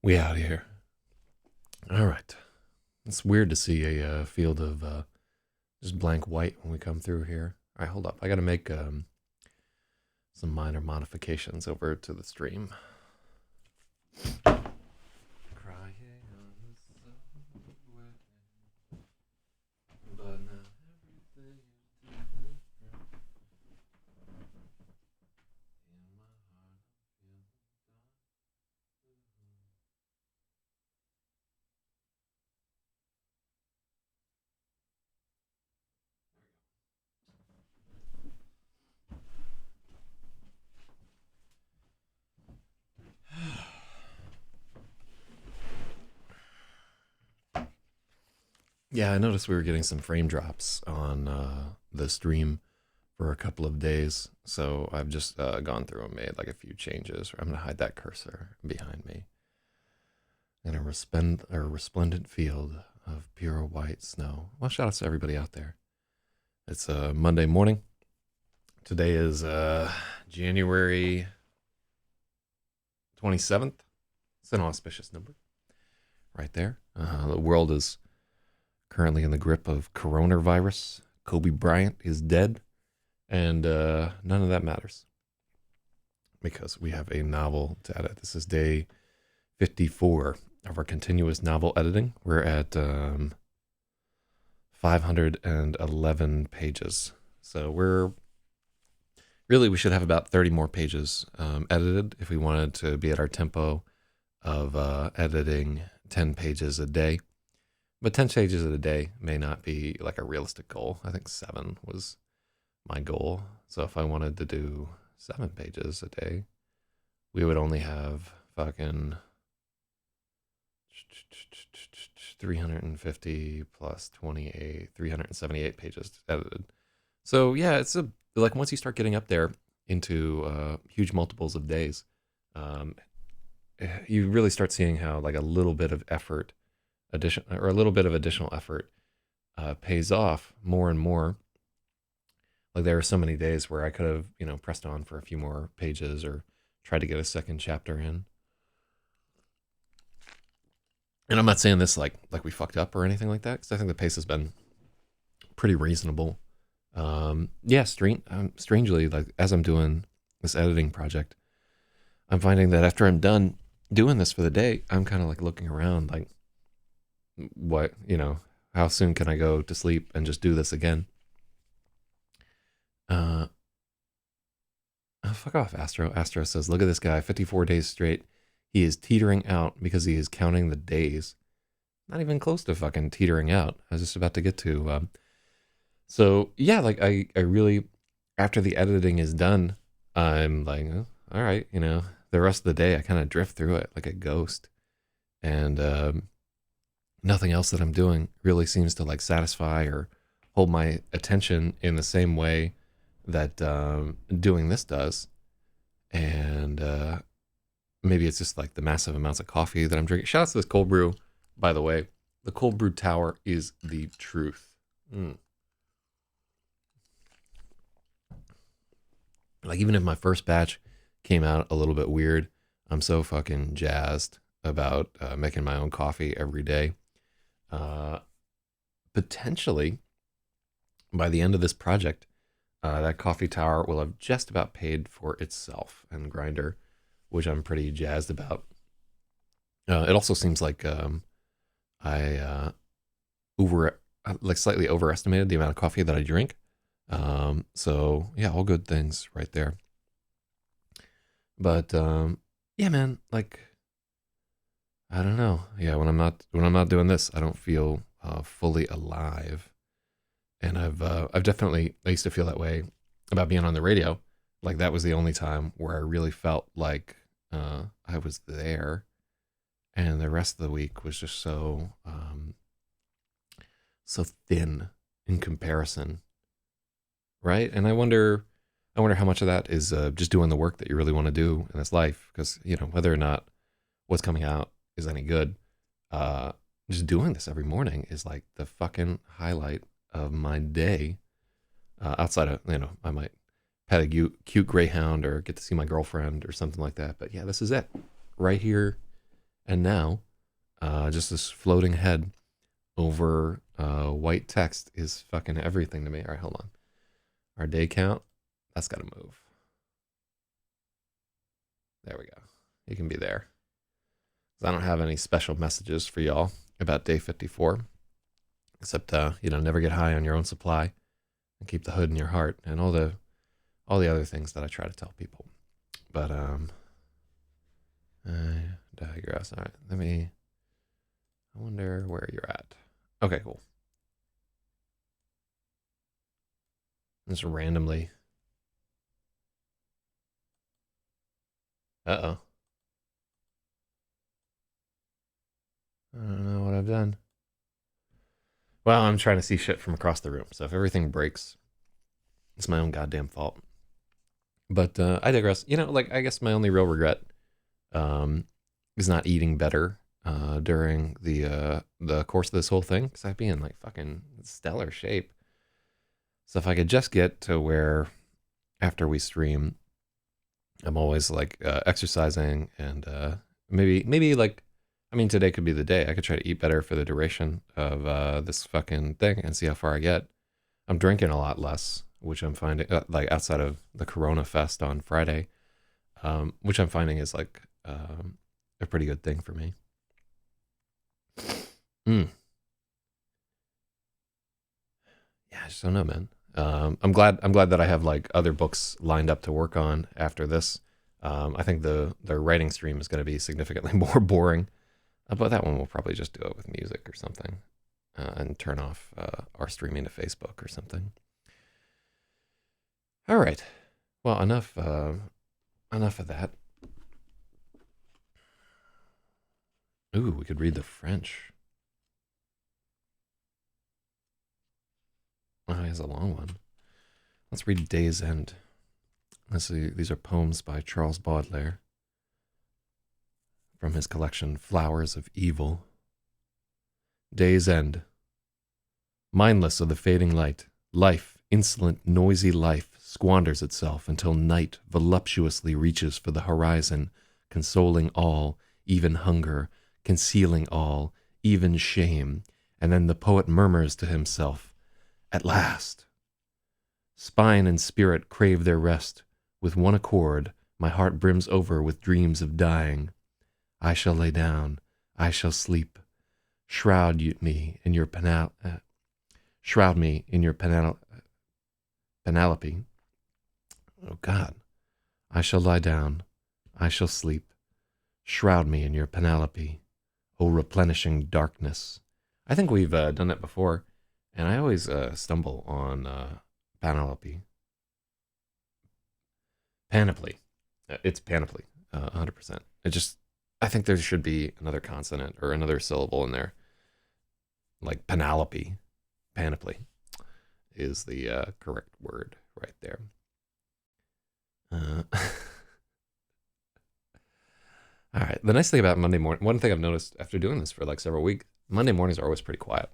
We out here. All right. It's weird to see a field of just blank white when we come through here. All right, hold up. I got to make some minor modifications over to the stream. Crying on the subway, but now everything is different. In my heart, I feel Yeah, I noticed we were getting some frame drops on the stream for a couple of days. So I've just gone through and made like a few changes. I'm going to hide that cursor behind me. In a resplendent field of pure white snow. Well, shout out to everybody out there. It's a Monday morning. Today is January 27th. It's an auspicious number right there. The world is currently in the grip of coronavirus. Kobe Bryant is dead, and none of that matters because we have a novel to edit. This is day 54 of our continuous novel editing. We're at 511 pages. So we should have about 30 more pages edited if we wanted to be at our tempo of editing 10 pages a day. But 10 pages a day may not be like a realistic goal. I think 7 was my goal. So if I wanted to do 7 pages a day, we would only have fucking 350 plus 28, 378 pages edited. So yeah, it's like once you start getting up there into huge multiples of days, you really start seeing how like a little bit of effort a little bit of additional effort pays off more and more. Like there are so many days where I could have, pressed on for a few more pages or tried to get a second chapter in. And I'm not saying this like we fucked up or anything like that, because I think the pace has been pretty reasonable. Yeah, strangely, like as I'm doing this editing project, I'm finding that after I'm done doing this for the day, I'm kind of like looking around like, what, how soon can I go to sleep and just do this again? Oh, fuck off, Astro. Astro says, look at this guy, 54 days straight. He is teetering out because he is counting the days. Not even close to fucking teetering out. I was just about to get to. So, yeah, like I really, after the editing is done, I'm like, oh, all right, the rest of the day I kind of drift through it like a ghost. And nothing else that I'm doing really seems to like satisfy or hold my attention in the same way that doing this does. And maybe it's just like the massive amounts of coffee that I'm drinking. Shout out to this cold brew, by the way. The cold brew tower is the truth. Like even if my first batch came out a little bit weird, I'm so fucking jazzed about making my own coffee every day. Potentially, by the end of this project, that coffee tower will have just about paid for itself and grinder, which I'm pretty jazzed about. It also seems like I slightly overestimated the amount of coffee that I drink. So yeah, all good things right there. But yeah, man, like I don't know. Yeah, when I'm not doing this, I don't feel fully alive. And I've definitely, I used to feel that way about being on the radio. Like that was the only time where I really felt like I was there, and the rest of the week was just so thin in comparison, right? And I wonder how much of that is just doing the work that you really want to do in this life, because whether or not what's coming out is any good, just doing this every morning is like the fucking highlight of my day. Outside of, I might pet a cute greyhound or get to see my girlfriend or something like that. But yeah, this is it right here And now, just this floating head over white text is fucking everything to me. All right, hold on. Our day count, that's got to move. There we go. You can be there. I don't have any special messages for y'all about day 54, except never get high on your own supply and keep the hood in your heart and all the other things that I try to tell people. But digress. All right, I wonder where you're at. Okay, cool. Just randomly. Uh-oh. I don't know what I've done. Well, I'm trying to see shit from across the room, so if everything breaks, it's my own goddamn fault. But I digress. I guess my only real regret is not eating better during the course of this whole thing, because I'd be in like fucking stellar shape. So if I could just get to where after we stream, I'm always like exercising and maybe like, I mean, today could be the day. I could try to eat better for the duration of this fucking thing and see how far I get. I'm drinking a lot less, which I'm finding like outside of the Corona Fest on Friday, which I'm finding is like a pretty good thing for me. Yeah, I just don't know, man. I'm glad that I have like other books lined up to work on after this. I think the writing stream is going to be significantly more boring, but that one we'll probably just do it with music or something, and turn off our streaming to Facebook or something. All right. Well, enough of that. Ooh, we could read the French. Oh, he has a long one. Let's read Day's End. Let's see. These are poems by Charles Baudelaire from his collection Flowers of Evil. Day's End. Mindless of the fading light, life, insolent, noisy life, squanders itself until night voluptuously reaches for the horizon, consoling all, even hunger, concealing all, even shame, and then the poet murmurs to himself, "At last!" Spine and spirit crave their rest. With one accord, my heart brims over with dreams of dying. I shall lay down, I shall sleep. Shroud me in your Penelope. Oh God. I shall lie down, I shall sleep. Shroud me in your Penelope. O replenishing darkness. I think we've done that before, and I always stumble on Penelope. Panoply. It's panoply, 100%. I think there should be another consonant or another syllable in there. Like Penelope. Panoply is the correct word right there. All right. The nice thing about Monday morning, one thing I've noticed after doing this for like several weeks, Monday mornings are always pretty quiet.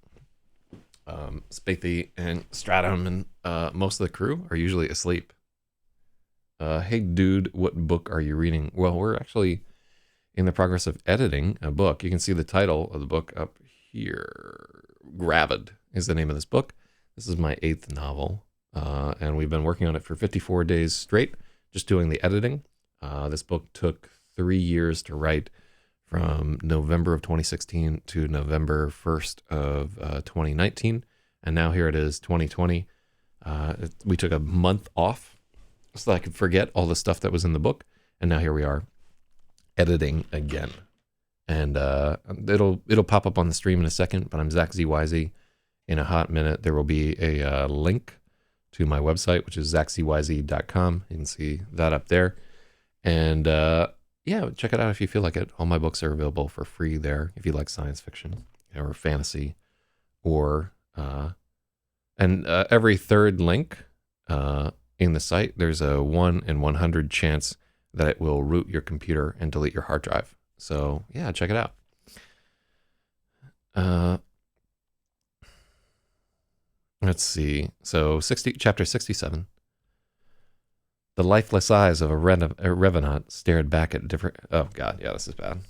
Spathy and Stratum and most of the crew are usually asleep. Hey, dude, what book are you reading? Well, we're actually in the progress of editing a book. You can see the title of the book up here. GRAVID is the name of this book. This is my 8th novel, and we've been working on it for 54 days straight, just doing the editing. This book took 3 years to write, from November of 2016 to November 1st of 2019, and now here it is, 2020. We took a month off so that I could forget all the stuff that was in the book, and now here we are, editing again. And it'll pop up on the stream in a second, but I'm Zach ZYZ. In a hot minute, there will be a link to my website, which is zachzyz.com. You can see that up there. And yeah, check it out if you feel like it. All my books are available for free there if you like science fiction or fantasy, or every third link in the site, there's a 1 in 100 chance that it will root your computer and delete your hard drive. So yeah, check it out. Let's see. So chapter 67. The lifeless eyes of a revenant stared back at different... Oh God, yeah, this is bad.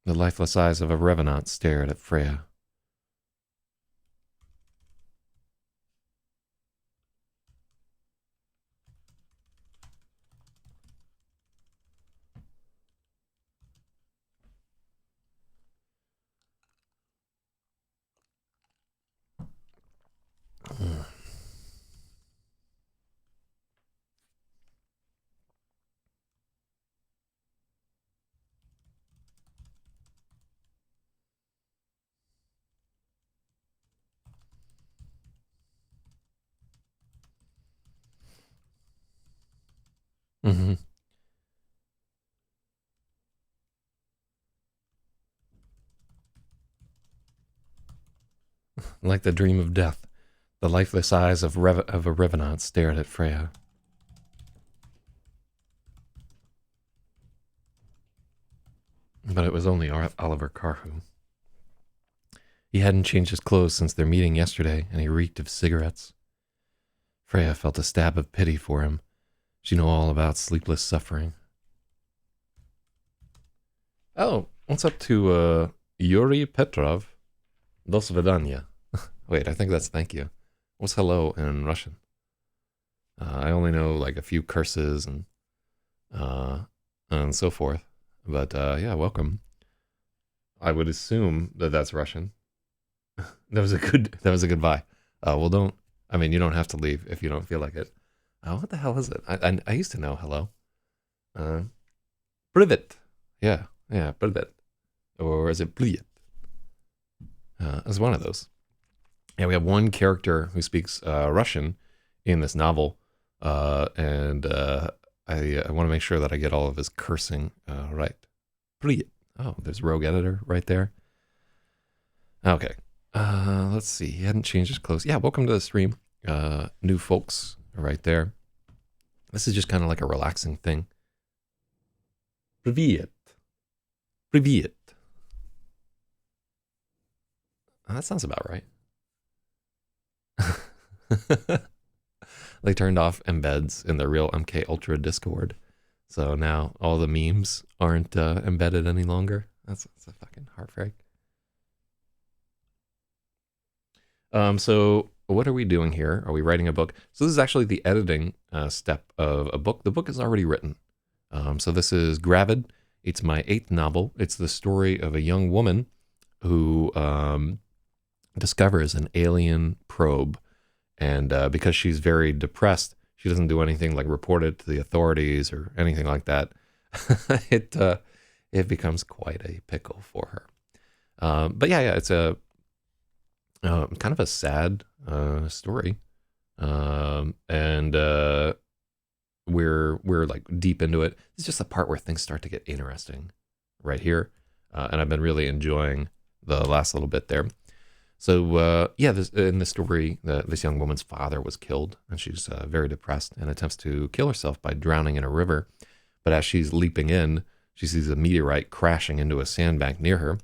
The lifeless eyes of a revenant stared at Freya. Mm-hmm. Like the dream of death, the lifeless eyes of a revenant stared at Freya. But it was only Oliver Carhu. He hadn't changed his clothes since their meeting yesterday, and he reeked of cigarettes. Freya felt a stab of pity for him. She knew all about sleepless suffering. Oh, what's up to Yuri Petrov? До свидания. Wait, I think that's thank you. What's hello in Russian? I only know like a few curses and so forth. But yeah, welcome. I would assume that that's Russian. That was a good buy. Well, don't. I mean, you don't have to leave if you don't feel like it. What the hell is it? I used to know hello. Privet. Yeah, privet. Or is it pliet? It's one of those. Yeah, we have one character who speaks Russian in this novel, and I want to make sure that I get all of his cursing right. Pliet. Oh, there's Rogue Editor right there. Okay. Let's see. He hadn't changed his clothes. Yeah, welcome to the stream. New folks right there. This is just kind of like a relaxing thing. Privet. Privet. That sounds about right. They turned off embeds in the real MK Ultra Discord. So now all the memes aren't embedded any longer. That's a fucking heartbreak. So what are we doing here? Are we writing a book? So this is actually the editing step of a book. The book is already written. So this is Gravid. It's my 8th novel. It's the story of a young woman who discovers an alien probe. And because she's very depressed, she doesn't do anything like report it to the authorities or anything like that. It becomes quite a pickle for her. But yeah, it's a kind of a sad story, and we're like deep into it. It's just the part where things start to get interesting right here, and I've been really enjoying the last little bit there. So yeah, in this story, this young woman's father was killed, and she's very depressed and attempts to kill herself by drowning in a river. But as she's leaping in, she sees a meteorite crashing into a sandbank near her,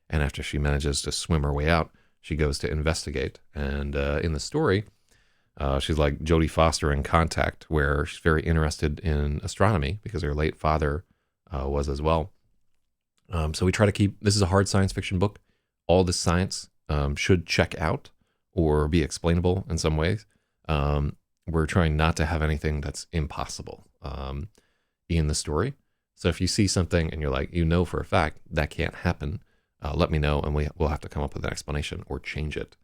and after she manages to swim her way out, she goes to investigate. And in the story, she's like Jodie Foster in Contact, where she's very interested in astronomy because her late father was as well. So we try to keep, this is a hard science fiction book. All the science should check out or be explainable in some ways. We're trying not to have anything that's impossible in the story. So if you see something and you're like, you know for a fact that can't happen, let me know, and we'll have to come up with an explanation or change it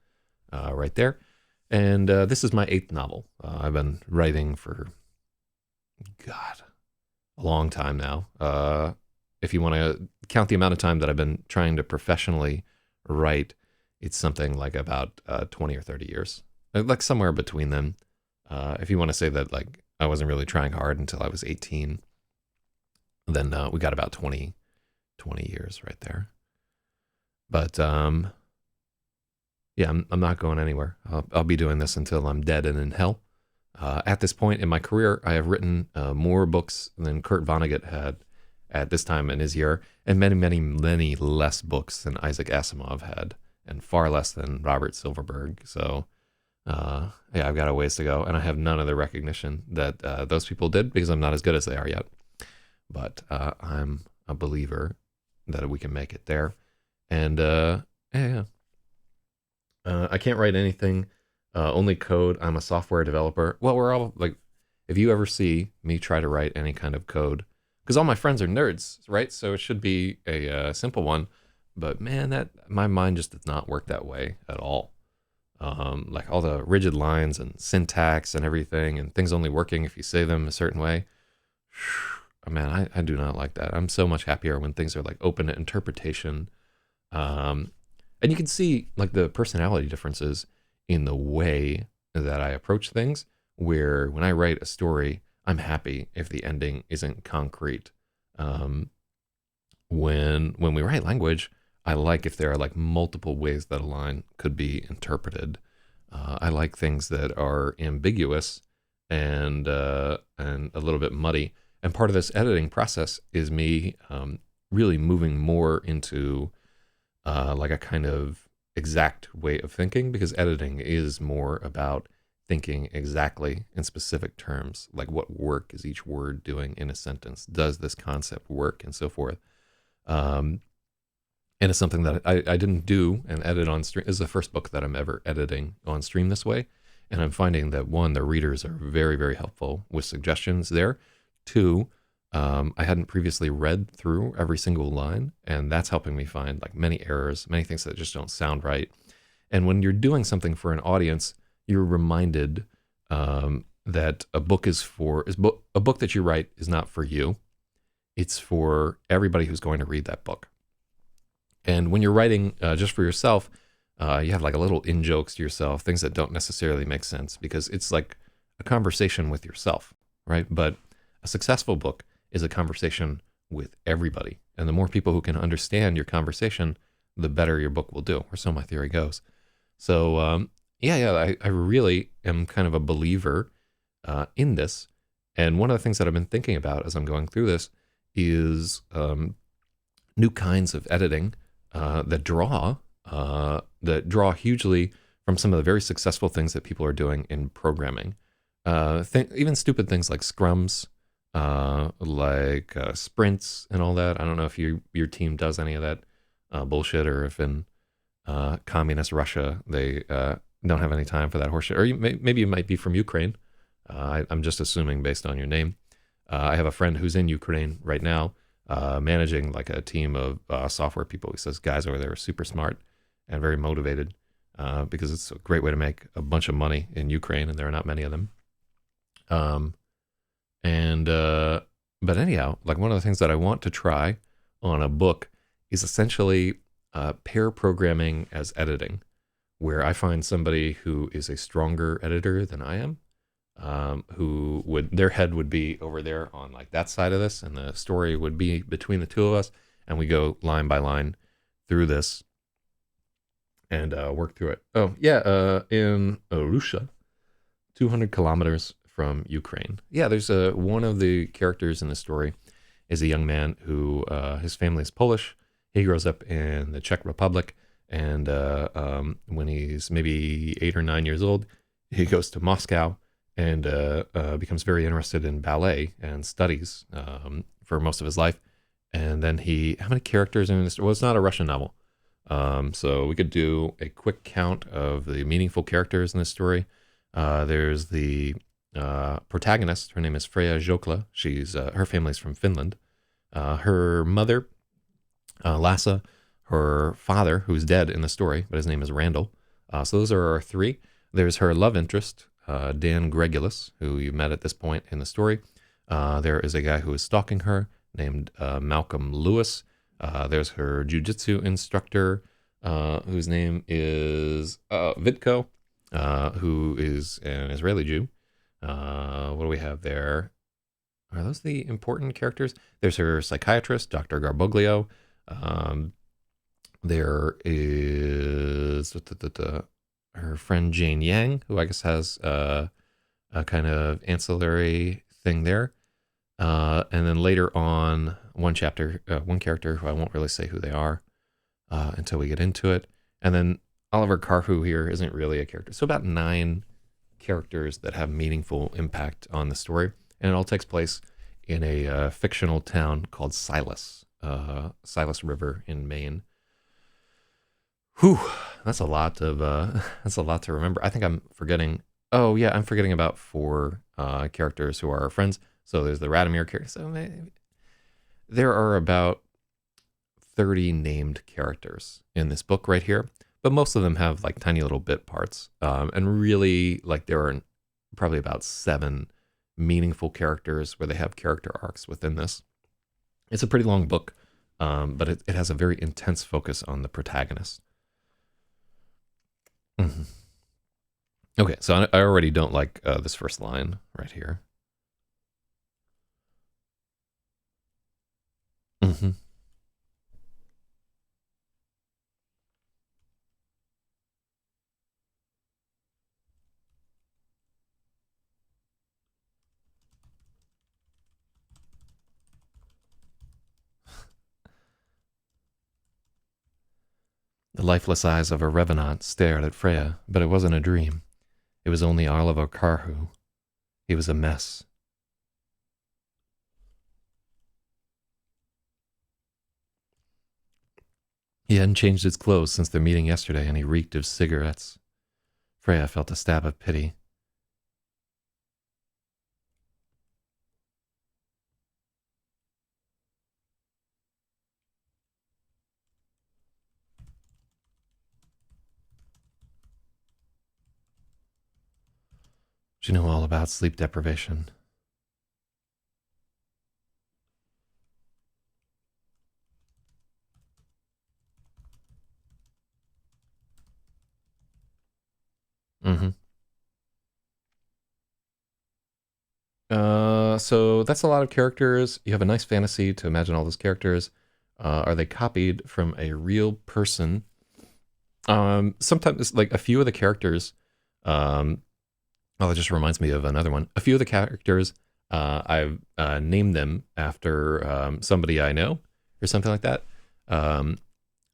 right there. And this is my 8th novel. I've been writing for, God, a long time now. If you want to count the amount of time that I've been trying to professionally write, it's something like about 20 or 30 years, like somewhere between them. If you want to say that like I wasn't really trying hard until I was 18, then we got about 20 years right there. But yeah, I'm not going anywhere. I'll be doing this until I'm dead and in hell. At this point in my career, I have written more books than Kurt Vonnegut had at this time in his year, and many less books than Isaac Asimov had, and far less than Robert Silverberg. So yeah, I've got a ways to go, and I have none of the recognition that those people did because I'm not as good as they are yet. But I'm a believer that we can make it there. And yeah. I can't write anything, only code. I'm a software developer. Well, we're all like, if you ever see me try to write any kind of code, because all my friends are nerds, right? So it should be a simple one. But man, that my mind just does not work that way at all. Like all the rigid lines and syntax and everything, and things only working if you say them a certain way. Man, I do not like that. I'm so much happier when things are like open to interpretation. Um, and you can see like the personality differences in the way that I approach things, where when I write a story, I'm happy if the ending isn't concrete. Um, when we write language, I like if there are like multiple ways that a line could be interpreted. I like things that are ambiguous and a little bit muddy. And part of this editing process is me really moving more into like a kind of exact way of thinking, because editing is more about thinking exactly in specific terms, like what work is each word doing in a sentence? Does this concept work, and so forth? Um, and it's something that I didn't do and edit on stream. This is the first book that I'm ever editing on stream this way. And I'm finding that one, the readers are very, very helpful with suggestions there. Two, I hadn't previously read through every single line, and that's helping me find like many errors, many things that just don't sound right. And when you're doing something for an audience, you're reminded that a book a book that you write is not for you. It's for everybody who's going to read that book. And when you're writing just for yourself, you have like a little in jokes to yourself, things that don't necessarily make sense, because it's like a conversation with yourself, right? But a successful book is a conversation with everybody. And the more people who can understand your conversation, the better your book will do, or so my theory goes. So I really am kind of a believer in this. And one of the things that I've been thinking about as I'm going through this is new kinds of editing that draw hugely from some of the very successful things that people are doing in programming. Even stupid things like scrums, like sprints and all that. I don't know if your team does any of that bullshit, or if in communist Russia they don't have any time for that horseshit. Or maybe you might be from Ukraine. I'm just assuming based on your name. I have a friend who's in Ukraine right now, managing like a team of software people. He says guys over there are super smart and very motivated, because it's a great way to make a bunch of money in Ukraine, and there are not many of them. But anyhow, like one of the things that I want to try on a book is essentially pair programming as editing, where I find somebody who is a stronger editor than I am, who their head would be over there on like that side of this, and the story would be between the two of us, and we go line by line through this and work through it. Oh yeah, in Arusha, 200 kilometers from Ukraine. Yeah, there's one of the characters in the story is a young man who his family is Polish. He grows up in the Czech Republic, and when he's maybe 8 or 9 years old, he goes to Moscow and becomes very interested in ballet and studies for most of his life. And then how many characters in this? Well, it's not a Russian novel. So we could do a quick count of the meaningful characters in this story. There's the protagonist. Her name is Freya Jokla. Her family's from Finland. Her mother, Lassa, her father, who's dead in the story, but his name is Randall. So those are our three. There's her love interest, Dan Gregulus, who you met at this point in the story. There is a guy who is stalking her named Malcolm Lewis. There's her jujitsu instructor, whose name is Vitko, who is an Israeli Jew. What do we have there? Are those the important characters? There's her psychiatrist, Dr. Garboglio. There is her friend Jane Yang, who I guess has a kind of ancillary thing there. And then later on, one character who I won't really say who they are until we get into it. And then Oliver Carhu here isn't really a character. So about 9 characters that have meaningful impact on the story. And it all takes place in a fictional town called Silas. Silas River in Maine. Whew, that's a lot of that's a lot to remember. I think I'm forgetting. Oh yeah, I'm forgetting about four characters who are our friends. So there's the Radomir character. So there are about 30 named characters in this book right here, but most of them have like tiny little bit parts. And really, like there are probably about seven meaningful characters where they have character arcs within this. It's a pretty long book, but it has a very intense focus on the protagonist. Mhm. Okay, so I already don't like this first line right here. Hmm. The lifeless eyes of a revenant stared at Freya, but it wasn't a dream. It was only Oliver Carhu. He was a mess. He hadn't changed his clothes since their meeting yesterday, and he reeked of cigarettes. Freya felt a stab of pity. She knew all about sleep deprivation. Mm-hmm. So that's a lot of characters. You have a nice fantasy to imagine all those characters. Are they copied from a real person? Sometimes, like a few of the characters, um, oh, that just reminds me of another one. A few of the characters, I've named them after somebody I know or something like that. Um,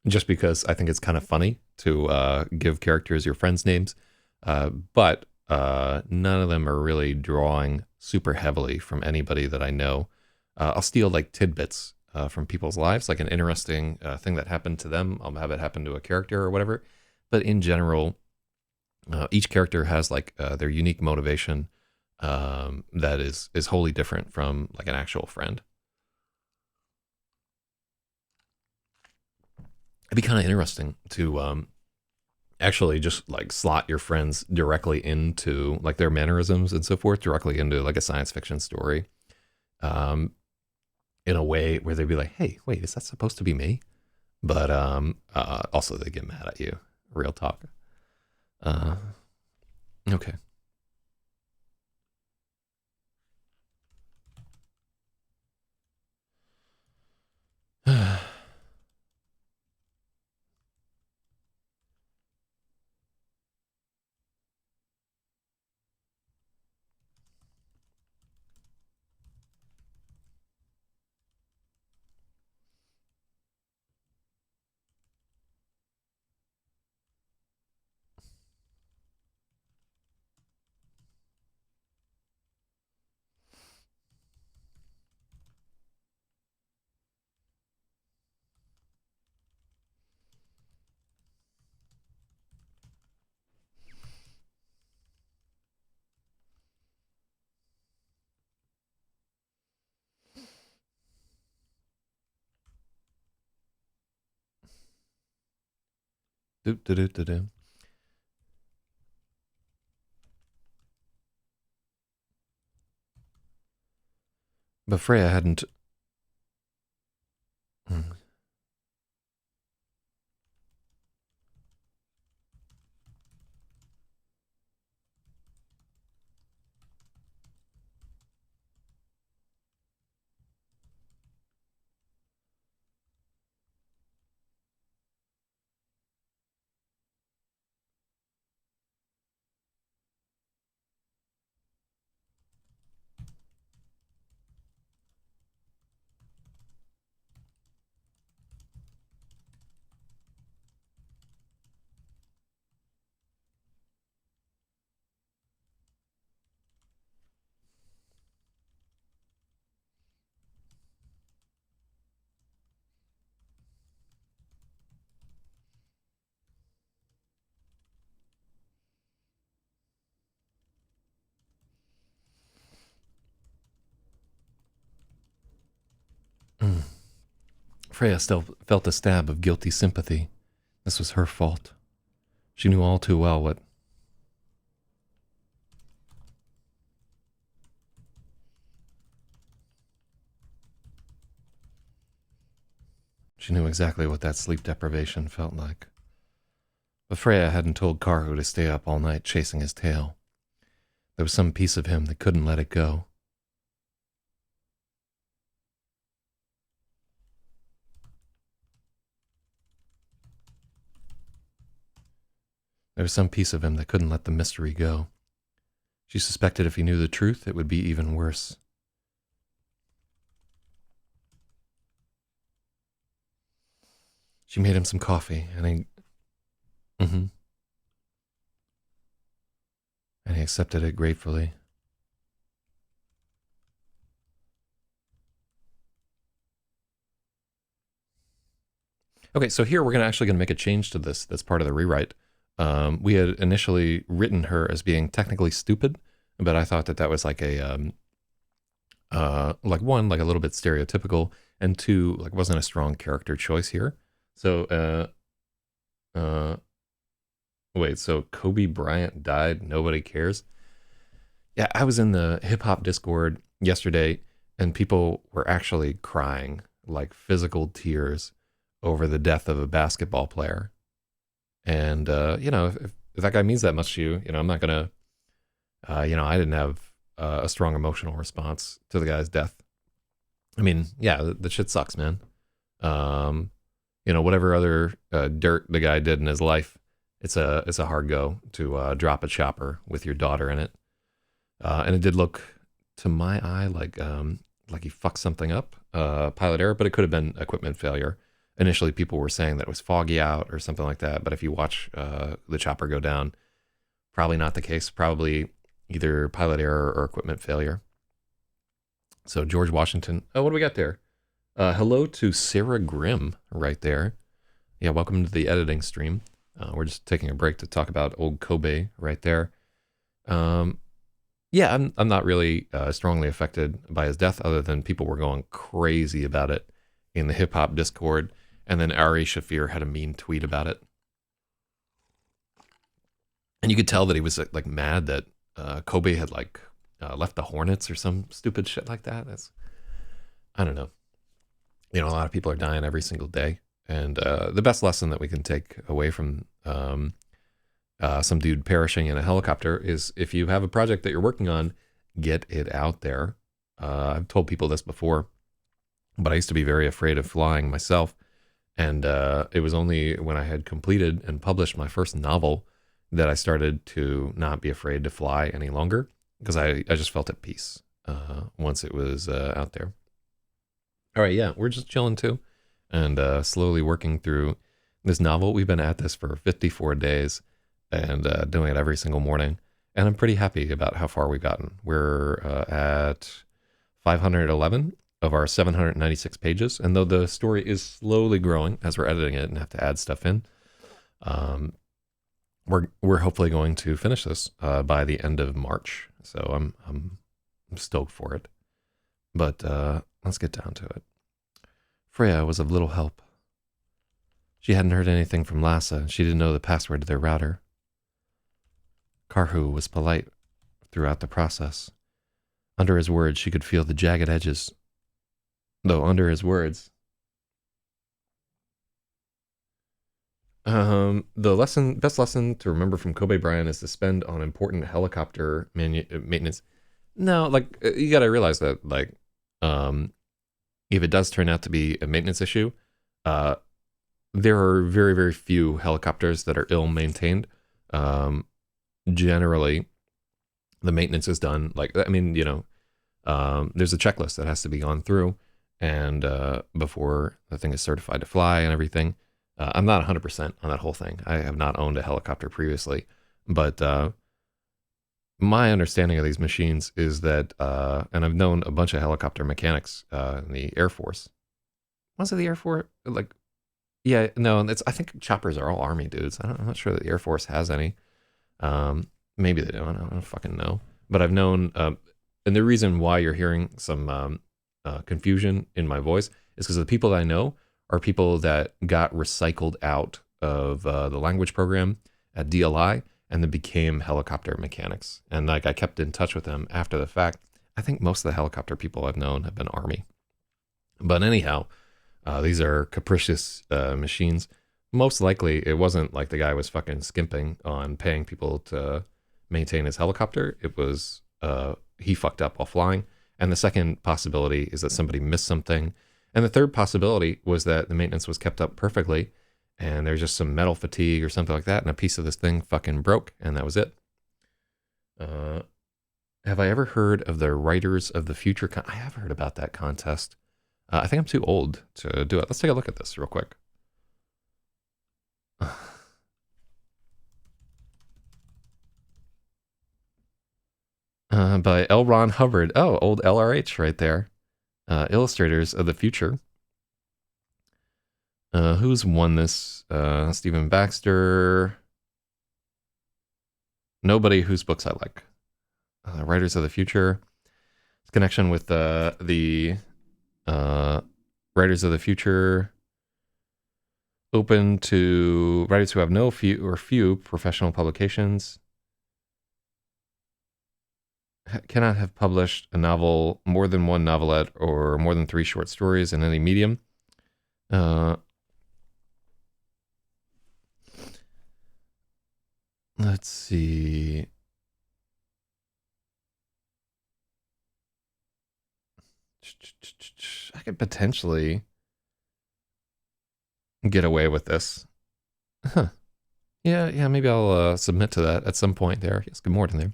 just because I think it's kind of funny to give characters your friends' names. But none of them are really drawing super heavily from anybody that I know. I'll steal like tidbits from people's lives, like an interesting thing that happened to them. I'll have it happen to a character or whatever. But in general, each character has like their unique motivation that is wholly different from like an actual friend. It'd be kind of interesting to actually just like slot your friends directly into like their mannerisms and so forth directly into like a science fiction story, um, in a way where they'd be like, hey, wait, is that supposed to be me? But also they get mad at you. Real talk. Uh, okay. do, do, do, do, do. But Freya hadn't. Hmm. Freya still felt a stab of guilty sympathy. This was her fault. She knew all too well what... She knew exactly what that sleep deprivation felt like. But Freya hadn't told Karhu to stay up all night chasing his tail. There was some piece of him that couldn't let it go. There was some piece of him that couldn't let the mystery go. She suspected if he knew the truth, it would be even worse. She made him some coffee, and he... And he accepted it gratefully. Okay, so here we're actually going to make a change to this. That's part of the rewrite. We had initially written her as being technically stupid, but I thought that was like a, like one, like a little bit stereotypical, and two, like wasn't a strong character choice here. So, wait, so Kobe Bryant died, nobody cares? Yeah, I was in the hip-hop Discord yesterday, and people were actually crying, like physical tears, over the death of a basketball player. And, you know, if that guy means that much to you, you know, I'm not going to, you know, I didn't have a strong emotional response to the guy's death. I mean, yeah, the shit sucks, man. You know, whatever other dirt the guy did in his life, it's a hard go to drop a chopper with your daughter in it. And it did look, to my eye, like he fucked something up, pilot error, but it could have been equipment failure. Initially, people were saying that it was foggy out or something like that, but if you watch the chopper go down, probably not the case. Probably either pilot error or equipment failure. So George Washington. Oh, what do we got there? Hello to Sarah Grimm right there. Yeah, welcome to the editing stream. We're just taking a break to talk about old Kobe right there. Yeah, I'm not really strongly affected by his death, other than people were going crazy about it in the hip hop Discord. And then Ari Shafir had a mean tweet about it. And you could tell that he was like mad that Kobe had like left the Hornets or some stupid shit like that. I don't know. You know, a lot of people are dying every single day. And the best lesson that we can take away from some dude perishing in a helicopter is, if you have a project that you're working on, get it out there. I've told people this before, but I used to be very afraid of flying myself. And it was only when I had completed and published my first novel that I started to not be afraid to fly any longer, because I just felt at peace once it was out there. All right, yeah, we're just chilling too, and slowly working through this novel. We've been at this for 54 days and doing it every single morning. And I'm pretty happy about how far we've gotten. We're at 511 of our 796 pages. And though the story is slowly growing as we're editing it and have to add stuff in, we're hopefully going to finish this by the end of March. So I'm stoked for it. But let's get down to it. Freya was of little help. She hadn't heard anything from Lhasa, and she didn't know the password to their router. Karhu was polite throughout the process. Under his words, she could feel the jagged edges. Though under his words, the best lesson to remember from Kobe Bryant is to spend on important helicopter maintenance. No, like, you got to realize that, like, if it does turn out to be a maintenance issue, there are very, very few helicopters that are ill maintained. Generally, the maintenance is done, like, I mean, you know, there's a checklist that has to be gone through, and before the thing is certified to fly and everything. I'm not 100% on that whole thing. I have not owned a helicopter previously, but my understanding of these machines is that, and I've known a bunch of helicopter mechanics in the Air Force. Was it the Air Force? Like, yeah, no, I think choppers are all Army dudes. I'm not sure that the Air Force has any. Maybe they don't. I don't fucking know. But I've known, and the reason why you're hearing some confusion in my voice is because the people that I know are people that got recycled out of the language program at DLI and then became helicopter mechanics. And like I kept in touch with them after the fact. I think most of the helicopter people I've known have been Army. But anyhow, these are capricious machines. Most likely, it wasn't like the guy was fucking skimping on paying people to maintain his helicopter. It was he fucked up while flying. And the second possibility is that somebody missed something. And the third possibility was that the maintenance was kept up perfectly and there's just some metal fatigue or something like that, and a piece of this thing fucking broke, and that was it. Have I ever heard of the Writers of the Future? I have heard about that contest. I think I'm too old to do it. Let's take a look at this real quick. By L. Ron Hubbard. Oh, old LRH right there. Illustrators of the Future. Who's won this? Stephen Baxter. Nobody whose books I like. Writers of the Future. It's connection with the Writers of the Future. Open to writers who have no few professional publications. Cannot have published a novel, more than one novelette, or more than 3 short stories in any medium. Let's see. I could potentially get away with this. Huh. Yeah, maybe I'll submit to that at some point there. Yes, good morning there.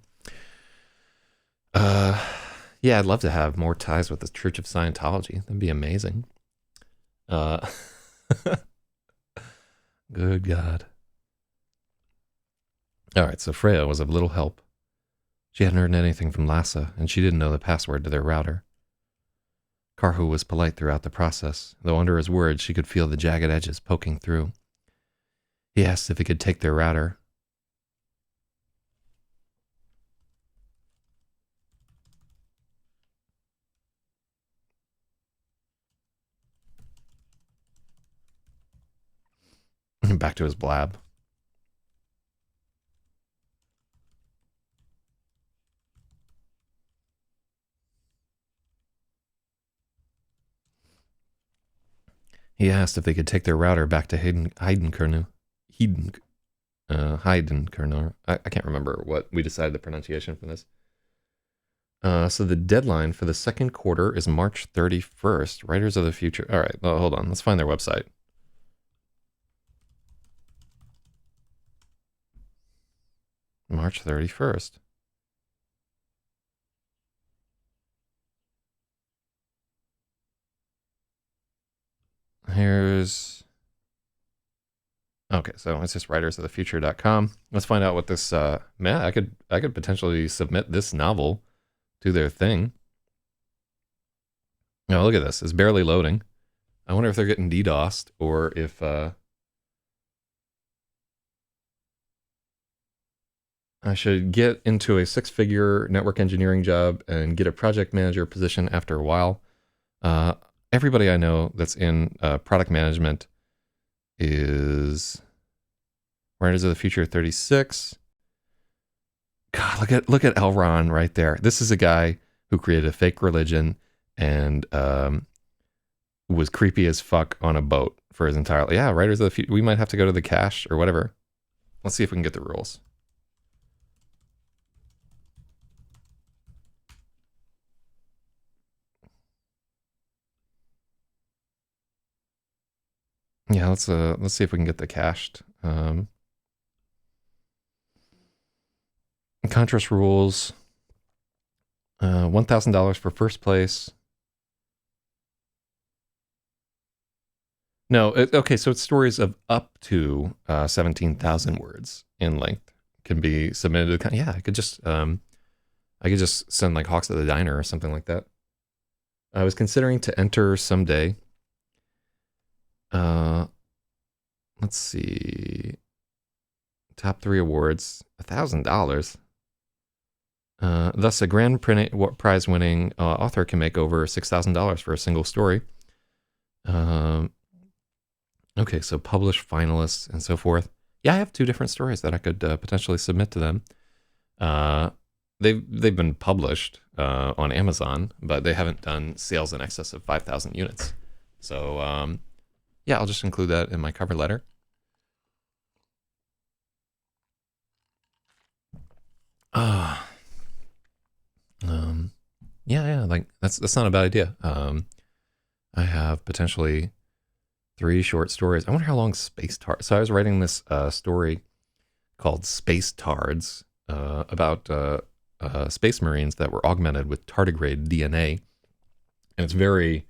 Yeah, I'd love to have more ties with the Church of Scientology. That'd be amazing. Good God. All right, so Freya was of little help. She hadn't heard anything from Lassa, and she didn't know the password to their router. Karhu was polite throughout the process, though under his words she could feel the jagged edges poking through. He asked if he could take their router. Back to his blab. He asked if they could take their router back to Heidenkernur. I can't remember what we decided the pronunciation for this. So the deadline for the second quarter is March 31st. Writers of the Future. All right, well, hold on. Let's find their website. March 31st. Here's... Okay, so it's just writersofthefuture.com. Let's find out what this... man, I could potentially submit this novel to their thing. Oh, look at this. It's barely loading. I wonder if they're getting DDoSed or if... I should get into a 6-figure network engineering job and get a project manager position after a while. Everybody I know that's in product management is Writers of the Future 36. God, look at Elron right there. This is a guy who created a fake religion and was creepy as fuck on a boat for his entire life. Yeah, Writers of the Future. We might have to go to the cache or whatever. Let's see if we can get the rules. Yeah, let's see if we can get the cached. Contrast rules. $1,000 for first place. No, okay, so it's stories of up to 17,000 words in length can be submitted to. Yeah, I could just send like Hawks at the Diner or something like that. I was considering to enter someday. Let's see. Top 3 awards, $1,000. Thus, a grand prize winning author can make over $6,000 for a single story. Okay, so published finalists and so forth. Yeah, I have two different stories that I could potentially submit to them. Uh, they've been published on Amazon, but they haven't done sales in excess of 5,000 units. So yeah, I'll just include that in my cover letter. Uh, um, yeah, like that's not a bad idea. I have potentially 3 short stories. I wonder how long Space Tards. So I was writing this story called Space Tards about space marines that were augmented with tardigrade DNA, and it's very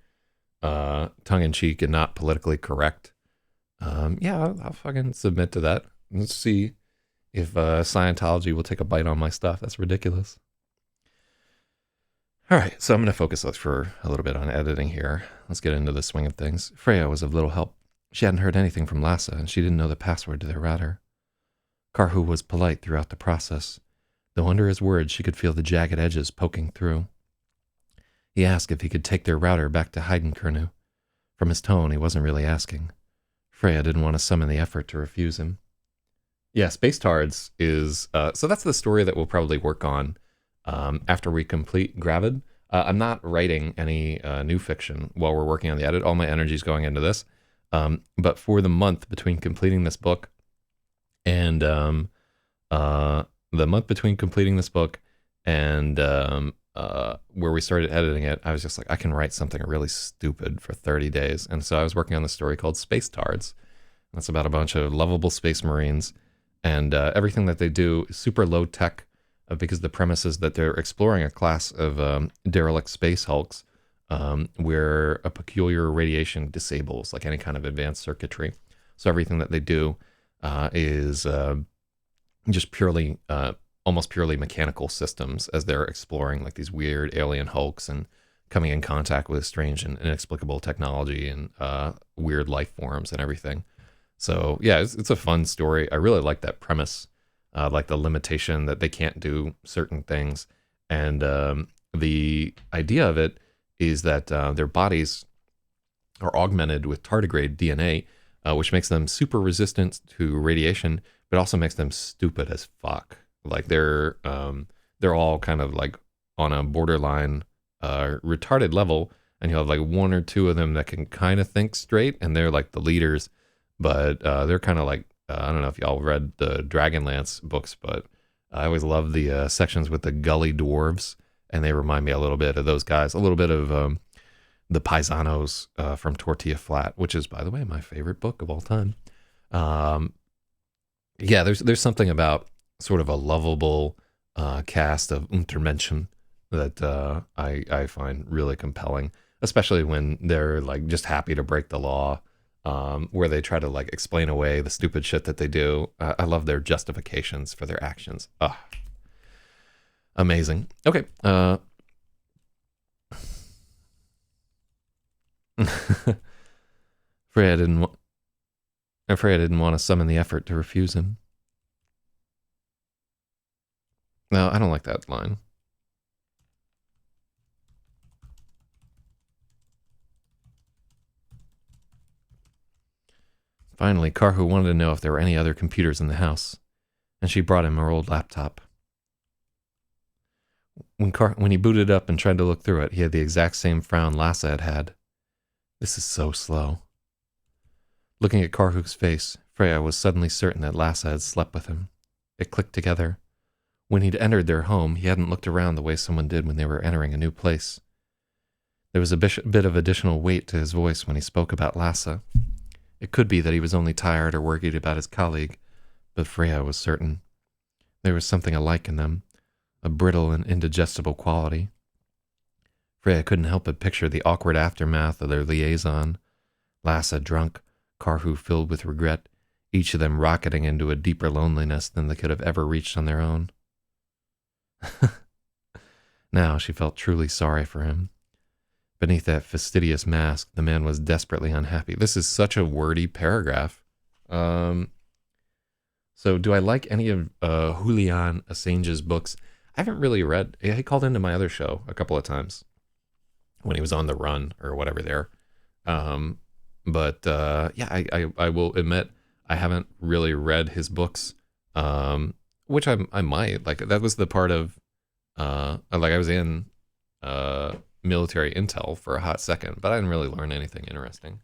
tongue in cheek and not politically correct. Yeah, I'll fucking submit to that. Let's see if Scientology will take a bite on my stuff. That's ridiculous. All right, so I'm going to focus us for a little bit on editing here. Let's get into the swing of things. Freya was of little help. She hadn't heard anything from Lassa, and she didn't know the password to their router. Karhu was polite throughout the process, though under his words she could feel the jagged edges poking through. He asked if he could take their router back to Heidenkernu. From his tone, he wasn't really asking. Freya didn't want to summon the effort to refuse him. Yeah, Space Tards is... so that's the story that we'll probably work on after we complete Gravid. I'm not writing any new fiction while we're working on the edit. All my energy is going into this. But for the month between completing this book and the month between completing this book and where we started editing it, I was just like, I can write something really stupid for 30 days. And so I was working on this story called Space Tards. That's about a bunch of lovable space marines, and everything that they do is super low tech because the premise is that they're exploring a class of derelict space hulks where a peculiar radiation disables like any kind of advanced circuitry. So everything that they do is just purely, almost purely mechanical systems as they're exploring like these weird alien hulks and coming in contact with strange and inexplicable technology and weird life forms and everything. So yeah, it's a fun story. I really like that premise, like the limitation that they can't do certain things. And the idea of it is that their bodies are augmented with tardigrade DNA, which makes them super resistant to radiation, but also makes them stupid as fuck. Like they're all kind of like on a borderline retarded level, and you'll have like one or two of them that can kind of think straight, and they're like the leaders. But they're kind of like, I don't know if y'all read the Dragonlance books, but I always love the sections with the gully dwarves, and they remind me a little bit of those guys, a little bit of the Paisanos from Tortilla Flat, which is, by the way, my favorite book of all time. Yeah, there's something about sort of a lovable cast of Untermenschen that I find really compelling, especially when they're like just happy to break the law. Where they try to like explain away the stupid shit that they do. I love their justifications for their actions. Amazing. Okay. Freya didn't want to summon the effort to refuse him. No, I don't like that line. Finally, Karhu wanted to know if there were any other computers in the house, and she brought him her old laptop. When he booted up and tried to look through it, he had the exact same frown Lassa had had. This is so slow. Looking at Karhu's face, Freya was suddenly certain that Lassa had slept with him. It clicked together. When he'd entered their home, he hadn't looked around the way someone did when they were entering a new place. There was a bit of additional weight to his voice when he spoke about Lassa. It could be that he was only tired or worried about his colleague, but Freya was certain. There was something alike in them, a brittle and indigestible quality. Freya couldn't help but picture the awkward aftermath of their liaison. Lassa drunk, Karhu filled with regret, each of them rocketing into a deeper loneliness than they could have ever reached on their own. Now she felt truly sorry for him. Beneath that fastidious mask, the man was desperately unhappy. This is such a wordy paragraph. So do I like any of Julian Assange's books? I haven't really read. He called into my other show a couple of times when he was on the run or whatever there. But yeah, I will admit I haven't really read his books, which I might. Like that was the part of like I was in military intel for a hot second, but I didn't really learn anything interesting.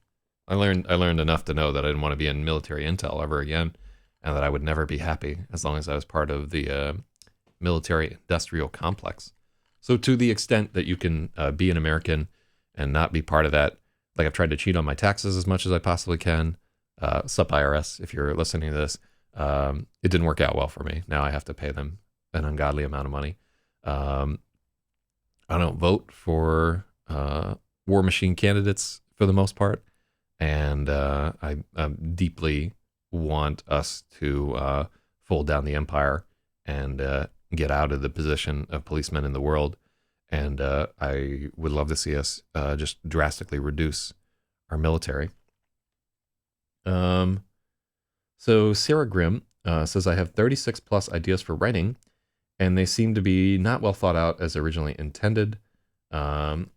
I learned enough to know that I didn't want to be in military intel ever again, and that I would never be happy as long as I was part of the military industrial complex. So to the extent that you can be an American and not be part of that, like I've tried to cheat on my taxes as much as I possibly can. Sup IRS, if you're listening to this, it didn't work out well for me. Now I have to pay them an ungodly amount of money. Um, I don't vote for war machine candidates for the most part, and I deeply want us to fold down the empire and get out of the position of policemen in the world. And I would love to see us just drastically reduce our military. Um, so Sarah Grimm says, I have 36 plus ideas for writing, and they seem to be not well thought out as originally intended. Um,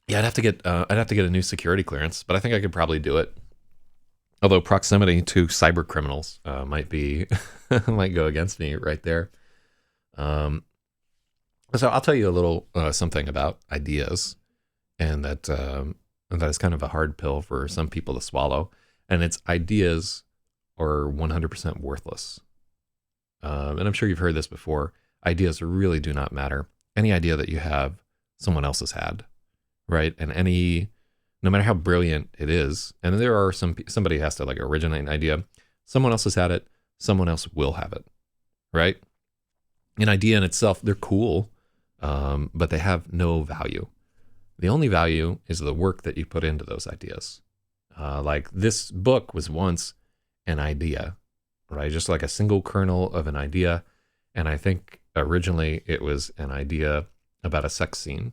yeah, I'd have to get a new security clearance, but I think I could probably do it. Although proximity to cyber criminals might be might go against me right there. Um, so I'll tell you a little something about ideas, and that is kind of a hard pill for some people to swallow. And it's ideas are 100% worthless. And I'm sure you've heard this before. Ideas really do not matter. Any idea that you have, someone else has had, right? And no matter how brilliant it is, and there are somebody has to like originate an idea. Someone else has had it. Someone else will have it, right? An idea in itself, they're cool, but they have no value. The only value is the work that you put into those ideas. Like this book was once an idea, right? Just like a single kernel of an idea. And I think originally it was an idea about a sex scene.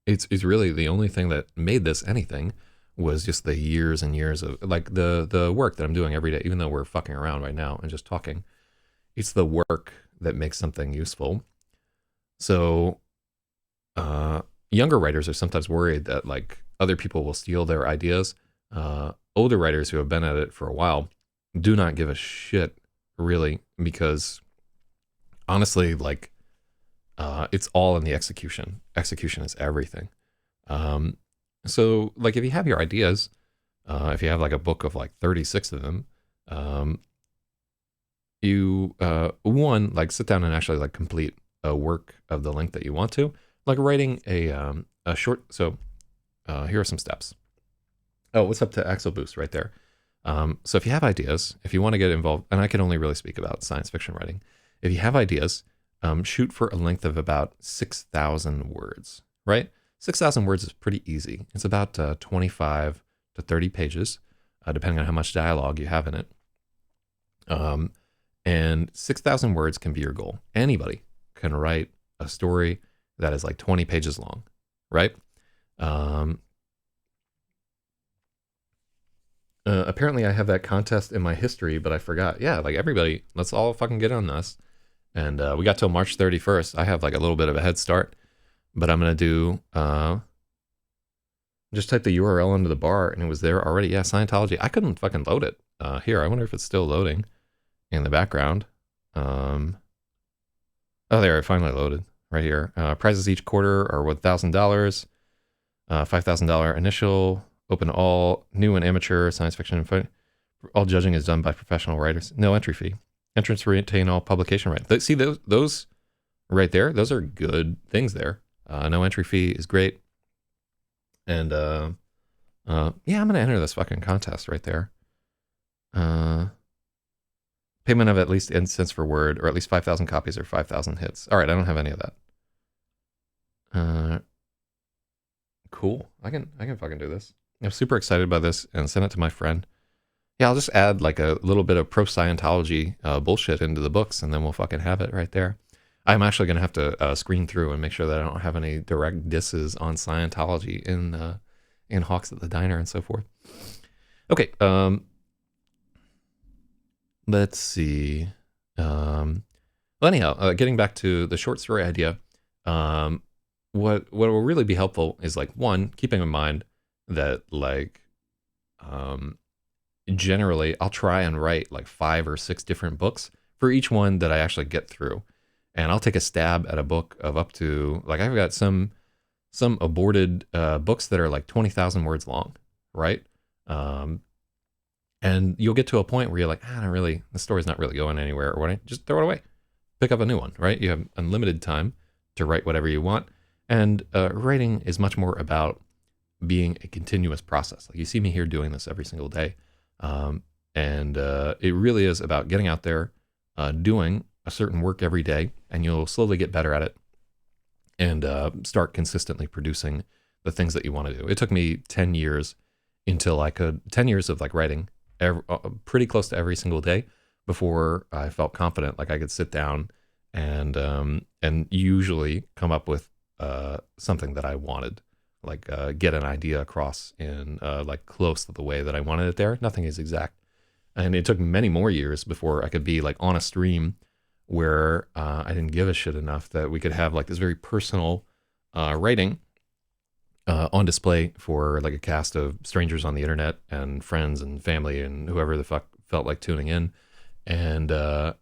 It's really the only thing that made this anything was just the years and years of like the work that I'm doing every day, even though we're fucking around right now and just talking. It's the work that makes something useful. So younger writers are sometimes worried that like other people will steal their ideas. Older writers who have been at it for a while do not give a shit really, because honestly, like it's all in the execution. Execution is everything. So like if you have your ideas, if you have like a book of like 36 of them, you one, like sit down and actually like complete a work of the length that you want to, like writing a short. So here are some steps. Oh, what's up to Axel Boost right there? So if you have ideas, if you want to get involved, and I can only really speak about science fiction writing, if you have ideas, shoot for a length of about 6,000 words, right? 6,000 words is pretty easy. It's about 25 to 30 pages, depending on how much dialogue you have in it. And 6,000 words can be your goal. Anybody can write a story that is like 20 pages long, right? Apparently I have that contest in my history, but I forgot. Yeah, like everybody, let's all fucking get on this. And we got till March 31st. I have like a little bit of a head start, but I'm going to do, just type the URL into the bar and it was there already. Yeah, Scientology. I couldn't fucking load it. Here, I wonder if it's still loading in the background. Oh, there, it finally loaded right here. Prizes each quarter are $1,000, $5,000 initial, open to all new and amateur science fiction. All judging is done by professional writers. No entry fee. Entrants retain all publication rights. See those right there? Those are good things there. No entry fee is great. And yeah, I'm gonna enter this fucking contest right there. Payment of at least $0.10 for word, or at least 5,000 copies or 5,000 hits. All right, I don't have any of that. Cool. I can fucking do this. I'm super excited by this and send it to my friend. Yeah, I'll just add like a little bit of pro Scientology bullshit into the books, and then we'll fucking have it right there. I'm actually gonna have to screen through and make sure that I don't have any direct disses on Scientology in Hawks at the Diner and so forth. Okay. Let's see. Well, anyhow, getting back to the short story idea. what will really be helpful is like one, keeping in mind that like um generally I'll try and write like 5 or 6 different books for each one that I actually get through. And I'll take a stab at a book of up to like I've got some aborted books that are like 20,000 words long, right? Um, and you'll get to a point where you're like, I don't really, the story's not really going anywhere, or what? Just throw it away, pick up a new one, right? You have unlimited time to write whatever you want, and writing is much more about being a continuous process. Like you see me here doing this every single day, um, and it really is about getting out there, doing a certain work every day, and you'll slowly get better at it and start consistently producing the things that you want to do. It took me 10 years until I could, 10 years of like writing pretty close to every single day before I felt confident like I could sit down and usually come up with something that I wanted, like get an idea across in like close to the way that I wanted it there. Nothing is exact. And it took many more years before I could be like on a stream where I didn't give a shit enough that we could have like this very personal writing on display for like a cast of strangers on the internet and friends and family and whoever the fuck felt like tuning in, and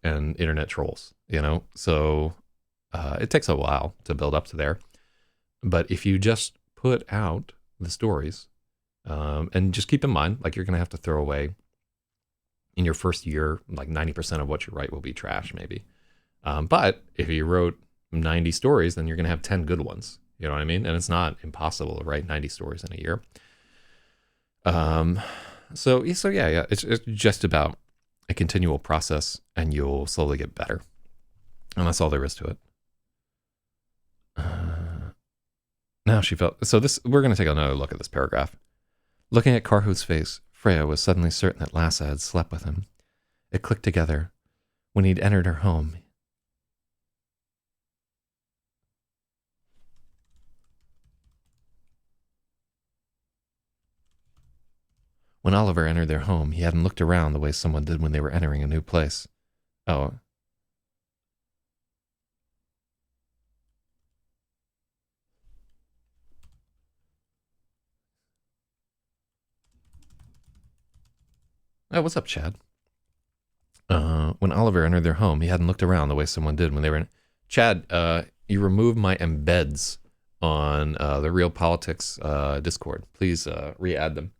internet trolls, you know. So it takes a while to build up to there, but if you just put out the stories, and just keep in mind like you're gonna have to throw away in your first year like 90% of what you write will be trash maybe. But if you wrote 90 stories, then you're going to have 10 good ones. You know what I mean? And it's not impossible to write 90 stories in a year. So yeah, it's just about a continual process, and you'll slowly get better. And that's all there is to it. Now she felt so. We're going to take another look at this paragraph. Looking at Karhut's face, Freya was suddenly certain that Lasse had slept with him. It clicked together. When he'd entered her home, when Oliver entered their home, he hadn't looked around the way someone did when they were entering a new place. Oh. Oh, what's up, Chad? When Oliver entered their home, he hadn't looked around the way someone did when they were in. Chad, you removed my embeds on the Real Politics Discord. Please re-add them.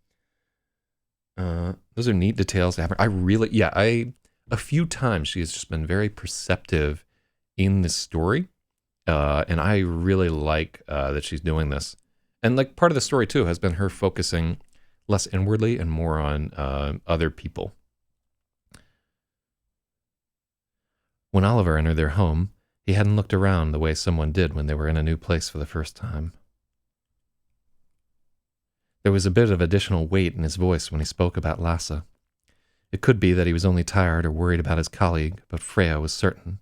Those are neat details. A few times she has just been very perceptive in this story, and I really like that she's doing this. And like part of the story too has been her focusing less inwardly and more on other people. When Oliver entered their home, he hadn't looked around the way someone did when they were in a new place for the first time. There was a bit of additional weight in his voice when he spoke about Lasse. It could be that he was only tired or worried about his colleague, but Freya was certain.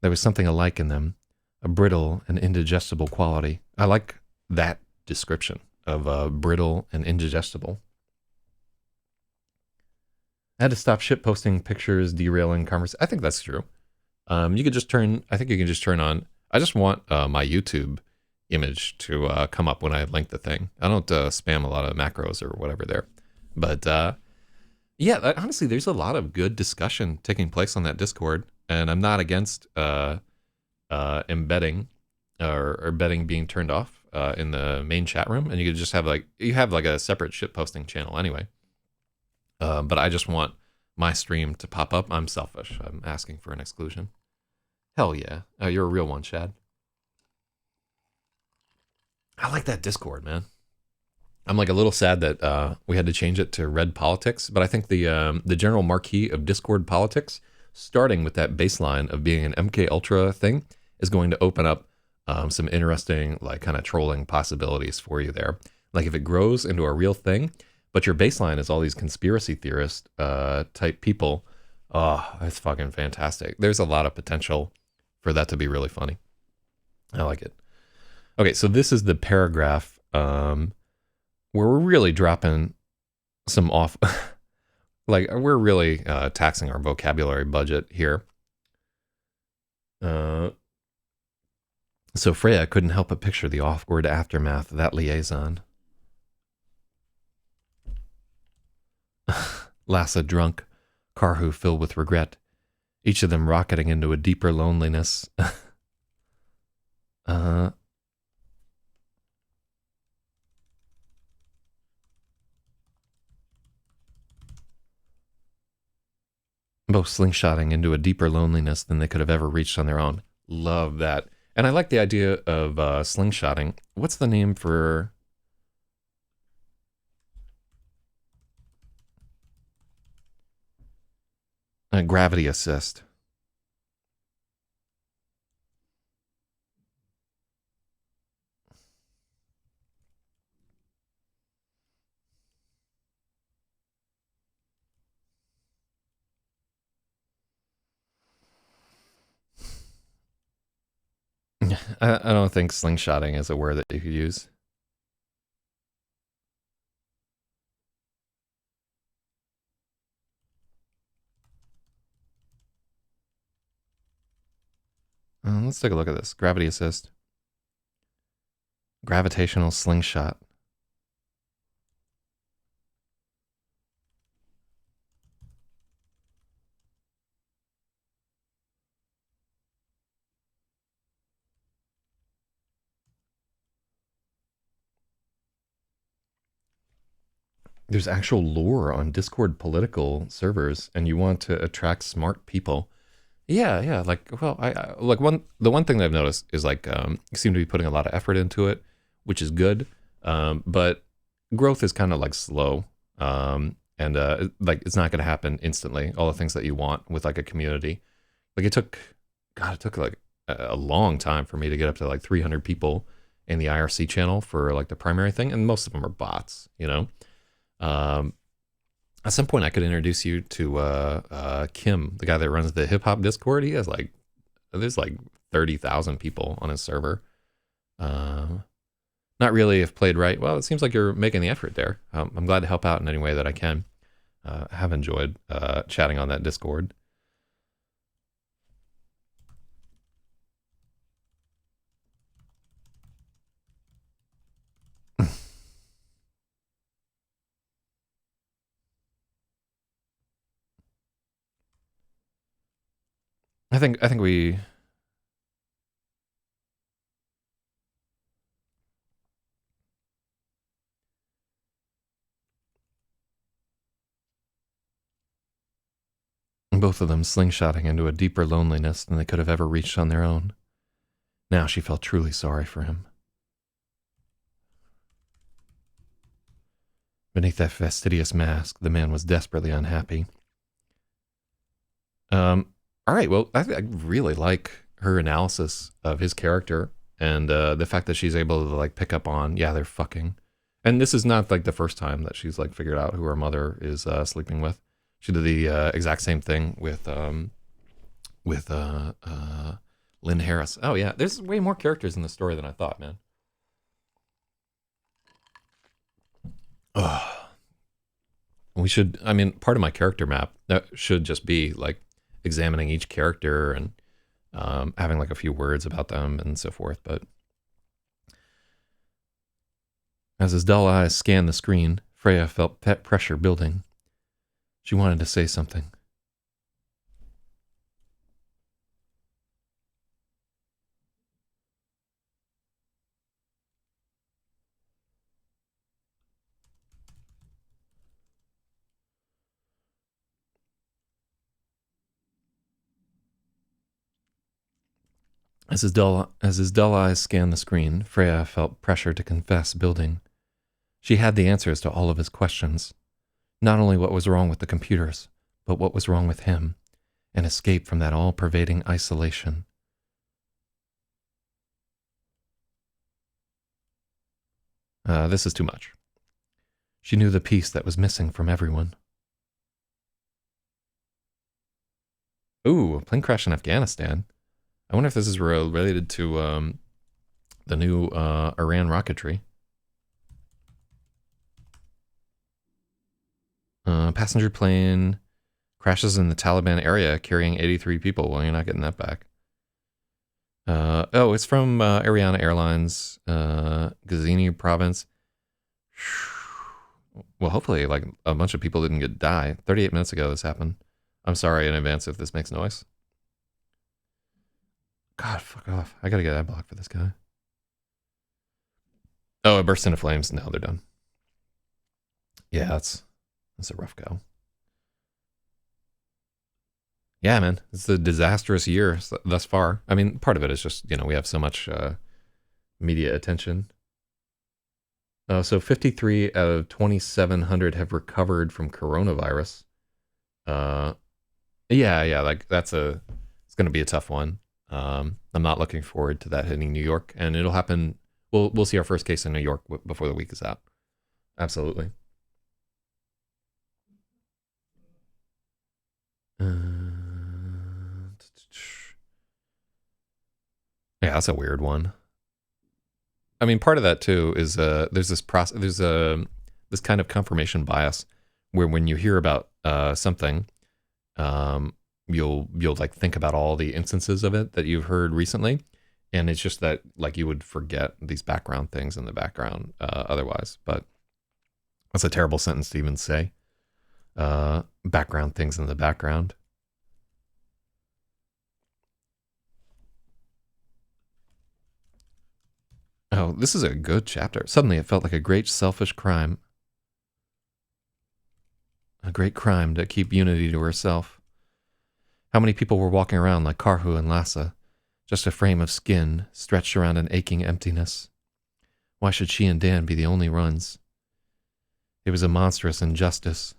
There was something alike in them, a brittle and indigestible quality. I like that description of brittle and indigestible. I had to stop shitposting pictures, derailing conversation. I think that's true. You could just turn, I think you can just turn on, I just want my YouTube image to come up when I link the thing. I don't spam a lot of macros or whatever there. But yeah, honestly, there's a lot of good discussion taking place on that Discord. And I'm not against embedding or embedding being turned off in the main chat room. And you could just have like, you have like a separate shitposting channel anyway. But I just want my stream to pop up. I'm selfish. I'm asking for an exclusion. Hell yeah. Oh, you're a real one, Chad. I like that Discord, man. I'm like a little sad that we had to change it to Red Politics, but I think the general marquee of Discord politics, starting with that baseline of being an MK Ultra thing, is going to open up some interesting like kind of trolling possibilities for you there. Like if it grows into a real thing, but your baseline is all these conspiracy theorist type people. Oh, that's fucking fantastic. There's a lot of potential for that to be really funny. I like it. Okay, so this is the paragraph where we're really dropping some off. Like we're really taxing our vocabulary budget here. So Freya couldn't help but picture the awkward aftermath of that liaison. Lassa drunk, Karhu filled with regret, each of them rocketing into a deeper loneliness. uh, Both slingshotting into a deeper loneliness than they could have ever reached on their own. Love that. And I like the idea of slingshotting. What's the name for... gravity assist. I don't think slingshotting is a word that you could use. Let's take a look at this. Gravity assist. Gravitational slingshot. There's actual lore on Discord political servers, and you want to attract smart people. Yeah, yeah. Like, well, I like the one thing that I've noticed is like you seem to be putting a lot of effort into it, which is good. But growth is kind of like slow, and like it's not going to happen instantly. All the things that you want with like a community, like it took like a long time for me to get up to like 300 people in the IRC channel for like the primary thing, and most of them are bots, you know. Um, at some point, I could introduce you to Kim, the guy that runs the hip hop Discord. He has like there's like 30,000 people on his server. Not really if played right. Well, it seems like you're making the effort there. I'm glad to help out in any way that I can. I have enjoyed chatting on that Discord. I think we both of them slingshotting into a deeper loneliness than they could have ever reached on their own. Now she felt truly sorry for him. Beneath that fastidious mask, the man was desperately unhappy. All right, well, I really like her analysis of his character and the fact that she's able to like pick up on, yeah, they're fucking. And this is not like the first time that she's like figured out who her mother is sleeping with. She did the exact same thing with Lynn Harris. Oh yeah, there's way more characters in the story than I thought, man. Ugh. We should. I mean, part of my character map that should just be like examining each character and having like a few words about them and so forth. But as his dull eyes scanned the screen, Freya felt pet pressure building. She wanted to say something. As his dull eyes scanned the screen, Freya felt pressure to confess building. She had the answers to all of his questions. Not only what was wrong with the computers, but what was wrong with him, an escape from that all-pervading isolation. This is too much. She knew the piece that was missing from everyone. Ooh, a plane crash in Afghanistan. I wonder if this is related to the new Iran rocketry. Passenger plane crashes in the Taliban area carrying 83 people. Well, you're not getting that back. Oh, it's from Ariana Airlines, Gazini province. Well, hopefully, like, a bunch of people didn't die. 38 minutes ago this happened. I'm sorry in advance if this makes noise. God, fuck off. I gotta get ad block for this guy. Oh, it burst into flames. No, they're done. Yeah, that's a rough go. Yeah, man, it's a disastrous year thus far. I mean, part of it is just, we have so much media attention. So 53 out of 2,700 have recovered from coronavirus. Uh, yeah, like it's going to be a tough one. I'm not looking forward to that hitting New York, and it'll happen. We'll see our first case in New York before the week is out. Absolutely. Yeah, that's a weird one. I mean, part of that too is there's this process, there's this kind of confirmation bias where when you hear about something, you'll like think about all the instances of it that you've heard recently, and it's just that like you would forget these background things in the background otherwise. But that's a terrible sentence to even say. Background things in the background. Oh, this is a good chapter. Suddenly it felt like a great selfish crime. A great crime to keep Unity to herself. How many people were walking around like Karhu and Lassa, just a frame of skin stretched around an aching emptiness? Why should she and Dan be the only ones? It was a monstrous injustice.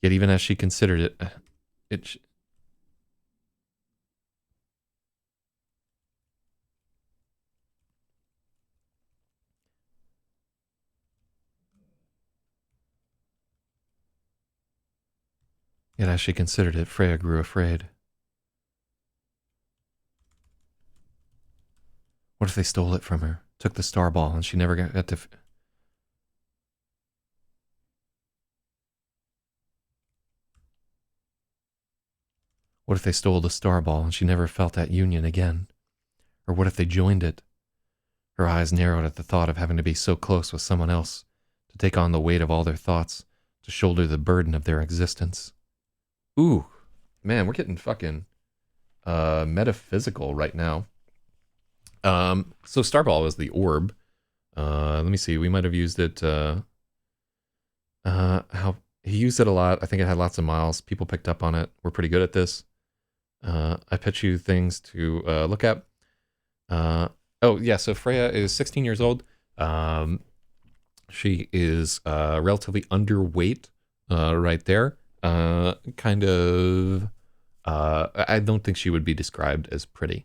Yet even as she considered it Yet as she considered it, Freya grew afraid. What if they stole it from her, took the star ball, and she never got to... What if they stole the star ball and she never felt that union again? Or what if they joined it? Her eyes narrowed at the thought of having to be so close with someone else, to take on the weight of all their thoughts, to shoulder the burden of their existence. Ooh, man, we're getting fucking metaphysical right now. So Starball is the orb. Let me see. We might have used it. How he used it a lot. I think it had lots of miles. People picked up on it. We're pretty good at this. I pitch you things to look at. Oh yeah. So Freya is 16 years old. She is relatively underweight. Right there. Kind of. I don't think she would be described as pretty.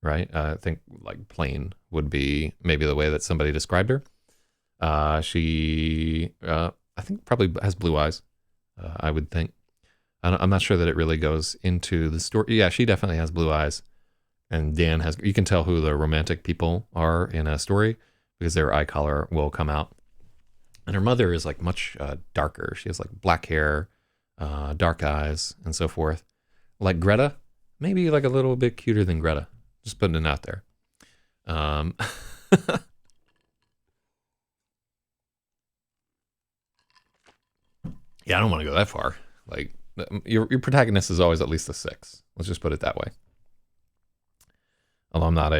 Right? I think like plain would be maybe the way that somebody described her. She, I think probably has blue eyes, I would think. I'm not sure that it really goes into the story. Yeah, she definitely has blue eyes. And Dan has, you can tell who the romantic people are in a story because their eye color will come out. And her mother is like much darker. She has like black hair, dark eyes, and so forth. Like Greta, maybe like a little bit cuter than Greta. Just putting it out there. Yeah, I don't want to go that far. Like your protagonist is always at least a 6. Let's just put it that way. Although I'm not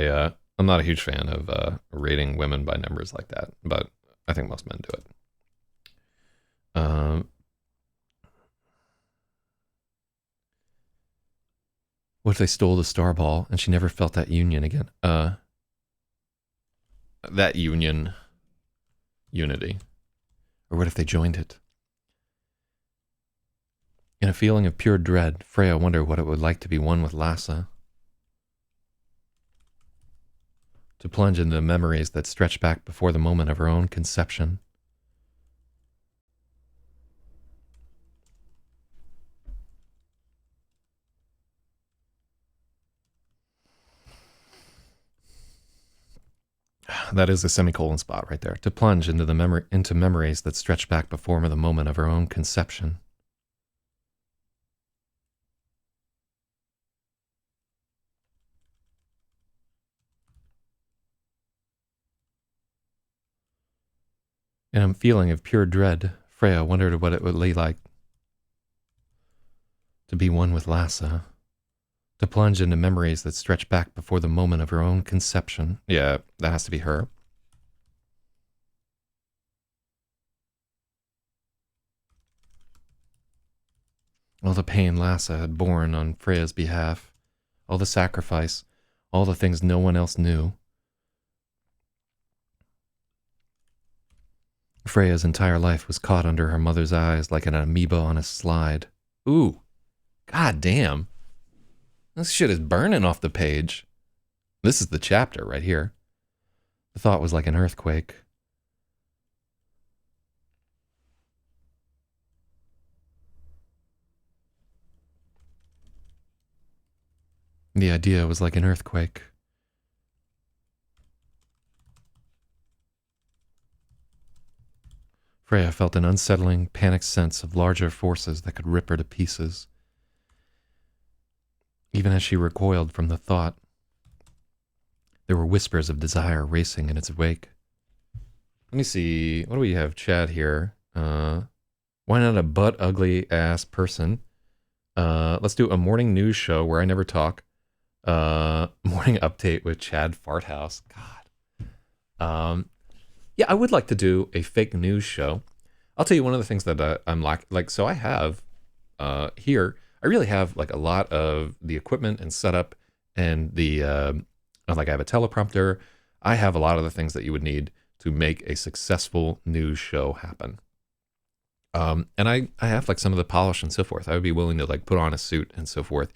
a huge fan of rating women by numbers like that, but I think most men do it. What if they stole the star ball and she never felt that union again? That unity. Or what if they joined it? In a feeling of pure dread, Freya wondered what it would like to be one with Lassa. To plunge into memories that stretched back before the moment of her own conception. That is a semicolon spot right there. To plunge into memories that stretch back before the moment of her own conception. In a feeling of pure dread, Freya wondered what it would be like to be one with Lassa, to plunge into memories that stretch back before the moment of her own conception. Yeah, that has to be her. All the pain Lassa had borne on Freya's behalf, all the sacrifice, all the things no one else knew. Freya's entire life was caught under her mother's eyes like an amoeba on a slide. Ooh, god damn. This shit is burning off the page. This is the chapter right here. The thought was like an earthquake. The idea was like an earthquake. Freya felt an unsettling, panicked sense of larger forces that could rip her to pieces. Even as she recoiled from the thought, there were whispers of desire racing in its wake. Let me see. What do we have? Chad here. Why not a butt-ugly ass person? Let's do a morning news show where I never talk. Morning update with Chad Farthouse. God. Yeah, I would like to do a fake news show. I'll tell you one of the things that I'm like. So I have here. I really have like a lot of the equipment and setup, and the like I have a teleprompter. I have a lot of the things that you would need to make a successful news show happen. And I have like some of the polish and so forth. I would be willing to like put on a suit and so forth.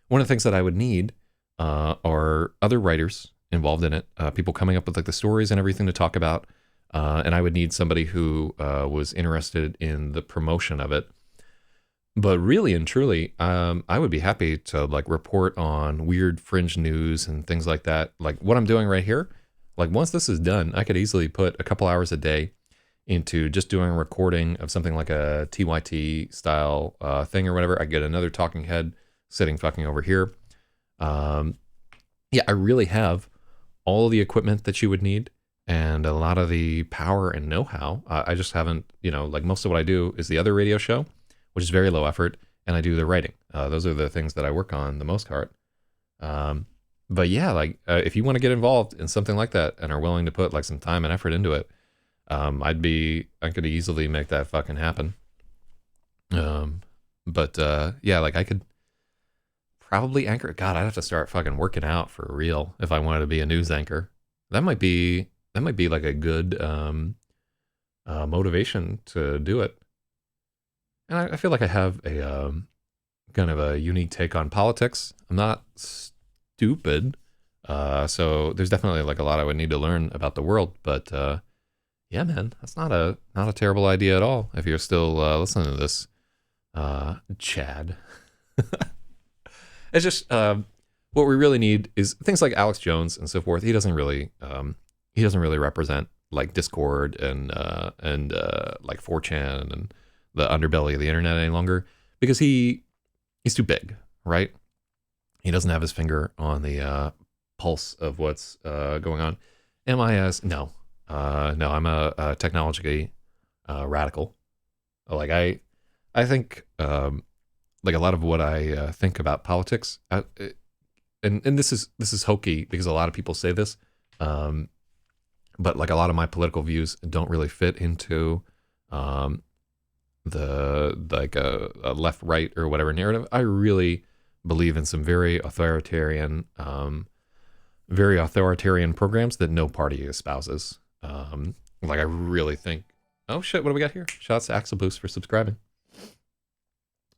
One of the things that I would need are other writers involved in it, people coming up with like the stories and everything to talk about. And I would need somebody who was interested in the promotion of it. But really and truly, I would be happy to like report on weird fringe news and things like that. Like what I'm doing right here, like once this is done, I could easily put a couple hours a day into just doing a recording of something like a TYT style thing or whatever. I get another talking head sitting fucking over here. Yeah, I really have all the equipment that you would need and a lot of the power and know-how. I just haven't, like most of what I do is the other radio show, which is very low effort, and I do the writing. Those are the things that I work on the most part. But yeah, like if you want to get involved in something like that and are willing to put like some time and effort into it, I could easily make that fucking happen. But yeah, like I could probably anchor. God, I'd have to start fucking working out for real if I wanted to be a news anchor. That might be like a good motivation to do it. And I feel like I have a kind of a unique take on politics. I'm not stupid, so there's definitely like a lot I would need to learn about the world. But yeah, man, that's not a terrible idea at all. If you're still listening to this, Chad, it's just what we really need is things like Alex Jones and so forth. He doesn't really represent like Discord and like 4chan and the underbelly of the internet any longer, because he's too big, right? He doesn't have his finger on the pulse of what's going on. No, I'm a technology radical. Like I think like a lot of what I think about politics, and this is hokey because a lot of people say this, but like a lot of my political views don't really fit into the like a left right or whatever narrative. I really believe in some very authoritarian programs that no party espouses. Like I really think, oh shit, what do we got here? Shouts to Axel Boost for subscribing.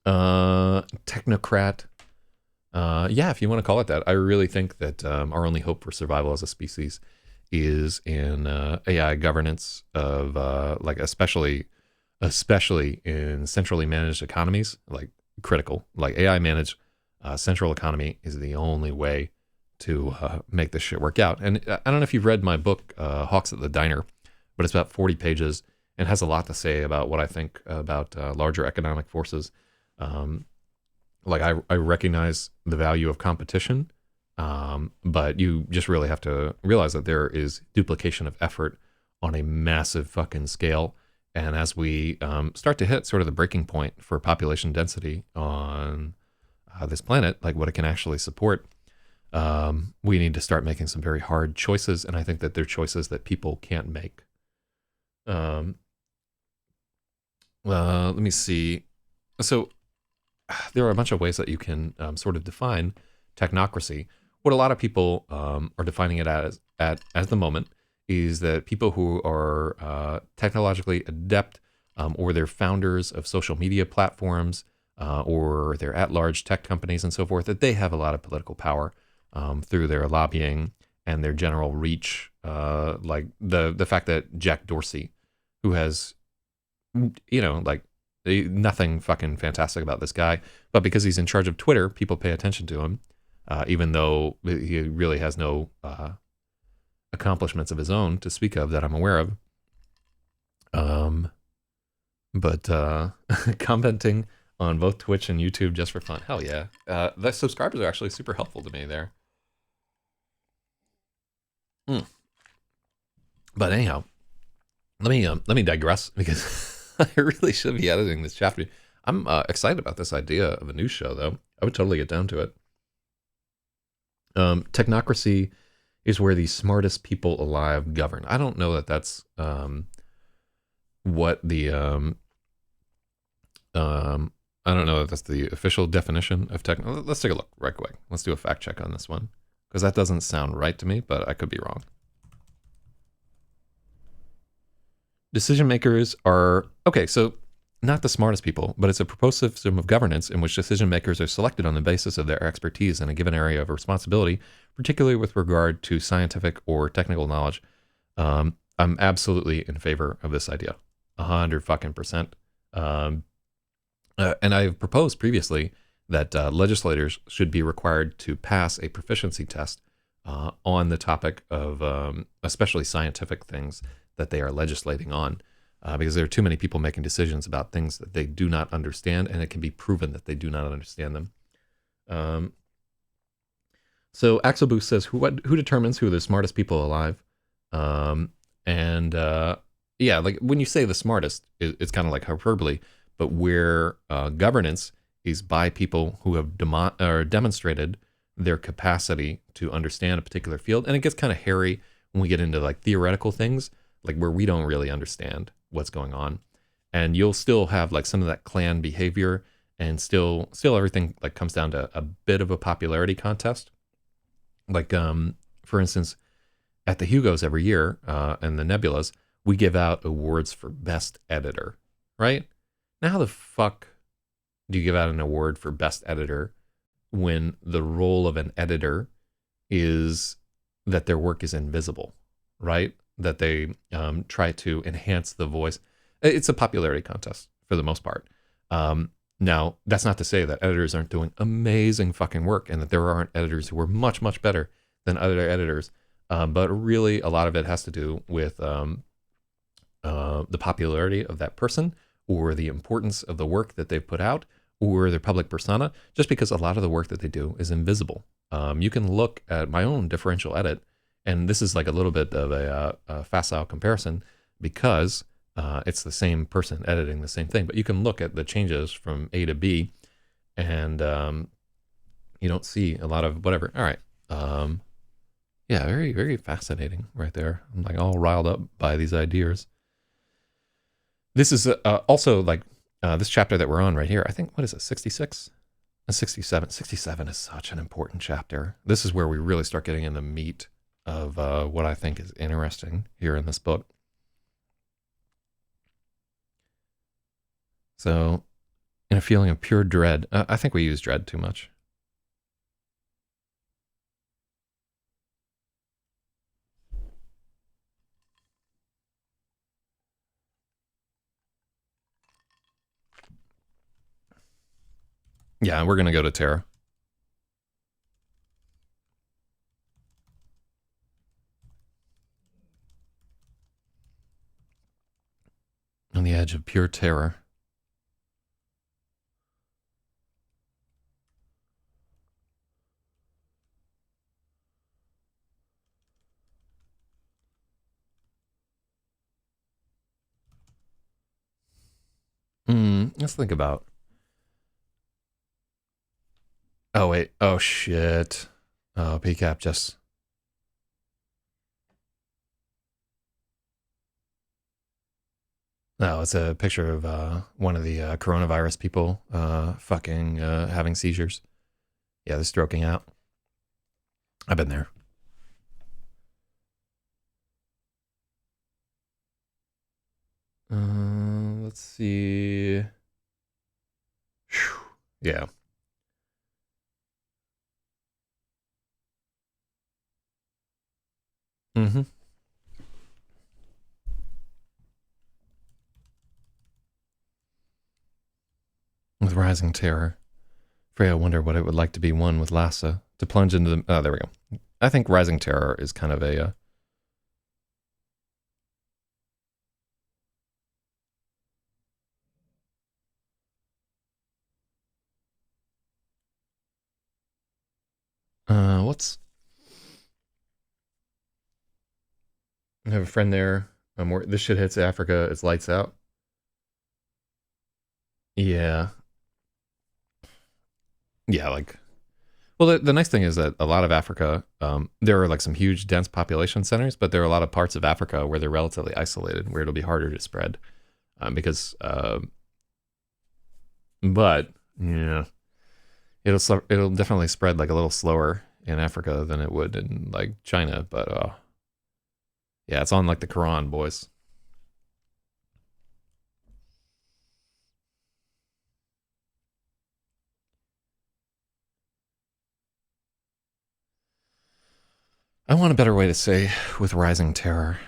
Technocrat. Yeah, if you want to call it that. I really think that our only hope for survival as a species is in AI governance of like especially in centrally managed economies, like critical, like AI managed central economy is the only way to make this shit work out. And I don't know if you've read my book, Hawks at the Diner, but it's about 40 pages and has a lot to say about what I think about larger economic forces. Like I recognize the value of competition, but you just really have to realize that there is duplication of effort on a massive fucking scale. And as we start to hit sort of the breaking point for population density on this planet, like what it can actually support, we need to start making some very hard choices. And I think that they're choices that people can't make. Let me see. So there are a bunch of ways that you can sort of define technocracy. What a lot of people are defining it as at the moment is that people who are technologically adept, or they're founders of social media platforms, or they're at-large tech companies and so forth, that they have a lot of political power through their lobbying and their general reach. Like the fact that Jack Dorsey, who has, like nothing fucking fantastic about this guy, but because he's in charge of Twitter, people pay attention to him, even though he really has no accomplishments of his own to speak of that I'm aware of. But commenting on both Twitch and YouTube just for fun. Hell yeah. The subscribers are actually super helpful to me there. But anyhow, let me digress, because I really should be editing this chapter. I'm excited about this idea of a news show, though. I would totally get down to it. Technocracy is where the smartest people alive govern. I don't know that that's what the I don't know if that's the official definition of tech. Let's take a look right quick. Let's do a fact check on this one, because that doesn't sound right to me, but I could be wrong. Decision makers are, okay, so not the smartest people, but it's a proposed system of governance in which decision makers are selected on the basis of their expertise in a given area of responsibility, particularly with regard to scientific or technical knowledge. I'm absolutely in favor of this idea, 100%. And I have proposed previously that legislators should be required to pass a proficiency test on the topic of especially scientific things that they are legislating on, because there are too many people making decisions about things that they do not understand, and it can be proven that they do not understand them. So Axel Boost says, who determines who are the smartest people alive? Yeah, like when you say the smartest, it's kind of like hyperbole, but where governance is by people who have demonstrated their capacity to understand a particular field. And it gets kind of hairy when we get into like theoretical things, like where we don't really understand what's going on. And you'll still have like some of that clan behavior, and still everything like comes down to a bit of a popularity contest. Like, for instance, at the Hugos every year, and the Nebulas, we give out awards for best editor, right? Now, how the fuck do you give out an award for best editor when the role of an editor is that their work is invisible, right? That they try to enhance the voice. It's a popularity contest for the most part. Now, that's not to say that editors aren't doing amazing fucking work, and that there aren't editors who are much, much better than other editors. But really, a lot of it has to do with the popularity of that person, or the importance of the work that they've put out, or their public persona, just because a lot of the work that they do is invisible. You can look at my own differential edit, and this is like a little bit of a facile comparison, because it's the same person editing the same thing, but you can look at the changes from A to B, and you don't see a lot of whatever. All right. Yeah, very, very fascinating right there. I'm like all riled up by these ideas. This is also like this chapter that we're on right here. I think, what is it, 66? 67. 67 is such an important chapter. This is where we really start getting in the meat of what I think is interesting here in this book. So, in a feeling of pure dread, I think we use dread too much. Yeah, we're going to go to Terra. On the edge of pure terror. Let's think about. Oh wait. Oh shit. Oh, PCAP just. No, it's a picture of one of the coronavirus people fucking having seizures. Yeah, they're stroking out. I've been there. Let's see. Whew. Yeah. Mm-hmm. With rising terror, Freya wondered what it would like to be one with Lassa, to plunge into the. Oh, there we go. I think rising terror is kind of what's. I have a friend there. This shit hits Africa. It's lights out. Yeah. Yeah, like. Well, the nice thing is that a lot of Africa, there are like some huge dense population centers, but there are a lot of parts of Africa where they're relatively isolated, where it'll be harder to spread. Because, but yeah, it'll definitely spread like a little slower in Africa than it would in like China. But yeah, it's on like the Quran, boys. I want a better way to say with rising terror.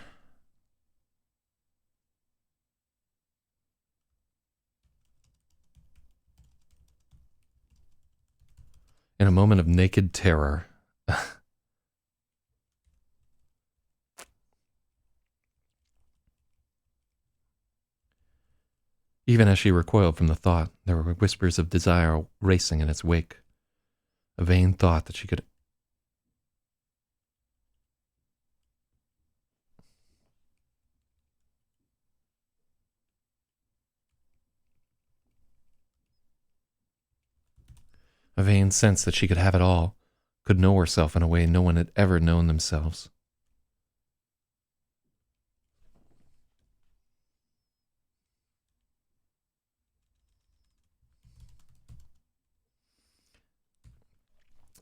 In a moment of naked terror. Even as she recoiled from the thought, there were whispers of desire racing in its wake. A vain thought that she could. A vain sense that she could have it all, could know herself in a way no one had ever known themselves.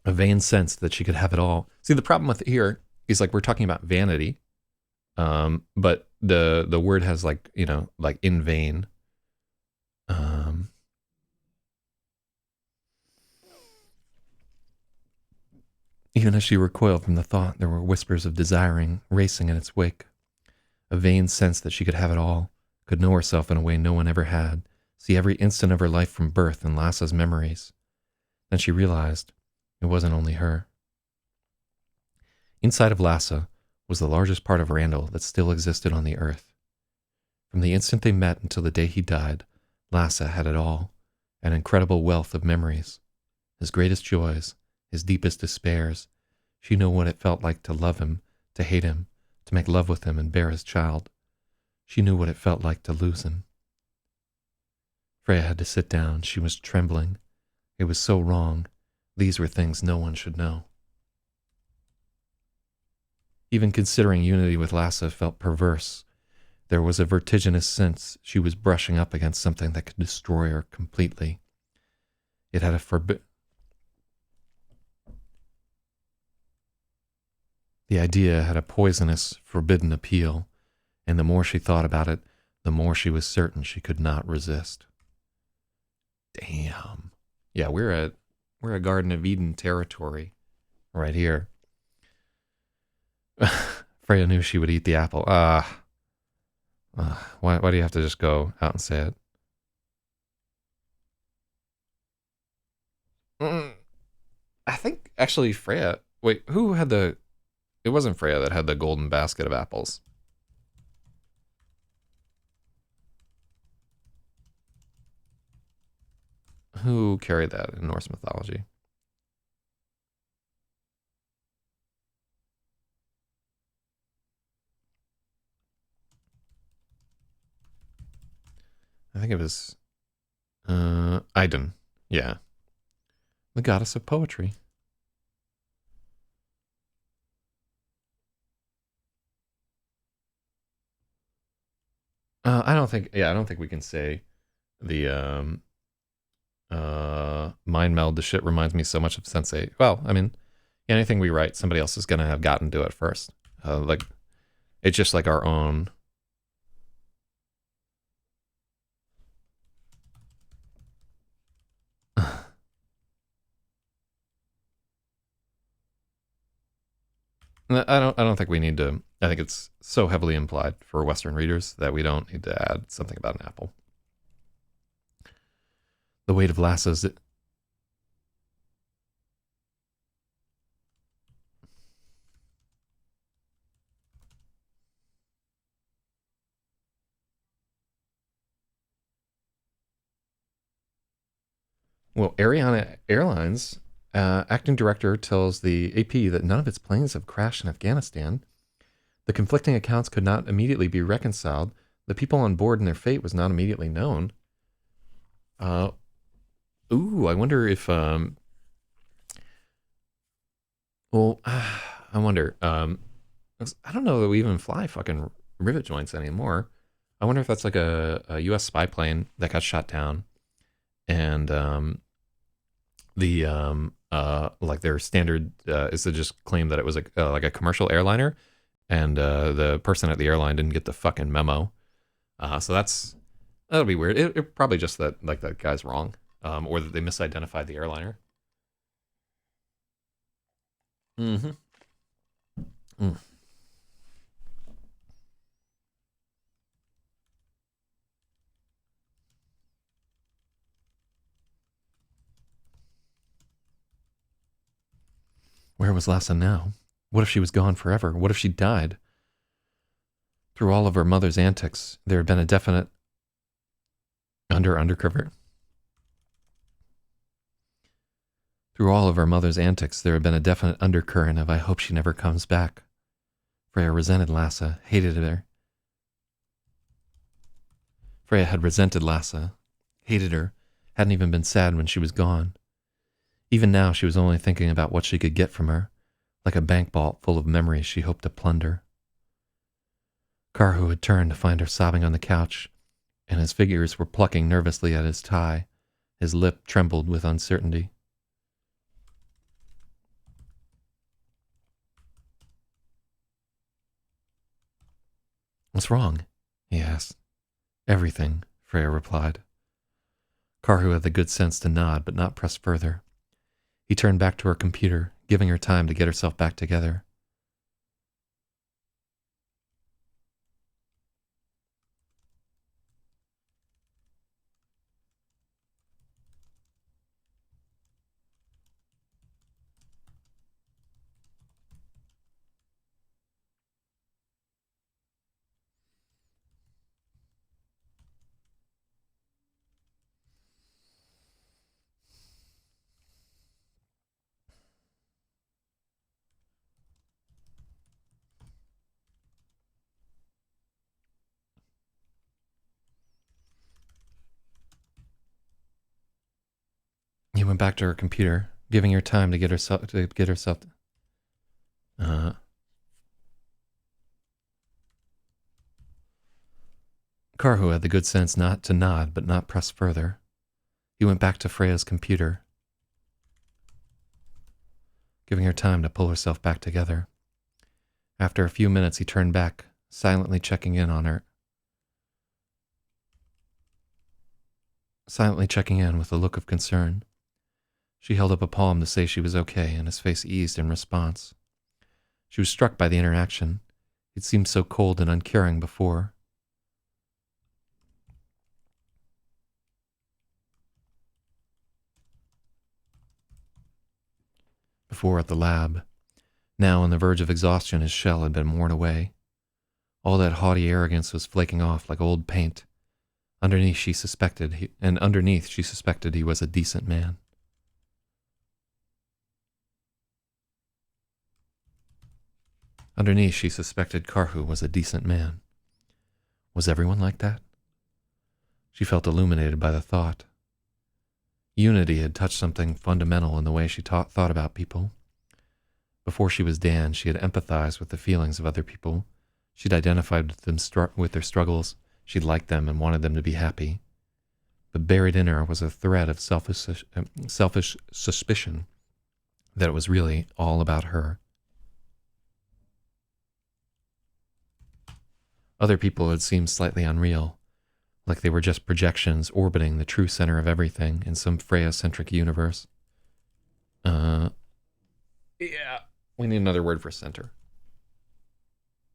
A vain sense that she could have it all. See, the problem with it here is like we're talking about vanity, but the word has like like in vain. Um, Even as she recoiled from the thought, there were whispers of desiring racing in its wake. A vain sense that she could have it all, could know herself in a way no one ever had, see every instant of her life from birth in Lassa's memories. Then she realized it wasn't only her. Inside of Lassa was the largest part of Randall that still existed on the earth. From the instant they met until the day he died, Lassa had it all, an incredible wealth of memories. His greatest joys, his deepest despairs. She knew what it felt like to love him, to hate him, to make love with him and bear his child. She knew what it felt like to lose him. Freya had to sit down. She was trembling. It was so wrong. These were things no one should know. Even considering unity with Lassa felt perverse. There was a vertiginous sense she was brushing up against something that could destroy her completely. It had a The idea had a poisonous, forbidden appeal, and the more she thought about it, the more she was certain she could not resist. Damn. Yeah, we're at Garden of Eden territory right here. Freya knew she would eat the apple. Why do you have to just go out and say it? Mm, I think actually Freya. Wait, who had the? It wasn't Freya that had the golden basket of apples. Who carried that in Norse mythology? I think it was. Idun. Yeah. The goddess of poetry. I don't think, yeah, I don't think we can say the, mind meld. The shit reminds me so much of Sensei. Well, I mean, anything we write, somebody else is going to have gotten to it first. Like, it's just like our own. I don't think we need to. I think it's so heavily implied for Western readers that we don't need to add something about an apple. The weight of Lasso's. Well, Ariana Airlines acting director tells the AP that none of its planes have crashed in Afghanistan. The conflicting accounts could not immediately be reconciled. The people on board and their fate was not immediately known. Uh, I wonder if well, I wonder. I don't know that we even fly fucking rivet joints anymore. I wonder if that's like a U.S. spy plane that got shot down, and like their standard is to just claim that it was like a commercial airliner, and the person at the airline didn't get the fucking memo. So that'll be weird. It probably just that like that guy's wrong, or that they misidentified the airliner. Mm-hmm. Mm. Where was Lassa now? What if she was gone forever? What if she died? Through all of her mother's antics, there had been a definite undercover. Through all of her mother's antics, there had been a definite undercurrent of I hope she never comes back. Freya resented Lassa, hated her. Freya had resented Lassa, hated her, hadn't even been sad when she was gone. Even now, she was only thinking about what she could get from her, like a bank vault full of memories she hoped to plunder. Karhu had turned to find her sobbing on the couch, and his fingers were plucking nervously at his tie. His lip trembled with uncertainty. What's wrong? He asked. Everything, Freya replied. Karhu had the good sense to nod, but not press further. He turned back to her computer, giving her time to get herself back together. He went back to her computer, giving her time to get herself. Uh, Karhu had the good sense not to nod, but not press further. He went back to Freya's computer, giving her time to pull herself back together. After a few minutes, he turned back, silently checking in on her. Silently checking in with a look of concern. She held up a palm to say she was okay, and his face eased in response. She was struck by the interaction. It seemed so cold and uncaring before. Before at the lab. Now, on the verge of exhaustion, his shell had been worn away. All that haughty arrogance was flaking off like old paint. Underneath, she suspected he was a decent man. Underneath, she suspected Karhu was a decent man. Was everyone like that? She felt illuminated by the thought. Unity had touched something fundamental in the way she thought about people. Before she was Dan, she had empathized with the feelings of other people. She'd identified with them with their struggles. She'd liked them and wanted them to be happy. But buried in her was a thread of selfish suspicion that it was really all about her. Other people had seemed slightly unreal, like they were just projections orbiting the true center of everything in some Freya-centric universe. Yeah, we need another word for center.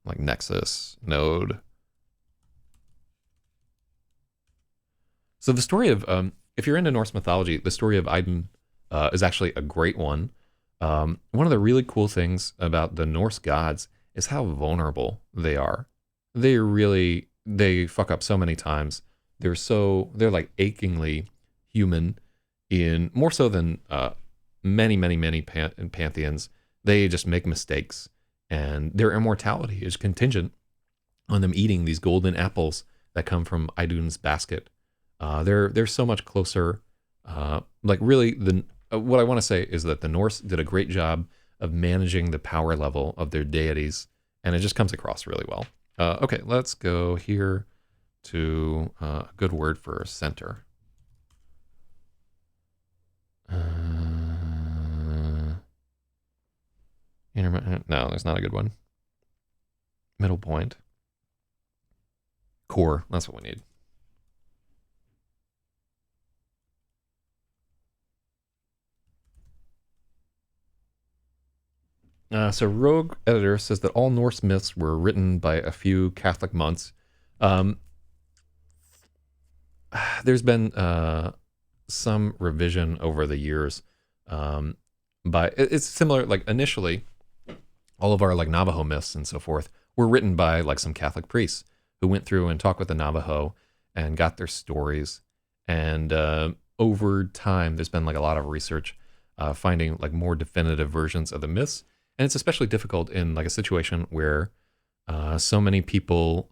Like nexus, node. So the story of, if you're into Norse mythology, the story of Idun is actually a great one. One of the really cool things about the Norse gods is how vulnerable they are. They fuck up so many times. They're like achingly human in more so than many pantheons. They just make mistakes, and their immortality is contingent on them eating these golden apples that come from Idun's basket. They're so much closer. Like really, what I want to say is that the Norse did a great job of managing the power level of their deities, and it just comes across really well. Okay, let's go here to a good word for center. No, there's not a good one. Middle point. Core, that's what we need. So Rogue Editor says that all Norse myths were written by a few Catholic monks. There's been some revision over the years, but it's similar. Like initially, all of our like Navajo myths and so forth were written by like some Catholic priests who went through and talked with the Navajo and got their stories. And over time, there's been like a lot of research finding like more definitive versions of the myths. And it's especially difficult in like a situation where so many people,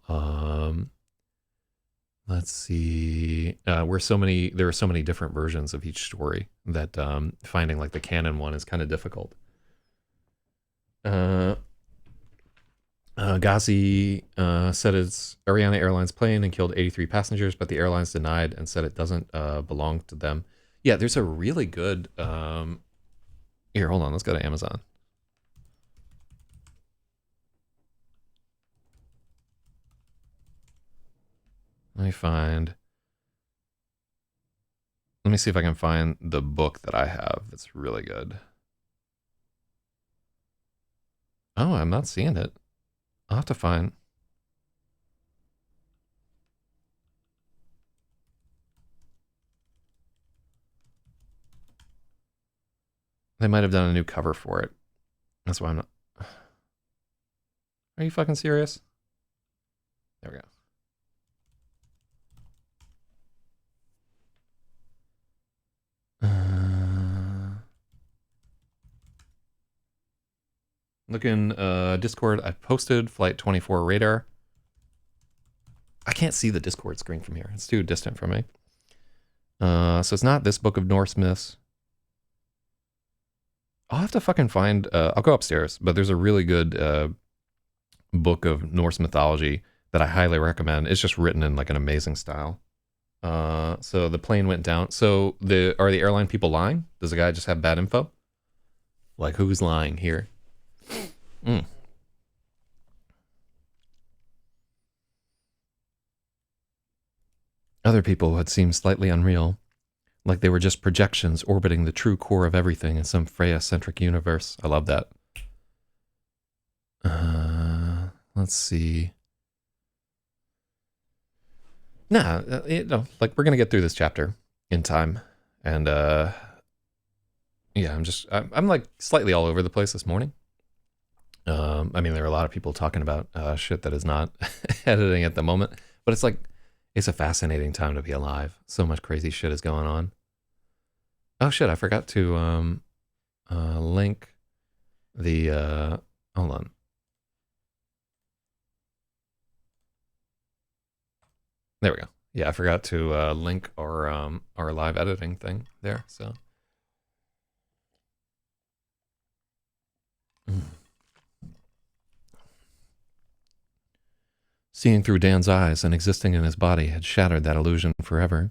let's see, there are so many different versions of each story that finding like the canon one is kind of difficult. Ghazi said it's Ariana Airlines plane and killed 83 passengers, but the airlines denied and said it doesn't belong to them. Yeah, there's a really good, here, hold on, let's go to Amazon. Let me see if I can find the book that I have that's really good. Oh, I'm not seeing it. I'll have to find. They might have done a new cover for it. That's why I'm not. Are you fucking serious? There we go. Look in Discord. I posted Flight 24 radar. I can't see the Discord screen from here. It's too distant from me. So it's not this book of Norse myths. I'll have to fucking find. I'll go upstairs, but there's a really good book of Norse mythology that I highly recommend. It's just written in like an amazing style. So the plane went down. So are the airline people lying? Does the guy just have bad info? Like who's lying here? Other people had seemed slightly unreal, like they were just projections orbiting the true core of everything in some Freya-centric universe. I love that. Let's see. Nah, like we're gonna get through this chapter in time, and yeah, I'm like slightly all over the place this morning. I mean, there are a lot of people talking about shit that is not editing at the moment, but it's like, it's a fascinating time to be alive. So much crazy shit is going on. Oh shit, I forgot to link the, hold on. There we go. Yeah, I forgot to link our live editing thing there. So seeing through Dan's eyes and existing in his body had shattered that illusion forever.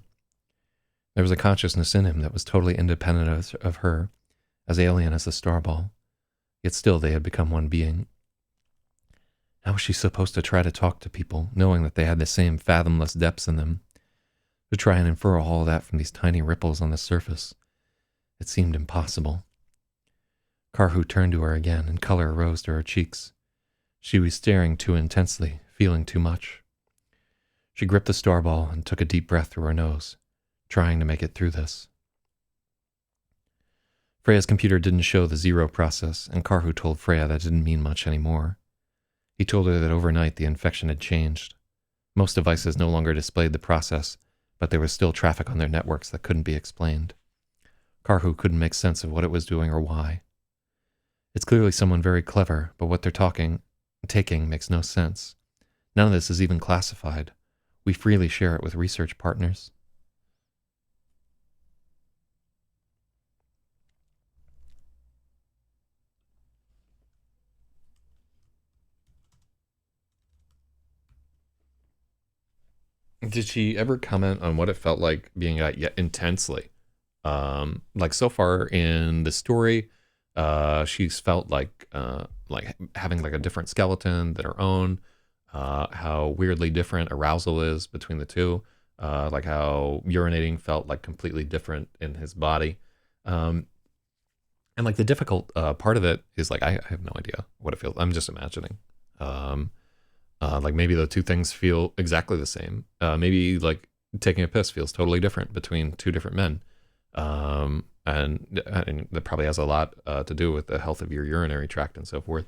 There was a consciousness in him that was totally independent of her, as alien as the starball. Yet still they had become one being. How was she supposed to try to talk to people, knowing that they had the same fathomless depths in them? To try and infer all of that from these tiny ripples on the surface? It seemed impossible. Karhu turned to her again, and color rose to her cheeks. She was staring too intensely, feeling too much. She gripped the starball and took a deep breath through her nose, trying to make it through this. Freya's computer didn't show the zero process, and Karhu told Freya that didn't mean much anymore. He told her that overnight the infection had changed. Most devices no longer displayed the process, but there was still traffic on their networks that couldn't be explained. Karhu couldn't make sense of what it was doing or why. It's clearly someone very clever, but what they're taking makes no sense. None of this is even classified. We freely share it with research partners. Did she ever comment on what it felt like being yet intensely? Like so far in the story, she's felt like having like a different skeleton than her own. How weirdly different arousal is between the two. Like how urinating felt like completely different in his body. Um, and like the difficult part of it is like I have no idea what it feels. I'm just imagining. Um, like maybe the two things feel exactly the same. Maybe like taking a piss feels totally different between two different men. And that probably has a lot to do with the health of your urinary tract and so forth.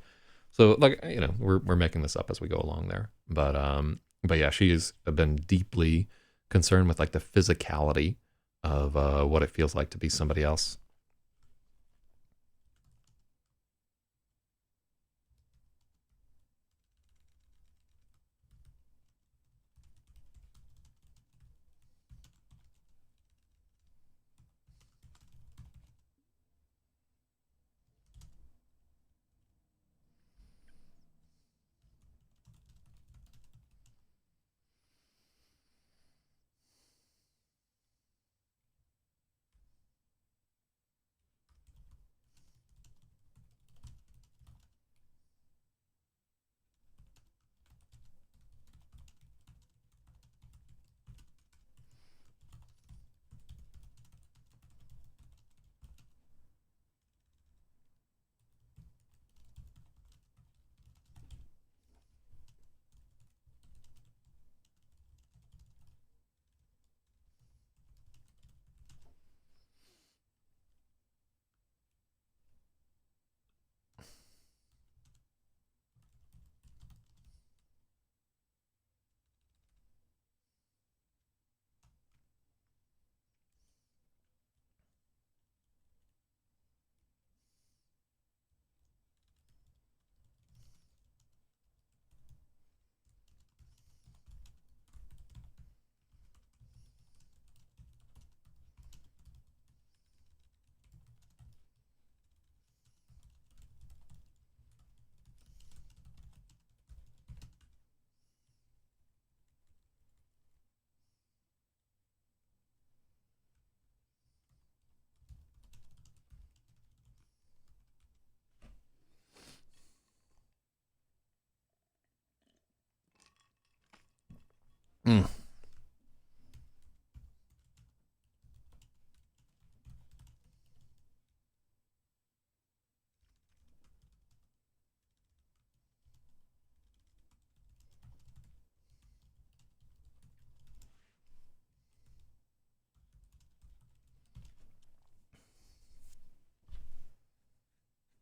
So like, we're making this up as we go along there. But yeah, she's been deeply concerned with like the physicality of what it feels like to be somebody else. Mm.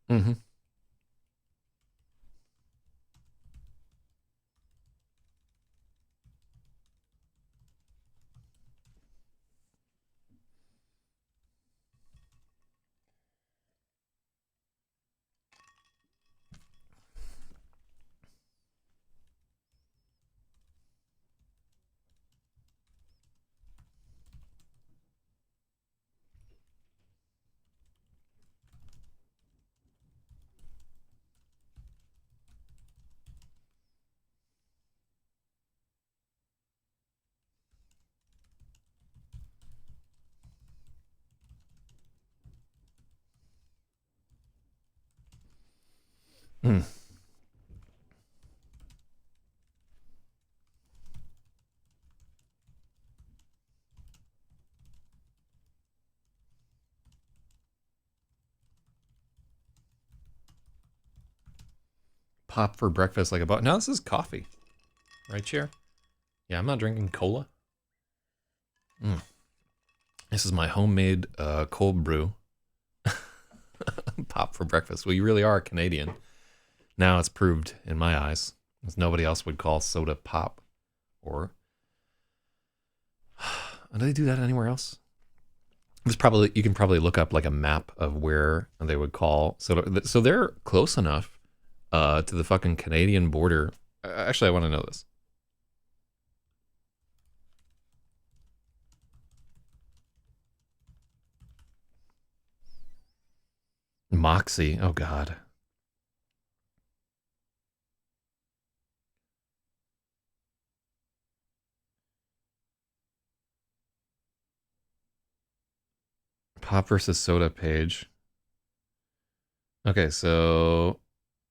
Mm-hmm. Pop for breakfast like a bot. No, this is coffee. Right, Chair? Yeah, I'm not drinking cola. This is my homemade cold brew. Pop for breakfast. Well, you really are Canadian. Now it's proved in my eyes. As nobody else would call soda pop. Or do they do that anywhere else? There's probably, you can probably look up like a map of where they would call soda. So they're close enough to the fucking Canadian border. Actually, I want to know this. Moxie. Oh God. Pop versus soda page. Okay, so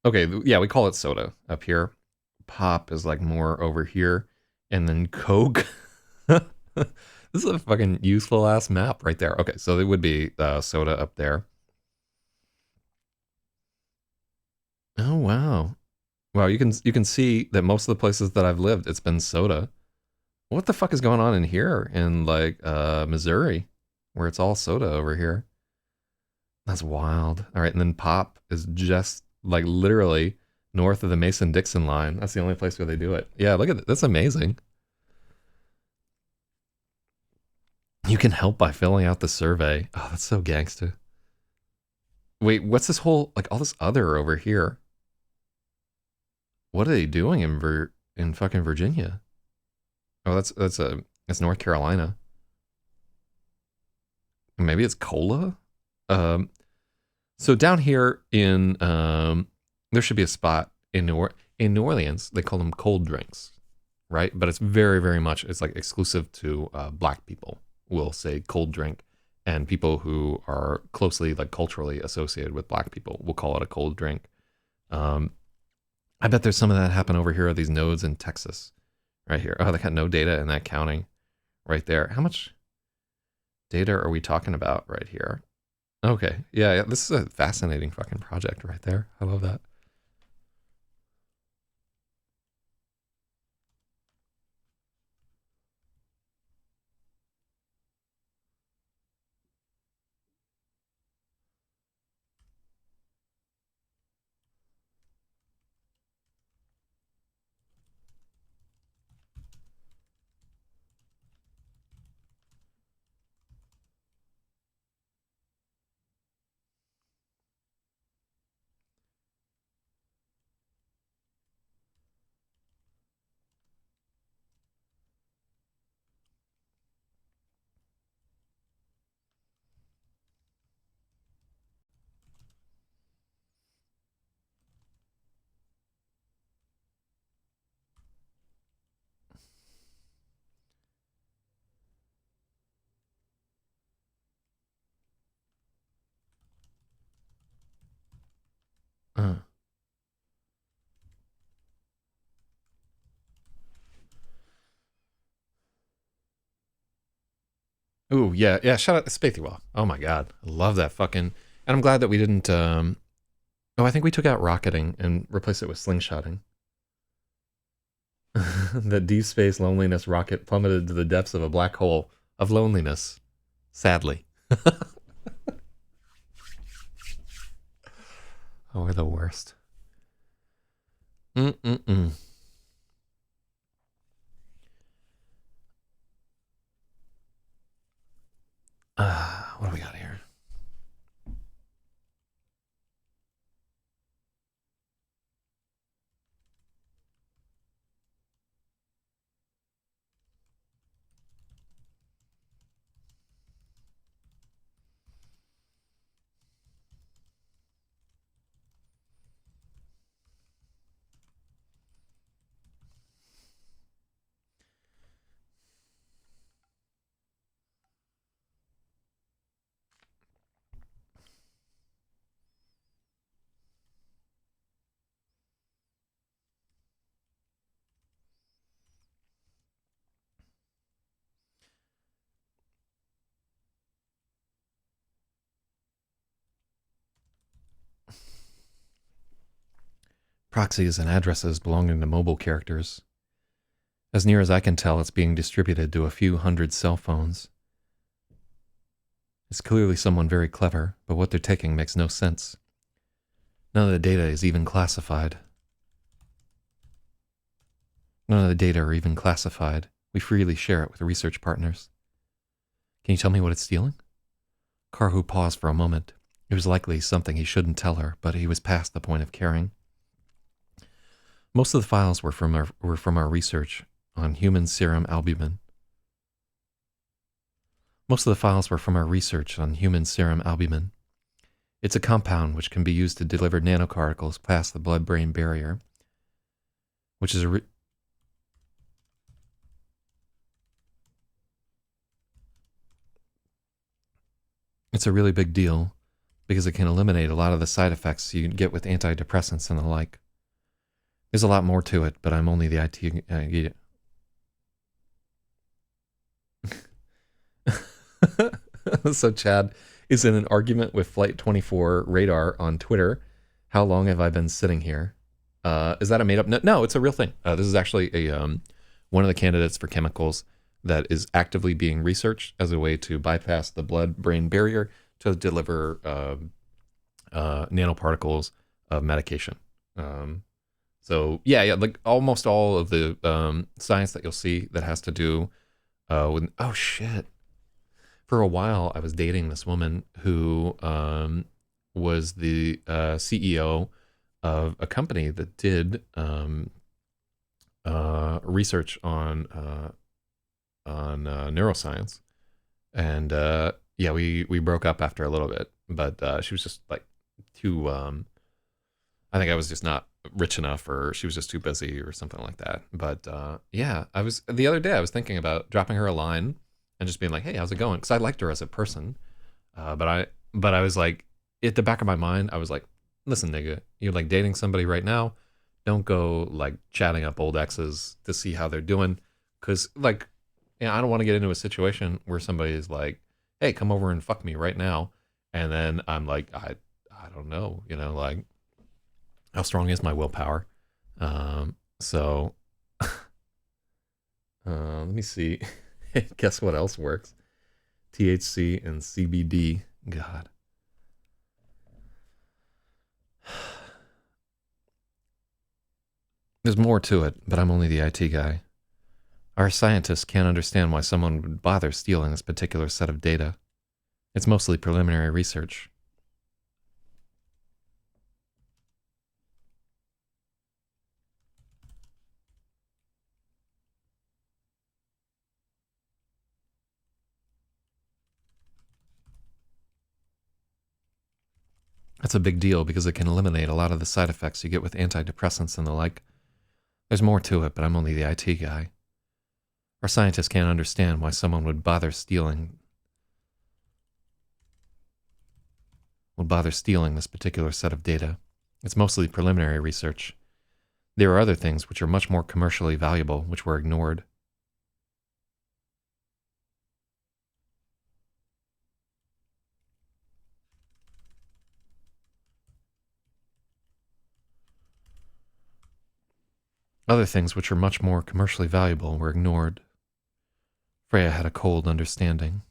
okay, yeah, we call it soda up here. Pop is like more over here, and then Coke. This is a fucking useful ass map right there. Okay, so it would be soda up there. Oh wow, wow! You can see that most of the places that I've lived, it's been soda. What the fuck is going on in here in like Missouri, where it's all soda over here? That's wild. All right, and then Pop is just like literally north of the Mason-Dixon line. That's the only place where they do it. Yeah, look at that. That's amazing. You can help by filling out the survey. Oh, that's so gangsta. Wait, what's this whole like all this other over here? What are they doing in fucking Virginia? Oh, that's North Carolina. Maybe it's cola. Um, so down here in there should be a spot in New Orleans. They call them cold drinks, right? But it's very very much it's like exclusive to black people. Will say cold drink, and people who are closely like culturally associated with black people will call it a cold drink. Um, I bet there's some of that happen over here at these nodes in Texas, right here. Oh, they got no data in that counting right there. How much data are we talking about right here? Okay, yeah, this is a fascinating fucking project right there. I love that. Uh, Ooh, yeah, yeah. Shout out to Spathywell. Oh my god, I love that fucking. And I'm glad that we didn't. Oh, I think we took out rocketing and replaced it with slingshotting. The deep space loneliness rocket plummeted to the depths of a black hole of loneliness. Sadly. Oh, we're the worst. Mm-mm-mm. What do we got here? proxies and addresses belonging to mobile characters. As near as I can tell, it's being distributed to a few hundred cell phones. It's clearly someone very clever, but what they're taking makes no sense. None of the data is even classified. None of the data are even classified. We freely share it with research partners. Can you tell me what it's stealing? Karhu paused for a moment. It was likely something he shouldn't tell her, but he was past the point of caring. Most of the files were from our research on human serum albumin. Most of the files were from our research on human serum albumin. It's a compound which can be used to deliver nanoparticles past the blood-brain barrier, which is it's a really big deal because it can eliminate a lot of the side effects you get with antidepressants and the like. There's a lot more to it, but I'm only the IT... So Chad is in an argument with Flight 24 Radar on Twitter. How long have I been sitting here? Is that a made up? No, it's a real thing. This is actually one of the candidates for chemicals that is actively being researched as a way to bypass the blood-brain barrier to deliver nanoparticles of medication. So yeah, like almost all of the science that you'll see that has to do with, oh shit. For a while, I was dating this woman who was the CEO of a company that did research on neuroscience, and yeah, we broke up after a little bit, but she was just like too. I think I was just not rich enough, or she was just too busy, or something like that. But yeah, the other day I was thinking about dropping her a line and just being like, "Hey, how's it going?" Because I liked her as a person, but I was like, at the back of my mind, I was like, "Listen, nigga, you're like dating somebody right now. Don't go like chatting up old exes to see how they're doing, because like, yeah, I don't want to get into a situation where somebody is like, "Hey, come over and fuck me right now," and then I'm like, I don't know, like, how strong is my willpower? So let me see. Guess what else works? THC and CBD. God. There's more to it, but I'm only the IT guy. Our scientists can't understand why someone would bother stealing this particular set of data. It's mostly preliminary research. That's a big deal because it can eliminate a lot of the side effects you get with antidepressants and the like. There's more to it, but I'm only the IT guy. Our scientists can't understand why someone would bother stealing this particular set of data. It's mostly preliminary research. There are other things which are much more commercially valuable, which were ignored. Other things which are much more commercially valuable were ignored. Freya had a cold understanding.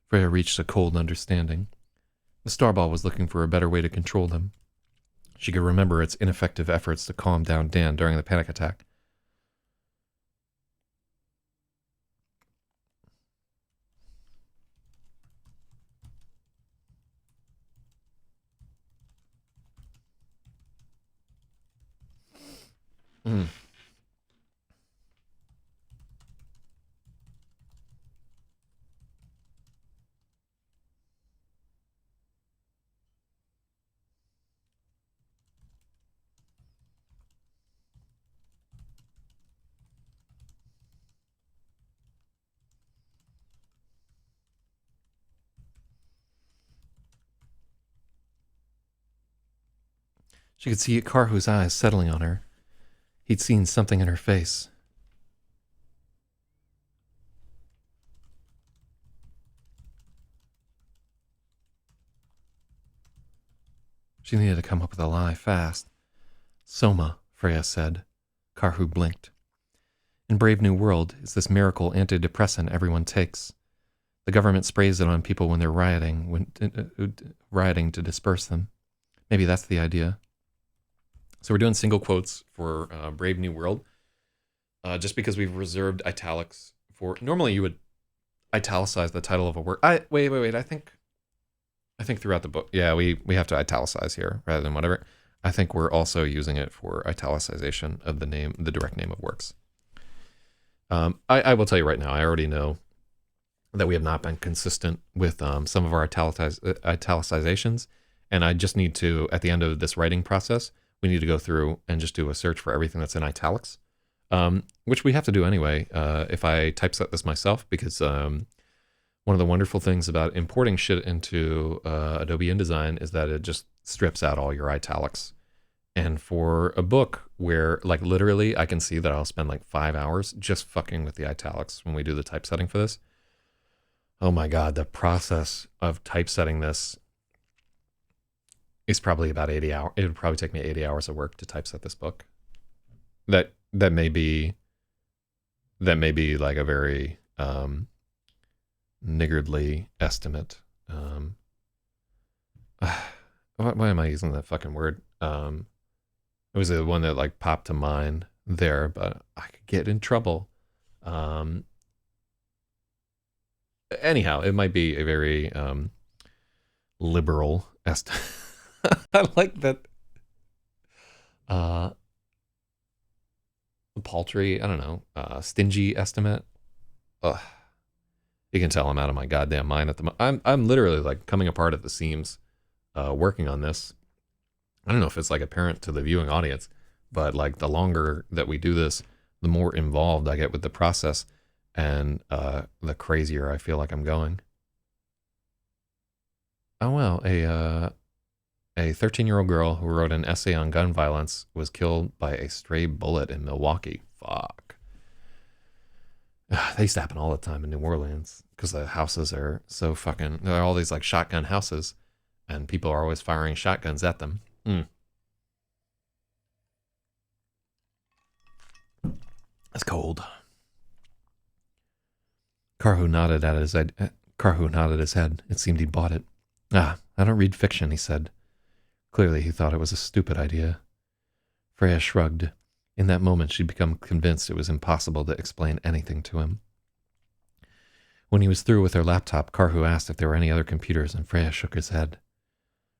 Freya reached a cold understanding. The Starball was looking for a better way to control them. She could remember its ineffective efforts to calm down Dan during the panic attack. Mm. She could see Karhu's eyes settling on her. He'd seen something in her face. She needed to come up with a lie fast. Soma, Freya said. Karhu blinked. In Brave New World, it's this miracle antidepressant everyone takes. The government sprays it on people when they're rioting to disperse them. Maybe that's the idea. So we're doing single quotes for Brave New World, just because we've reserved italics for. Normally, you would italicize the title of a work. Wait. I think throughout the book, yeah, we have to italicize here rather than whatever. I think we're also using it for italicization of the name, the direct name of works. I will tell you right now, I already know that we have not been consistent with some of our italicizations, and I just need to, at the end of this writing process, we need to go through and just do a search for everything that's in italics, which we have to do anyway if I typeset this myself, because one of the wonderful things about importing shit into Adobe InDesign is that it just strips out all your italics. And for a book where, like, literally I can see that I'll spend like 5 hours just fucking with the italics when we do the typesetting for this. Oh my God, the process of typesetting this is probably about 80 hours. It would probably take me 80 hours of work to typeset this book. That may be like a very niggardly estimate. Why am I using that fucking word? It was the one that like popped to mind there, but I could get in trouble. Anyhow, it might be a very liberal estimate. I like that. Paltry, I don't know, stingy estimate. Ugh. You can tell I'm out of my goddamn mind at the moment. I'm literally like coming apart at the seams, working on this. I don't know if it's like apparent to the viewing audience, but like the longer that we do this, the more involved I get with the process, and the crazier I feel like I'm going. Oh well, a 13-year-old girl who wrote an essay on gun violence was killed by a stray bullet in Milwaukee. Fuck. They used to happen all the time in New Orleans because the houses are so fucking. There are all these like shotgun houses, and people are always firing shotguns at them. It's cold. Karhu nodded his head. It seemed he'd bought it. I don't read fiction, he said. Clearly, he thought it was a stupid idea. Freya shrugged. In that moment, she'd become convinced it was impossible to explain anything to him. When he was through with her laptop, Karhu asked if there were any other computers, and Freya shook his head.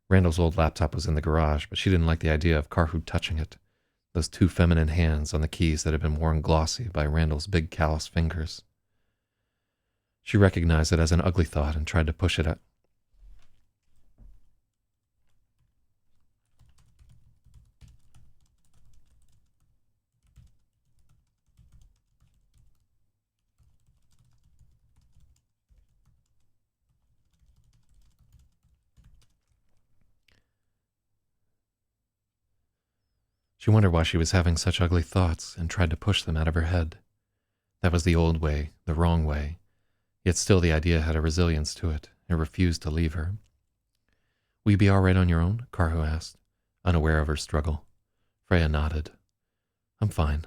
Randall's old laptop was in the garage, but she didn't like the idea of Karhu touching it. Those two feminine hands on the keys that had been worn glossy by Randall's big callous fingers. She recognized it as an ugly thought and tried to push it out. She wondered why she was having such ugly thoughts and tried to push them out of her head. That was the old way, the wrong way. Yet still the idea had a resilience to it. It refused to leave her. Will you be all right on your own? Karhu asked, unaware of her struggle. Freya nodded. I'm fine.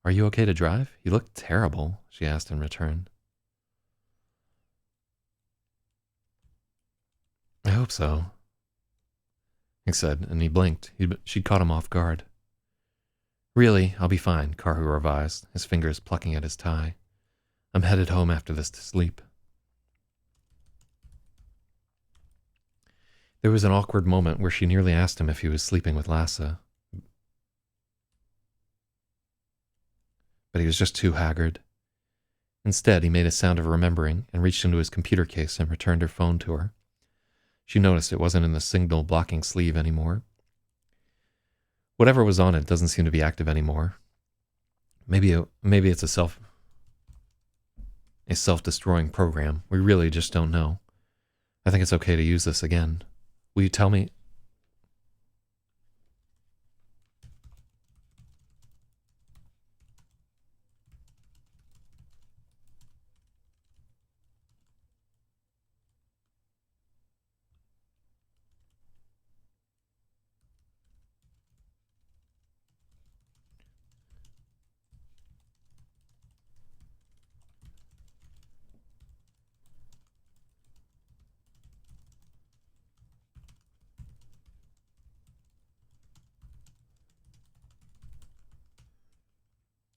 Are you okay to drive? You look terrible, she asked in return. I hope so, he said, and he blinked. She'd caught him off guard. Really, I'll be fine, Karhu revised, his fingers plucking at his tie. I'm headed home after this to sleep. There was an awkward moment where she nearly asked him if he was sleeping with Lassa. But he was just too haggard. Instead, he made a sound of remembering and reached into his computer case and returned her phone to her. She noticed it wasn't in the signal blocking sleeve anymore. Whatever was on it doesn't seem to be active anymore. Maybe it's a self-destroying program. We really just don't know. I think it's okay to use this again. Will you tell me?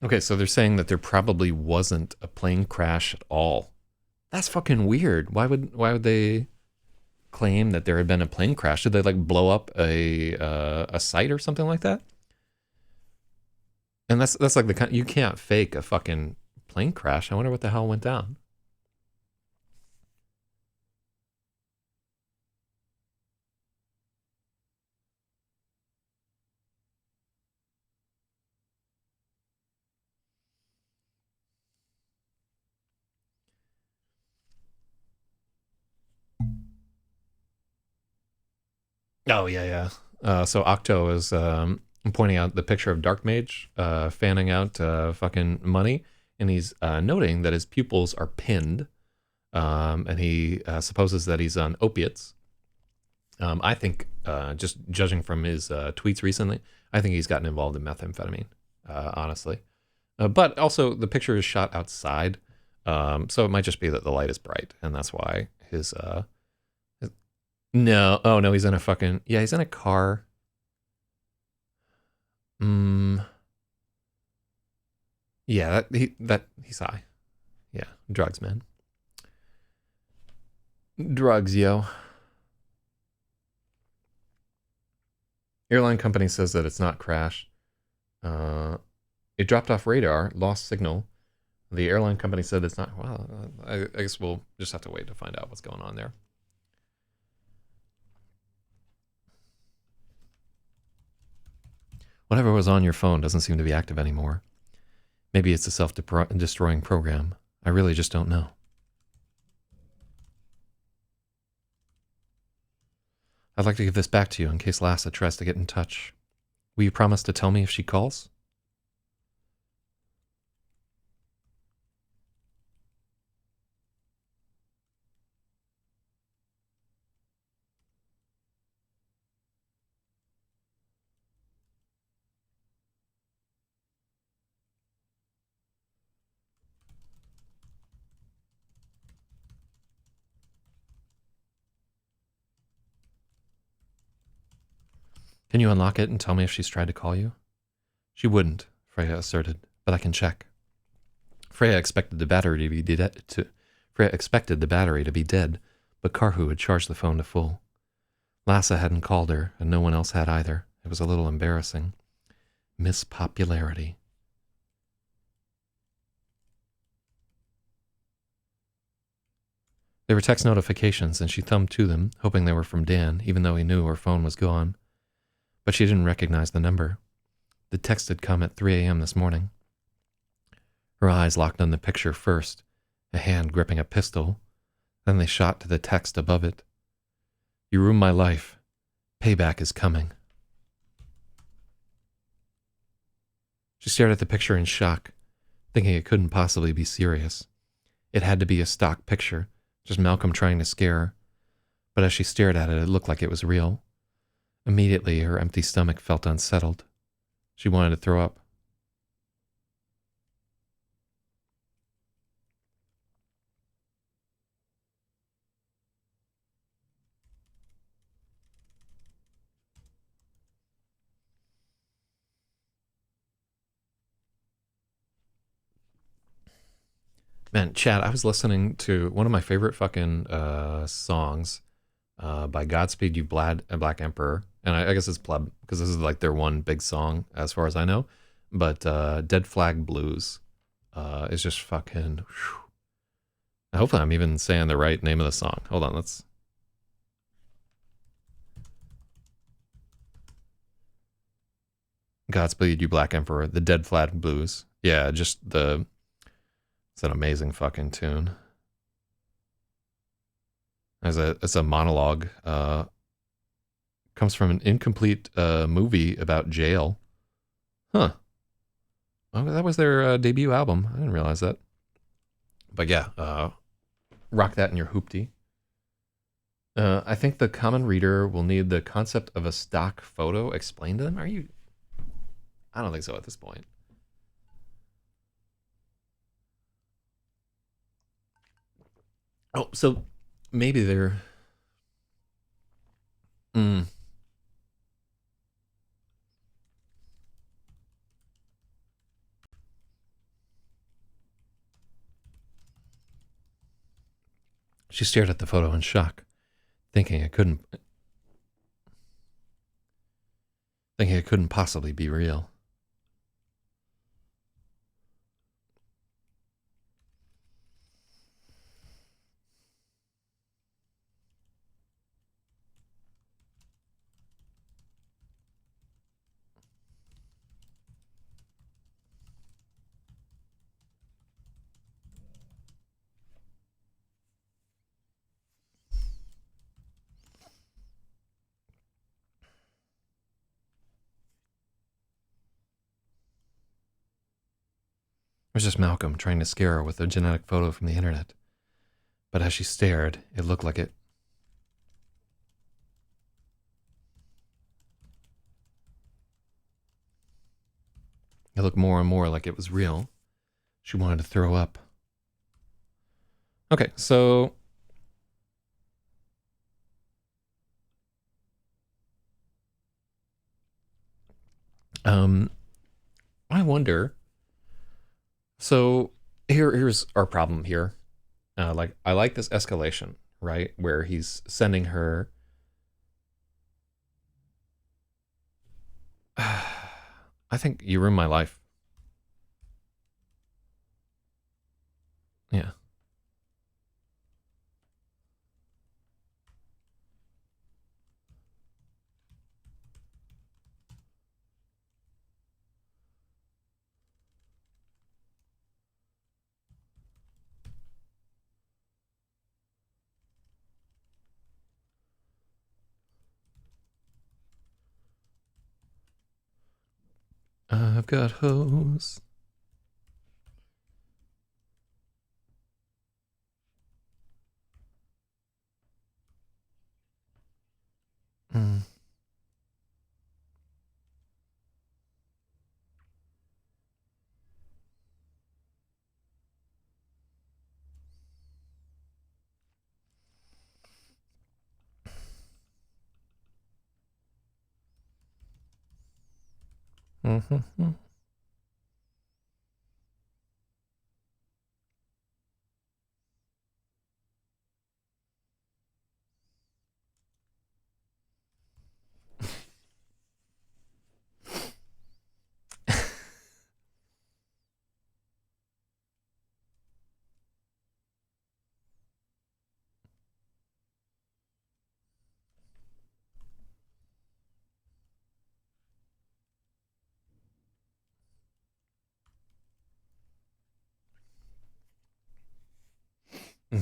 Okay, so they're saying that there probably wasn't a plane crash at all. That's fucking weird. Why would they claim that there had been a plane crash? Did they like blow up a site or something like that? And that's like the kind, you can't fake a fucking plane crash. I wonder what the hell went down. Oh yeah, yeah. So Octo is pointing out the picture of Dark Mage fanning out fucking money, and he's noting that his pupils are pinned, and he supposes that he's on opiates. I think, just judging from his tweets recently, I think he's gotten involved in methamphetamine, honestly. But also, the picture is shot outside, so it might just be that the light is bright, and that's why no, oh no, he's in a fucking, yeah, he's in a car. Mm, yeah, he's high. Yeah, drugs, man. Drugs, yo. Airline company says that it's not crash. Uh, it dropped off radar, lost signal. The airline company said it's not. Well, I guess we'll just have to wait to find out what's going on there. Whatever was on your phone doesn't seem to be active anymore. Maybe it's a self-destroying program. I really just don't know. I'd like to give this back to you in case Lassa tries to get in touch. Will you promise to tell me if she calls? Can you unlock it and tell me if she's tried to call you? She wouldn't, Freya asserted, but I can check. Freya expected the battery to be dead, but Karhu had charged the phone to full. Lassa hadn't called her, and no one else had either. It was a little embarrassing. Miss Popularity. There were text notifications, and she thumbed to them, hoping they were from Dan, even though he knew her phone was gone. But she didn't recognize the number. The text had come at 3 a.m. this morning. Her eyes locked on the picture first, a hand gripping a pistol. Then they shot to the text above it. You ruined my life. Payback is coming. She stared at the picture in shock, thinking it couldn't possibly be serious. It had to be a stock picture, just Malcolm trying to scare her. But as she stared at it, it looked like it was real. Immediately, her empty stomach felt unsettled. She wanted to throw up. Man, Chad, I was listening to one of my favorite fucking songs by Godspeed You Black Emperor. And I guess it's pleb, because this is like their one big song, as far as I know. But Dead Flag Blues is just fucking... Whew. Hopefully I'm even saying the right name of the song. Hold on, let's... Godspeed You Black Emperor, the Dead Flag Blues. Yeah, just the... It's an amazing fucking tune. It's a monologue. Comes from an incomplete movie about jail. Huh. Oh, that was their debut album. I didn't realize that. But yeah, rock that in your hoopty. I think the common reader will need the concept of a stock photo explained to them. Are you? I don't think so at this point. Oh, so maybe they're... Mm, She stared at the photo in shock, thinking it couldn't possibly be real. It was just Malcolm trying to scare her with a genetic photo from the internet. But as she stared, it looked like it. It looked more and more like it was real. She wanted to throw up. Okay, so I wonder. So here's our problem here. Like I like this escalation, right? Where he's sending her. I think you ruined my life. Yeah. I've got hose. Mm. Mm-hmm.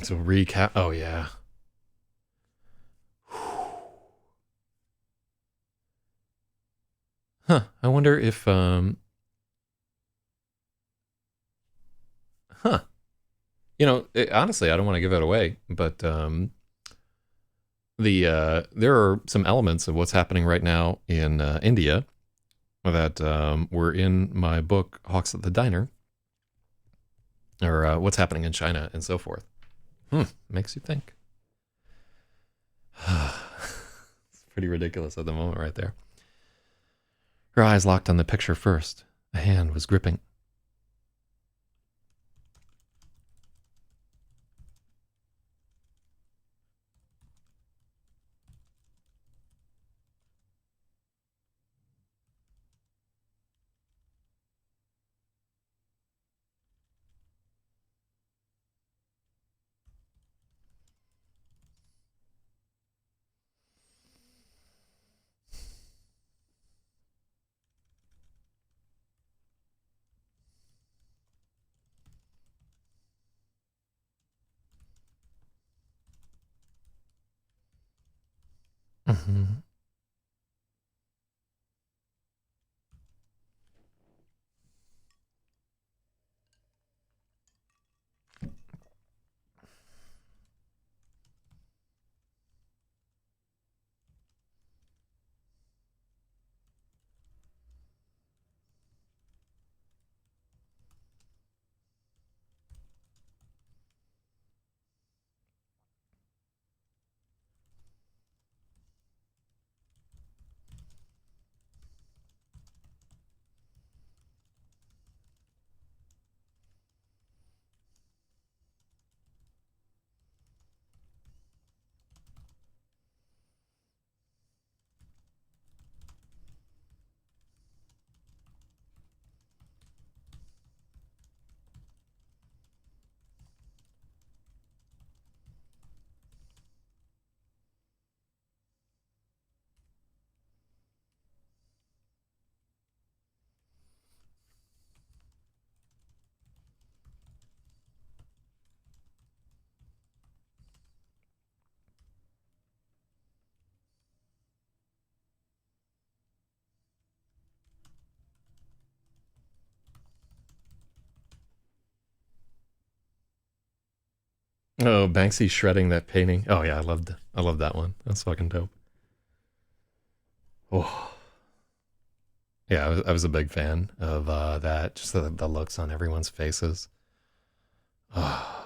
So recap. Oh yeah. Huh. I wonder if huh. Honestly, I don't want to give it away, but there are some elements of what's happening right now in India that were in my book Hawks at the Diner, or what's happening in China and so forth. Makes you think. It's pretty ridiculous at the moment right there. Her eyes locked on the picture first. A hand was gripping. Mm-hmm. Oh, Banksy shredding that painting. Oh yeah, I loved that one. That's fucking dope. Oh yeah, I was a big fan of that. Just the looks on everyone's faces. Oh,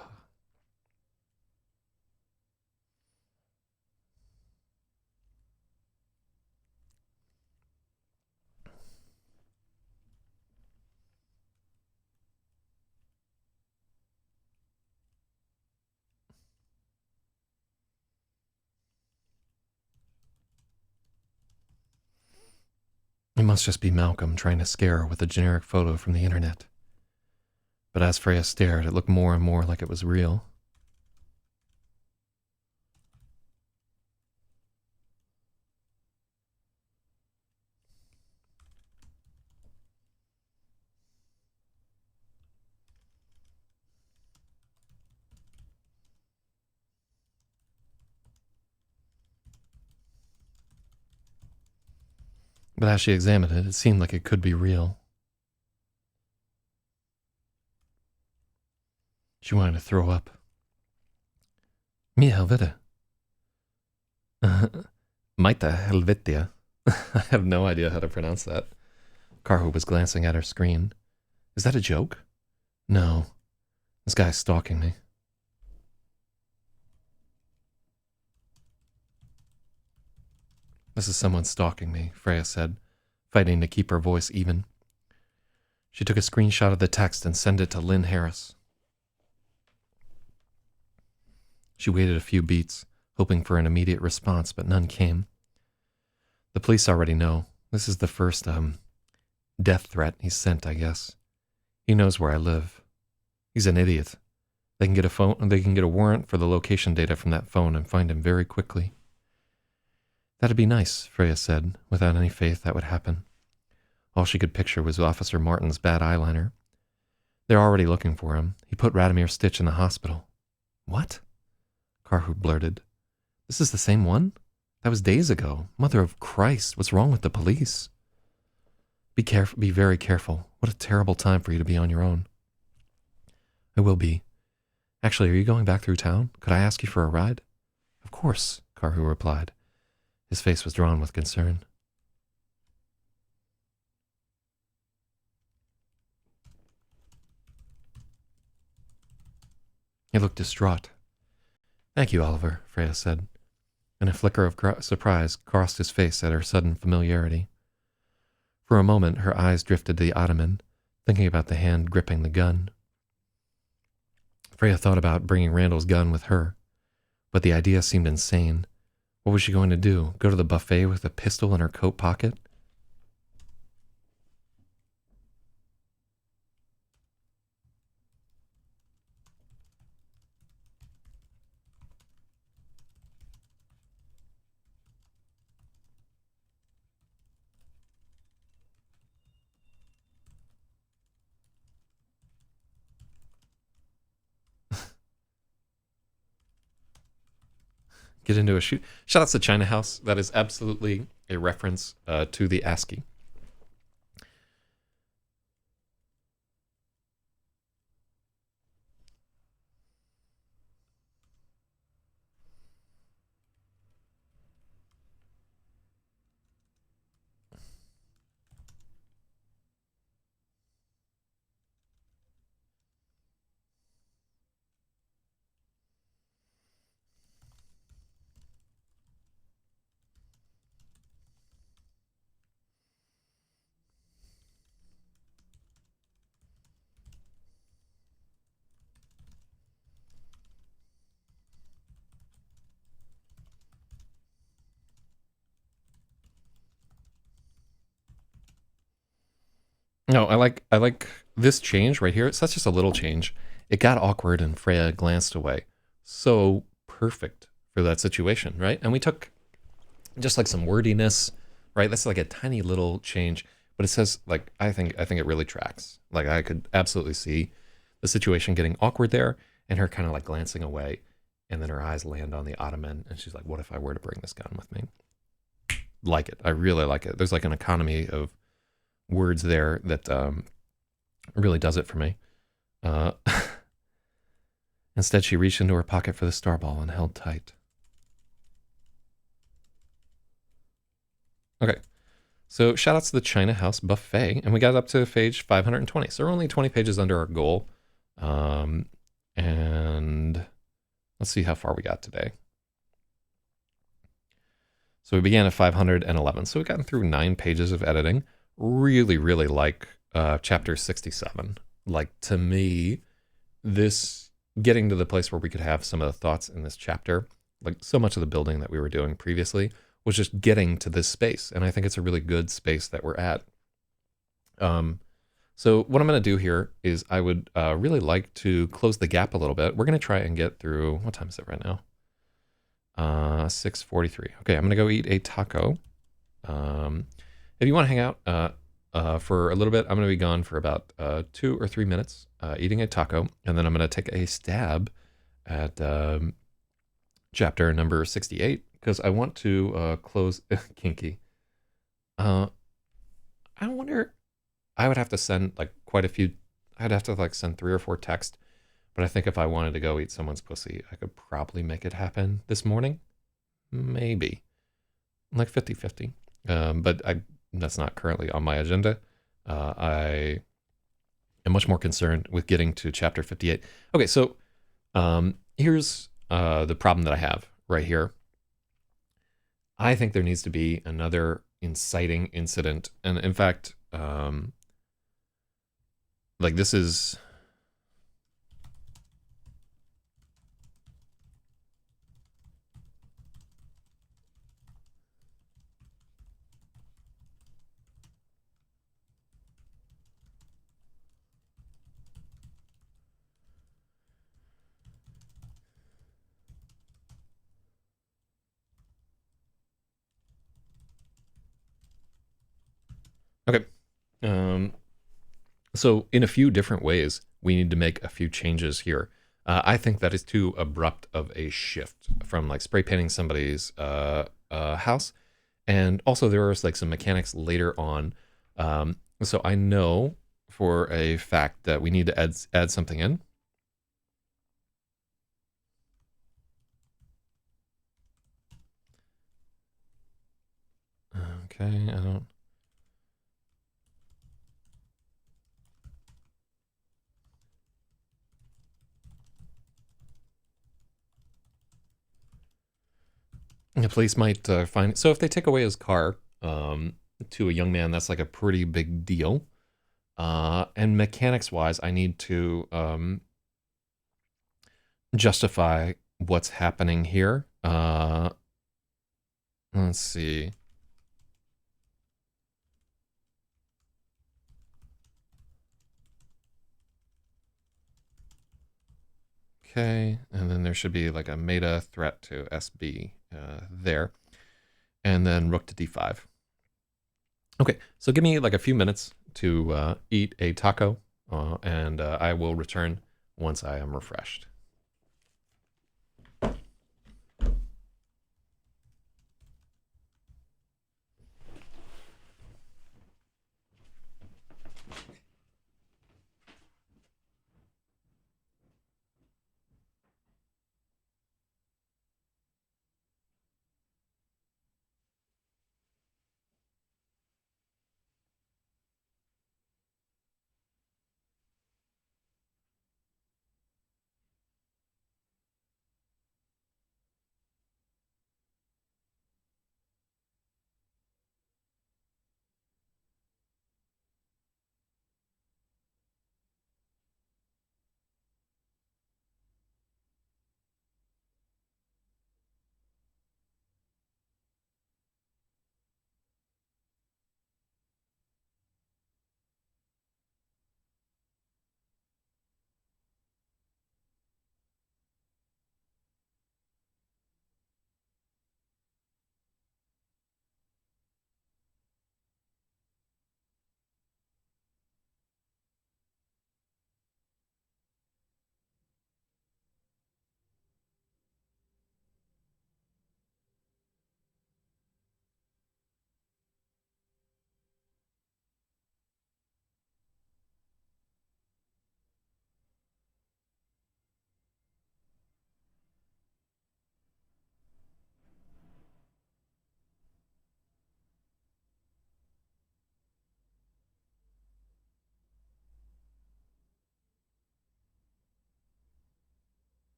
it must just be Malcolm trying to scare her with a generic photo from the internet. But as Freya stared, it looked more and more like it was real. But as she examined it, it seemed like it could be real. She wanted to throw up. Mia helvete. Maita helvetia. I have no idea how to pronounce that. Karhu was glancing at her screen. Is that a joke? No. This guy's stalking me. This is someone stalking me, Freya said, fighting to keep her voice even. She took a screenshot of the text and sent it to Lynn Harris. She waited a few beats, hoping for an immediate response, but none came. The police already know. This is the first, death threat he's sent, I guess. He knows where I live. He's an idiot. They can get a warrant for the location data from that phone and find him very quickly. That'd be nice, Freya said, without any faith that would happen. All she could picture was Officer Martin's bad eyeliner. They're already looking for him. He put Radomir Stitch in the hospital. What? Karhu blurted. This is the same one? That was days ago. Mother of Christ, what's wrong with the police? Be very careful. What a terrible time for you to be on your own. I will be. Actually, are you going back through town? Could I ask you for a ride? Of course, Karhu replied. His face was drawn with concern. He looked distraught. Thank you, Oliver, Freya said, and a flicker of surprise crossed his face at her sudden familiarity. For a moment, her eyes drifted to the ottoman, thinking about the hand gripping the gun. Freya thought about bringing Randall's gun with her, but the idea seemed insane. What was she going to do? Go to the buffet with a pistol in her coat pocket? Get into a shoot. Shout out to China House. That is absolutely a reference to the ASCII. No, I like this change right here. It's such just a little change. It got awkward and Freya glanced away. So perfect for that situation, right? And we took just like some wordiness, right? That's like a tiny little change, but it says like I think it really tracks. Like I could absolutely see the situation getting awkward there and her kind of like glancing away, and then her eyes land on the ottoman and she's like, what if I were to bring this gun with me? Like it. I really like it. There's like an economy of words there that really does it for me. And Instead, she reached into her pocket for the star ball and held tight. Okay, so shout outs to the China House Buffet, and we got up to page 520. So we're only 20 pages under our goal. And let's see how far we got today. So we began at 511. So we've gotten through 9 pages of editing. Really, really like chapter 67. Like, to me, this getting to the place where we could have some of the thoughts in this chapter, like so much of the building that we were doing previously, was just getting to this space. And I think it's a really good space that we're at. So what I'm going to do here is I would really like to close the gap a little bit. We're going to try and get through, what time is it right now? 6:43. Okay, I'm going to go eat a taco. If you want to hang out for a little bit, I'm going to be gone for about 2 or 3 minutes eating a taco. And then I'm going to take a stab at chapter number 68 because I want to close kinky. I wonder, I would have to send like quite a few, I'd have to like send 3 or 4 texts. But I think if I wanted to go eat someone's pussy, I could probably make it happen this morning. Maybe. Like 50-50. But that's not currently on my agenda. I am much more concerned with getting to chapter 58. Okay, so here's the problem that I have right here. I think there needs to be another inciting incident. And in fact, like this is... Okay. So in a few different ways, we need to make a few changes here. I think that is too abrupt of a shift from like spray painting somebody's house. And also there was like some mechanics later on. So I know for a fact that we need to add something in. Okay, I don't... The police might find... So if they take away his car to a young man, that's like a pretty big deal. And mechanics-wise, I need to justify what's happening here. Let's see. Okay, and then there should be like a meta threat to SB there. And then rook to d5. Okay, so give me like a few minutes to eat a taco, and I will return once I am refreshed.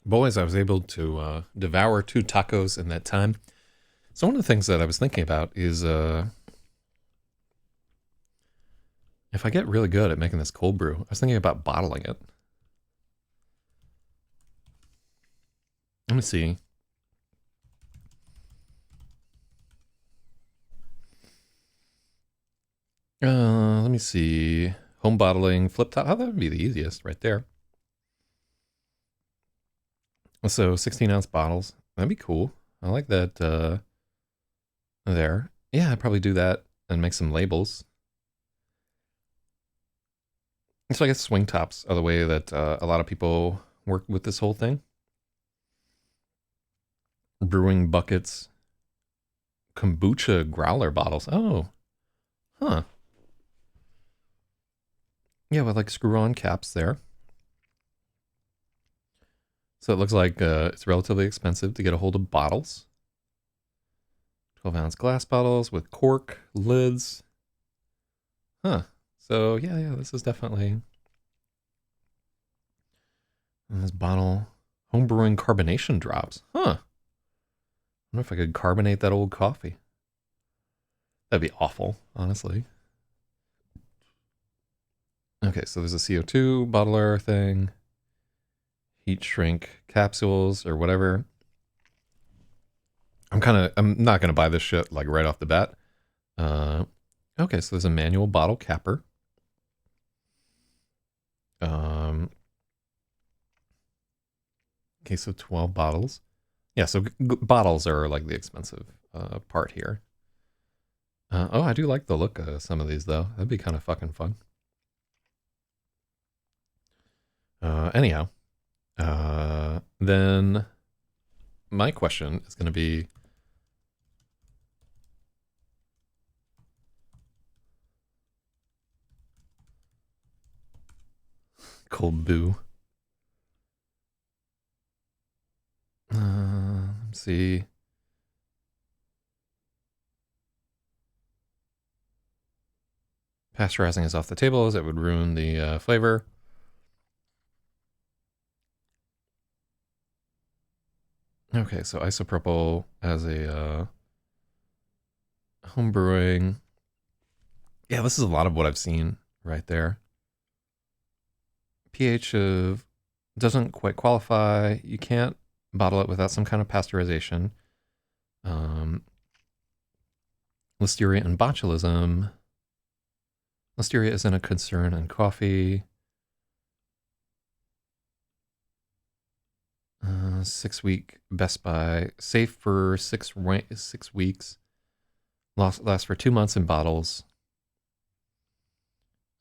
Boys, I was able to devour 2 tacos in that time. So one of the things that I was thinking about is if I get really good at making this cold brew, I was thinking about bottling it. Let me see. Let me see. Home bottling, flip top. Oh, that would be the easiest right there. So 16-ounce bottles. That'd be cool. I like that there. Yeah, I'd probably do that and make some labels. So I guess swing tops are the way that a lot of people work with this whole thing. Brewing buckets. Kombucha growler bottles. Oh. Huh. Yeah, with like screw-on caps there. So it looks like it's relatively expensive to get a hold of bottles. 12-ounce glass bottles with cork, lids. Huh. So yeah, this is definitely... And this bottle, homebrewing carbonation drops. Huh. I wonder if I could carbonate that old coffee. That'd be awful, honestly. Okay, so there's a CO2 bottler thing. Heat shrink capsules or whatever. I'm not gonna buy this shit like right off the bat. Okay, so there's a manual bottle capper. Okay, so 12 bottles. Yeah, so bottles are like the expensive part here. Oh, I do like the look of some of these though. That'd be kind of fucking fun. Anyhow, then my question is going to be, cold boo. Let's see. Pasteurizing is off the table as it would ruin the flavor. Okay, so isopropyl as a home brewing. Yeah, this is a lot of what I've seen right there. pH of doesn't quite qualify. You can't bottle it without some kind of pasteurization. Listeria and botulism. Listeria isn't a concern in coffee. 6-week Best Buy. Safe for 6 weeks. Lasts for 2 months in bottles.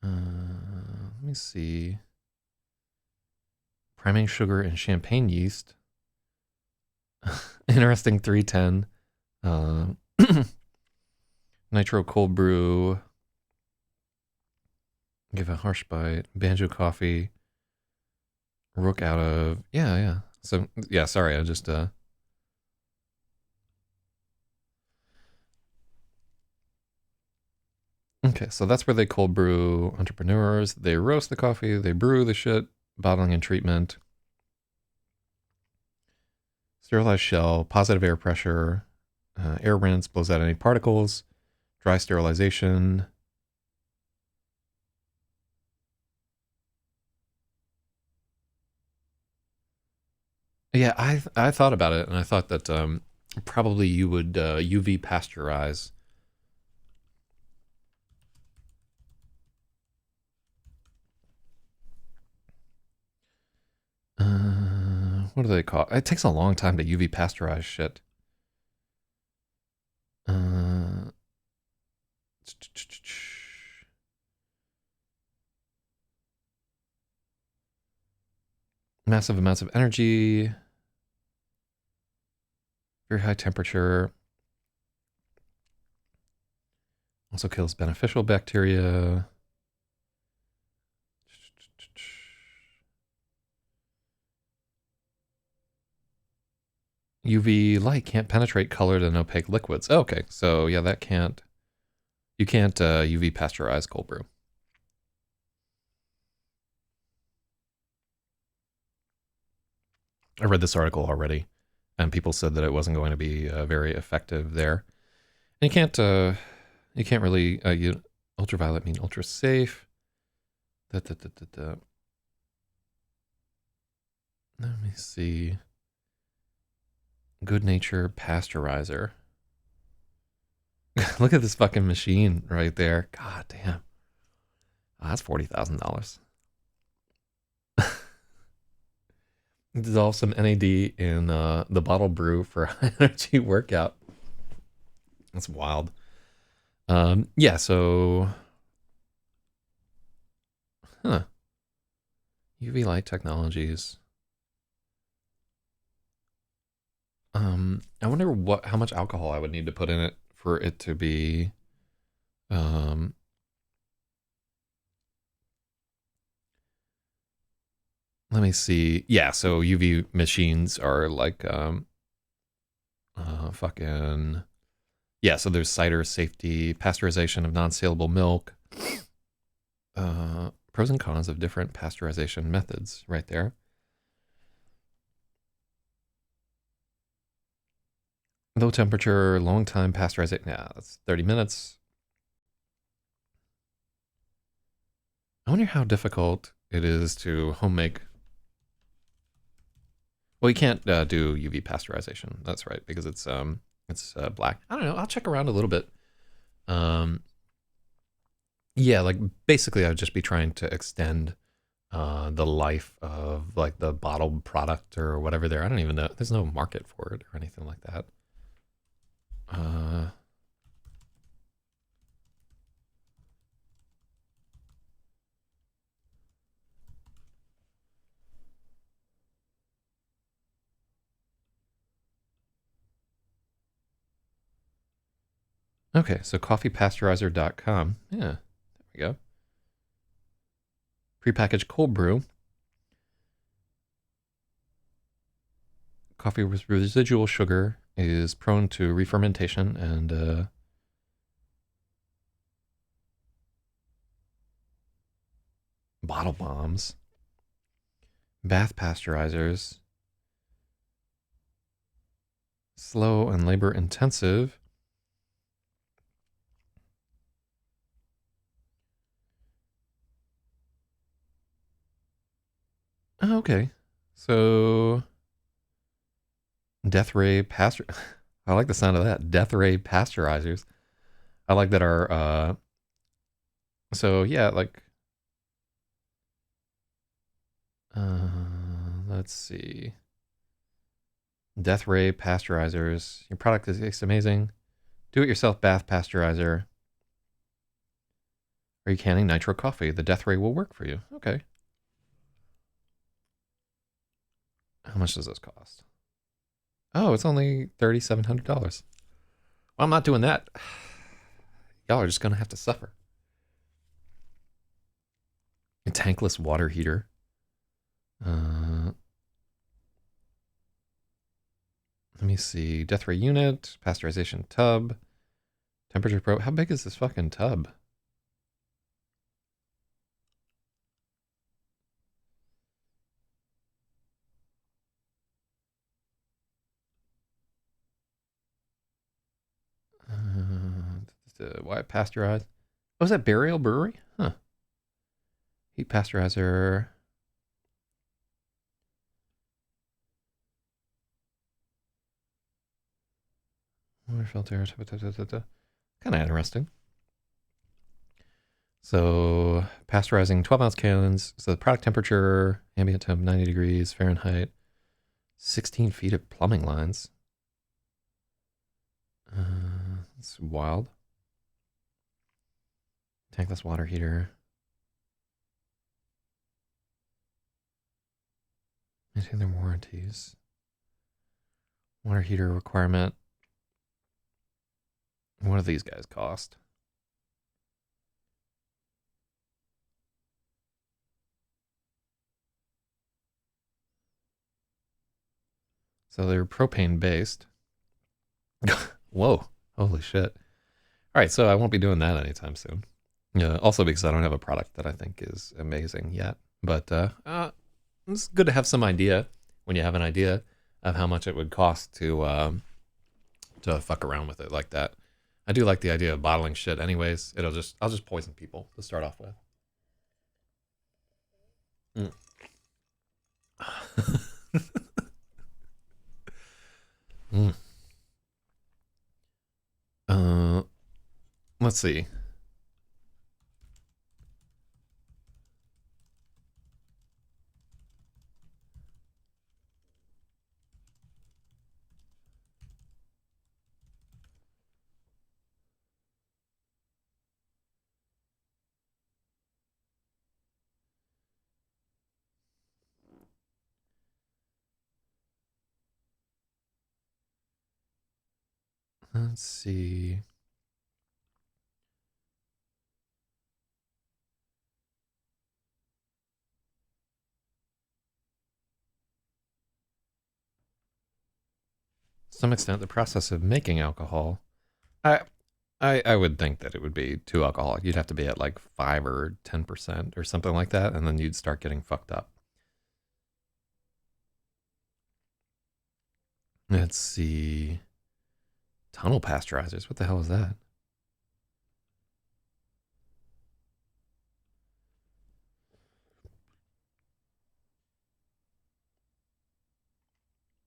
Let me see. Priming sugar and champagne yeast. Interesting 310. Nitro cold brew. Give a harsh bite. Banjo coffee. Rook out of... Yeah. So, yeah, sorry, I just... Okay, so that's where they cold brew entrepreneurs. They roast the coffee, they brew the shit, bottling and treatment. Sterilized shell, positive air pressure, air rinse, blows out any particles, dry sterilization. Yeah, I thought about it, and I thought that probably you would UV pasteurize. What do they call it? It takes a long time to UV pasteurize shit. Massive amounts of energy. Very high temperature. Also kills beneficial bacteria. UV light can't penetrate colored and opaque liquids. Oh, okay, so yeah, that can't... You can't UV pasteurize cold brew. I read this article already, and people said that it wasn't going to be very effective there. And you can't really ultraviolet mean ultra safe. Let me see. Good Nature Pasteurizer. Look at this fucking machine right there. God damn. Oh, that's $40,000. Dissolve some NAD in the bottle brew for high energy workout. That's wild. Yeah, so UV light technologies. I wonder how much alcohol I would need to put in it for it to be let me see. Yeah, so UV machines are like fucking yeah, so there's cider safety, pasteurization of non-salable milk. Pros and cons of different pasteurization methods right there. Low temperature, long time pasteurization. Yeah, that's 30 minutes. I wonder how difficult it is to home make. Well, you can't do UV pasteurization. That's right, because it's black. I don't know. I'll check around a little bit. Yeah, like basically, I would just be trying to extend the life of like the bottled product or whatever there. I don't even know. There's no market for it or anything like that. Okay, so coffeepasteurizer.com. Yeah, there we go. Prepackaged cold brew. Coffee with residual sugar is prone to re-fermentation and bottle bombs. Bath pasteurizers. Slow and labor intensive. Oh, okay. So death ray pasteur. I like the sound of that. Death ray pasteurizers. I like that our so yeah, like let's see. Death ray pasteurizers. Your product is amazing. Do it yourself bath pasteurizer. Are you canning nitro coffee? The death ray will work for you. Okay. How much does this cost? Oh, it's only $3,700. Well, I'm not doing that. Y'all are just gonna have to suffer. A tankless water heater. Let me see. Death ray unit, pasteurization tub, temperature probe. How big is this fucking tub? Why pasteurized? Oh, is that Burial Brewery? Huh. Heat pasteurizer. Water filter. Kind of interesting. So pasteurizing 12-ounce cans. So the product temperature, ambient temp 90 degrees Fahrenheit, 16 feet of plumbing lines. It's wild. Tankless water heater. Maintain their warranties. Water heater requirement. What do these guys cost? So they're propane based. Whoa. Holy shit. All right, so I won't be doing that anytime soon. Also because I don't have a product that I think is amazing yet. But it's good to have some idea. when you have an idea of how much it would cost to fuck around with it like that. I do like the idea of bottling shit anyways. I'll just poison people to start off with. Mm. Uh, let's see. Let's see. To some extent, the process of making alcohol, I, I would think that it would be too alcoholic. You'd have to be at like 5 or 10% or something like that, and then you'd start getting fucked up. Let's see. Tunnel pasteurizers. What the hell is that?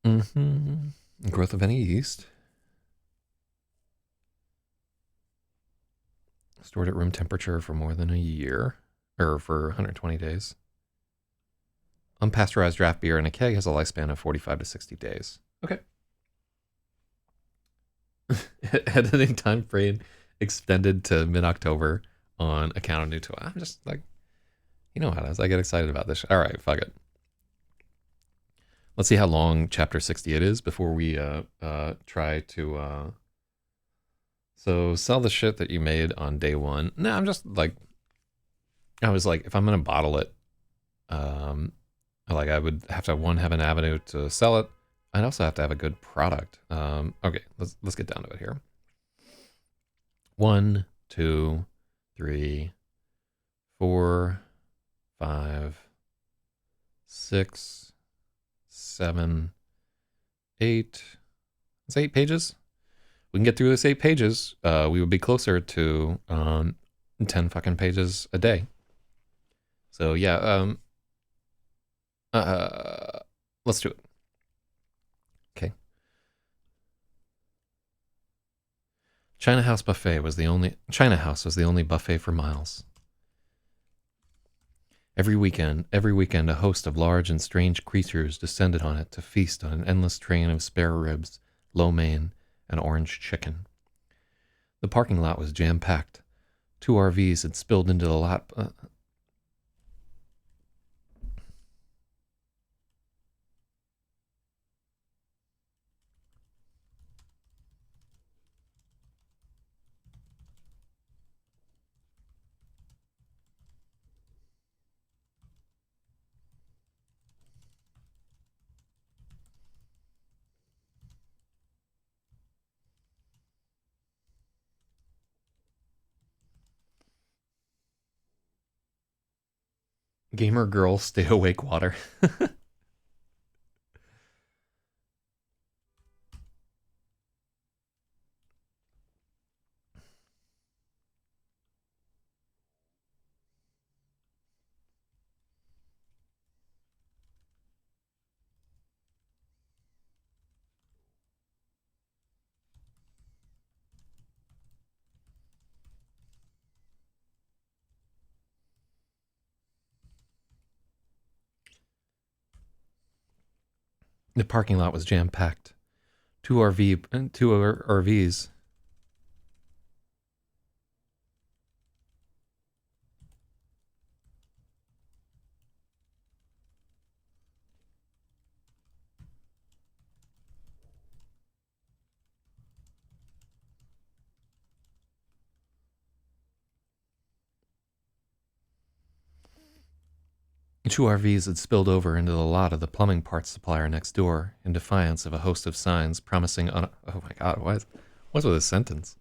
Mm-hmm. Growth of any yeast. Stored at room temperature for more than a year, or for 120 days. Unpasteurized draft beer in a keg has a lifespan of 45 to 60 days. Okay. Editing time frame extended to mid-October on account of new tool. I'm just like, you know how it is. I get excited about this. All right, fuck it. Let's see how long chapter 68 is before we try to so sell the shit that you made on day one. No, I'm just like, I was like, if I'm gonna bottle it, like I would have to have an avenue to sell it. I'd also have to have a good product. Okay, let's get down to it here. 1, 2, 3, 4, 5, 6, 7, 8. It's 8 pages. We can get through this 8 pages. We would be closer to 10 fucking pages a day. So yeah, let's do it. Okay. China House was the only buffet for miles. Every weekend, a host of large and strange creatures descended on it to feast on an endless train of spare ribs, lo mein, and orange chicken. The parking lot was jam-packed. 2 RVs had spilled into the lot. Gamer girl, stay awake water. The parking lot was jam-packed. 2 RVs. Two RVs had spilled over into the lot of the plumbing parts supplier next door in defiance of a host of signs promising oh my god, what's with this sentence?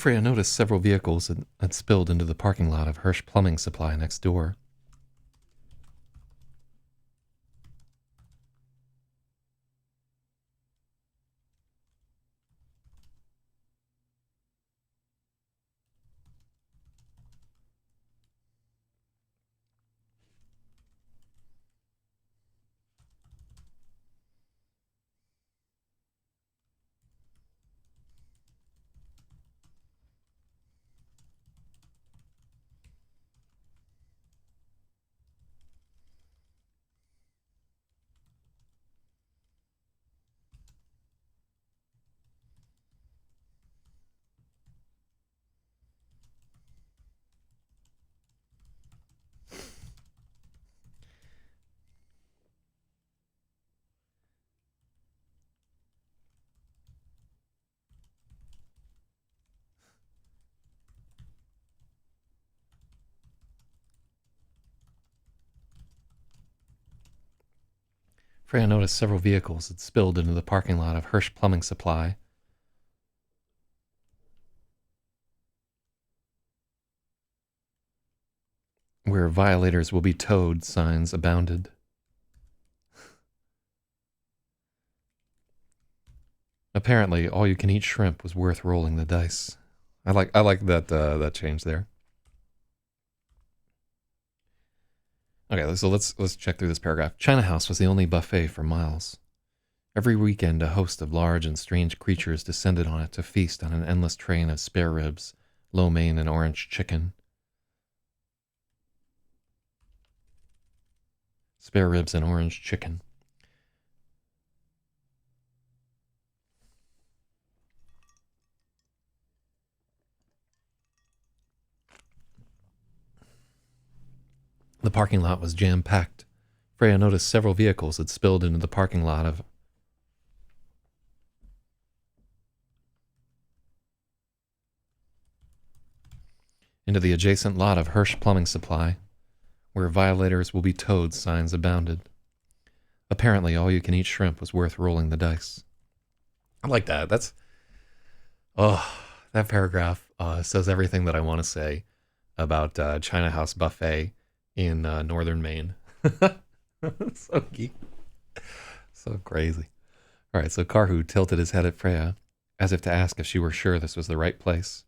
Freya noticed several vehicles had spilled into the parking lot of Hirsch Plumbing Supply next door. Freya noticed several vehicles had spilled into the parking lot of Hirsch Plumbing Supply. Where violators will be towed signs abounded. Apparently, all-you-can-eat shrimp was worth rolling the dice. I like that change there. Okay, so let's check through this paragraph. China House was the only buffet for miles. Every weekend, a host of large and strange creatures descended on it to feast on an endless train of spare ribs, lo mein, and orange chicken. Spare ribs and orange chicken. The parking lot was jam-packed. Freya noticed several vehicles had spilled into the parking lot of into the adjacent lot of Hirsch Plumbing Supply, where violators will be towed signs abounded. Apparently, all-you-can-eat shrimp was worth rolling the dice. I like that. That paragraph says everything that I want to say about China House Buffet in northern Maine. So geek. So crazy. All right, so Karhu tilted his head at Freya, as if to ask if she were sure this was the right place.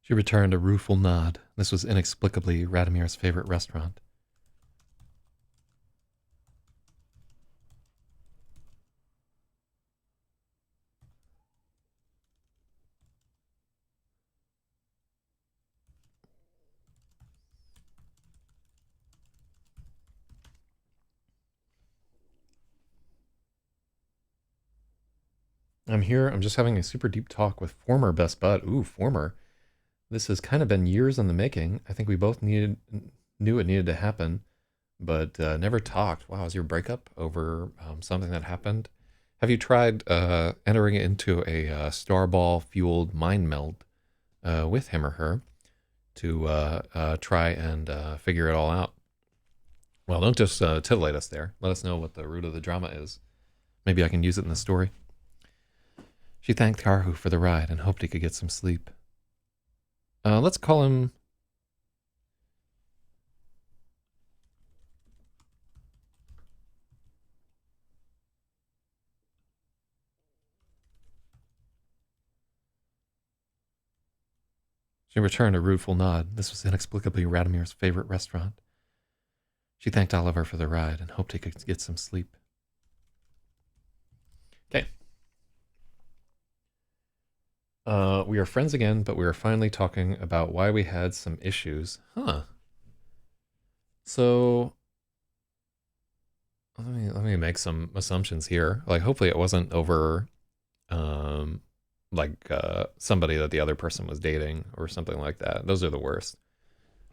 She returned a rueful nod. This was inexplicably Radomir's favorite restaurant. I'm here. I'm just having a super deep talk with former best bud. Ooh, former. This has kind of been years in the making. I think we both knew it needed to happen, but never talked. Wow, is your breakup over something that happened? Have you tried entering into a starball fueled mind meld with him or her to try and figure it all out? Well, don't just titillate us there. Let us know what the root of the drama is. Maybe I can use it in the story. She thanked Karhu for the ride and hoped he could get some sleep. Let's call him... She returned a rueful nod. This was inexplicably Radomir's favorite restaurant. She thanked Oliver for the ride and hoped he could get some sleep. Okay. We are friends again, but we are finally talking about why we had some issues. Huh. So let me make some assumptions here. Like hopefully it wasn't over um somebody that the other person was dating or something like that. Those are the worst.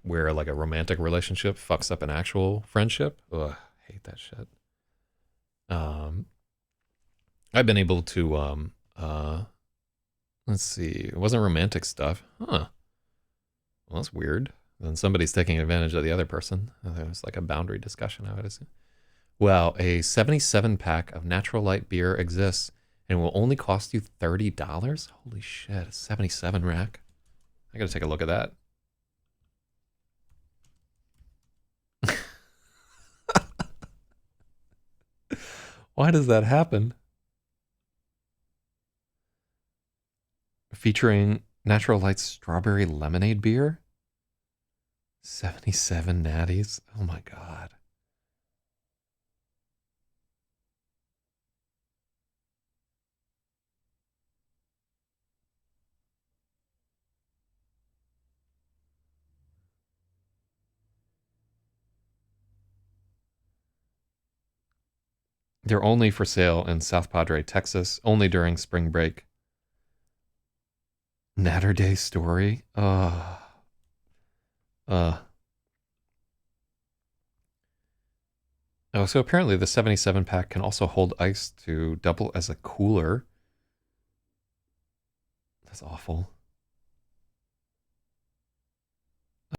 Where like a romantic relationship fucks up an actual friendship. Ugh, hate that shit. Um I've been able to let's see. It wasn't romantic stuff. Huh. Well, that's weird. Then somebody's taking advantage of the other person. It was like a boundary discussion, I would assume. Well, a 77 pack of natural light beer exists and will only cost you $30? Holy shit, a 77 rack. I gotta take a look at that. Why does that happen? Featuring Natural Light's strawberry lemonade beer? 77 natties? Oh my god. They're only for sale in South Padre, Texas, only during spring break. Natter Day story? Uh. Oh, so apparently the 77 pack can also hold ice to double as a cooler. That's awful.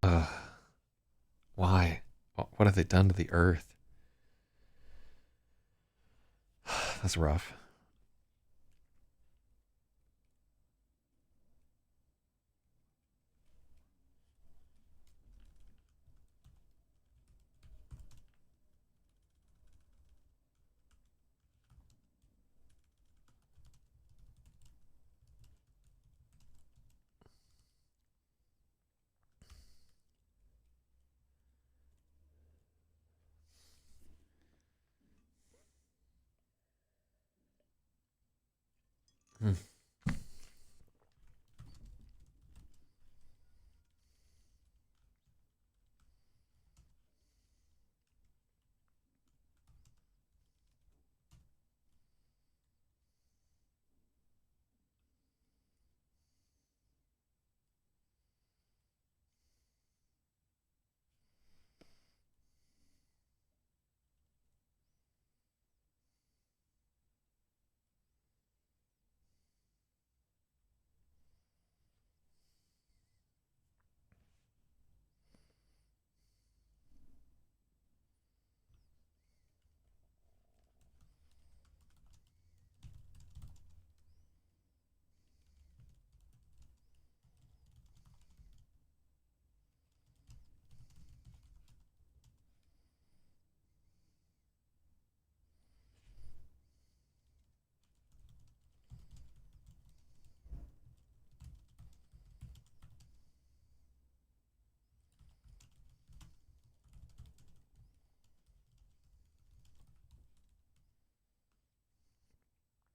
Uh, why? What have they done to the earth? That's rough. Hmm.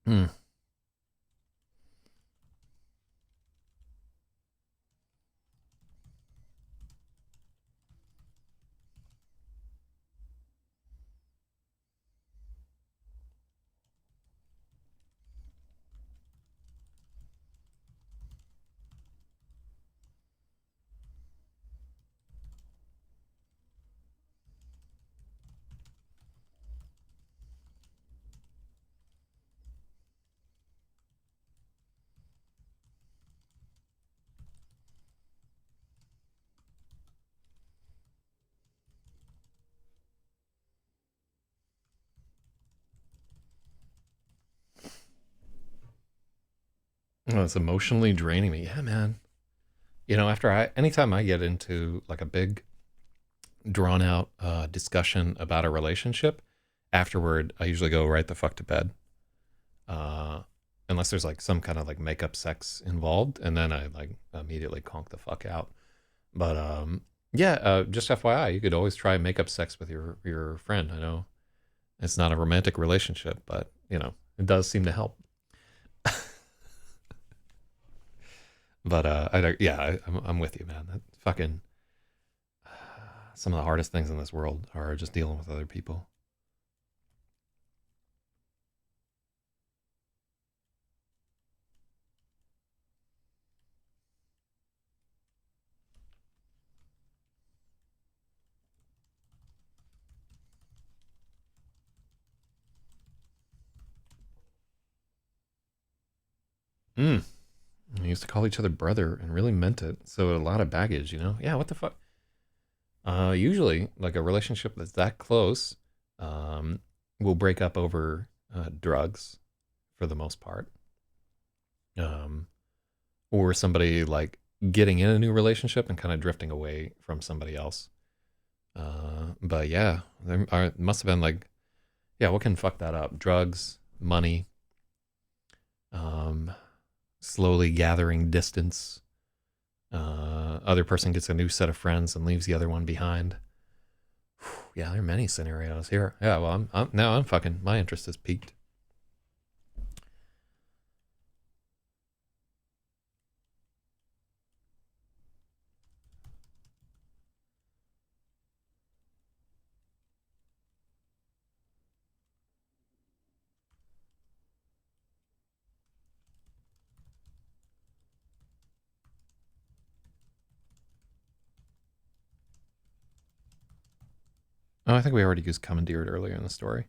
Hmm. Oh, it's emotionally draining me. Yeah, man. Anytime I get into like a big, drawn out discussion about a relationship, afterward, I usually go right the fuck to bed. Uh, Unless there's like some kind of like makeup sex involved, and then I like immediately conk the fuck out. But yeah, just FYI, you could always try makeup sex with your friend. I know it's not a romantic relationship, but it does seem to help. But yeah, I'm with you, man. That fucking some of the hardest things in this world are just dealing with other people. Mm. We used to call each other brother and really meant it. So a lot of baggage, you know? Yeah, what the fuck? Usually, like a relationship that's that close, um, will break up over drugs for the most part. Um, or somebody like getting in a new relationship and kind of drifting away from somebody else. But yeah, must have been like, yeah, what can fuck that up? Drugs, money, um, slowly gathering distance. Other person gets a new set of friends and leaves the other one behind. Yeah, there are many scenarios here. Yeah, well, I'm fucking, my interest is peaked. Oh, I think we already used commandeered earlier in the story.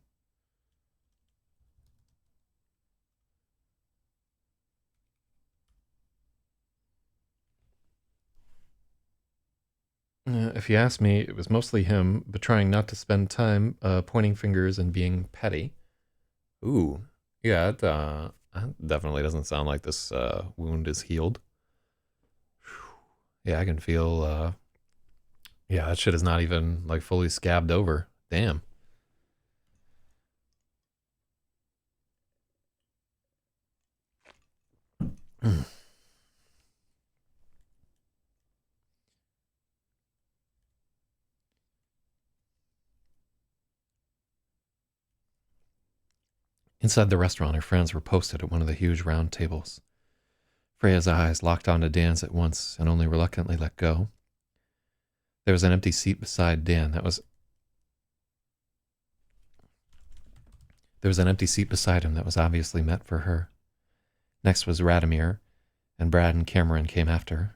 If you ask me, it was mostly him, but trying not to spend time pointing fingers and being petty. Ooh, yeah, that definitely doesn't sound like this wound is healed. Yeah, I can feel. Yeah, that shit is not even like fully scabbed over. Damn. Inside the restaurant, her friends were posted at one of the huge round tables. Freya's eyes locked onto Dan's at once and only reluctantly let go. There was an empty seat beside Dan that was. There was an empty seat beside him that was obviously meant for her. Next was Radomir, and Brad and Cameron came after her.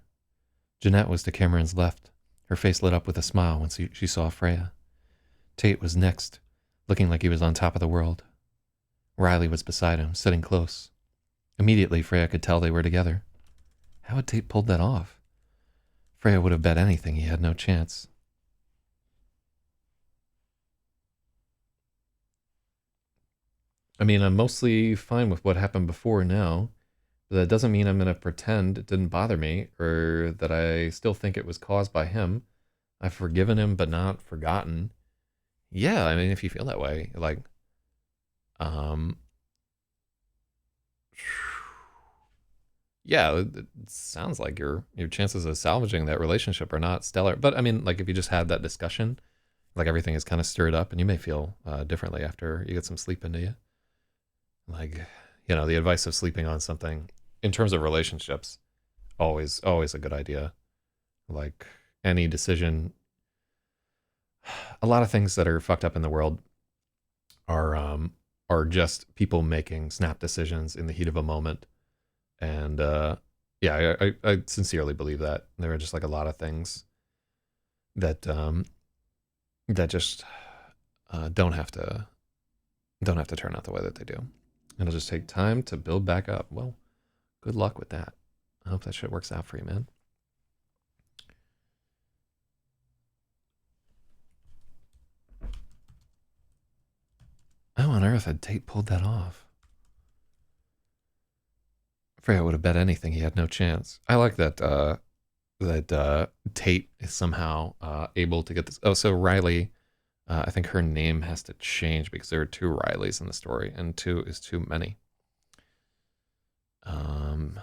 Jeanette was to Cameron's left. Her face lit up with a smile when she saw Freya. Tate was next, looking like he was on top of the world. Riley was beside him, sitting close. Immediately, Freya could tell they were together. How had Tate pulled that off? Freya would have bet anything he had no chance. I mean, I'm mostly fine with what happened before now, but that doesn't mean I'm going to pretend it didn't bother me or that I still think it was caused by him. I've forgiven him, but not forgotten. Yeah, I mean, if you feel that way, like, um, yeah, it sounds like your chances of salvaging that relationship are not stellar. But I mean, like, if you just had that discussion, like everything is kind of stirred up, and you may feel differently after you get some sleep into you. Like, you know, the advice of sleeping on something in terms of relationships, always a good idea. Like any decision, a lot of things that are fucked up in the world are are just people making snap decisions in the heat of a moment. And yeah, I sincerely believe that there are just like a lot of things that that just don't have to turn out the way that they do. It'll just take time to build back up. Well, good luck with that. I hope that shit works out for you, man. How on earth had Tate pulled that off? Freya would have bet anything he had no chance. I like that Tate is somehow able to get this. Oh, so Riley, I think her name has to change because there are two Rileys in the story, and two is too many. Um,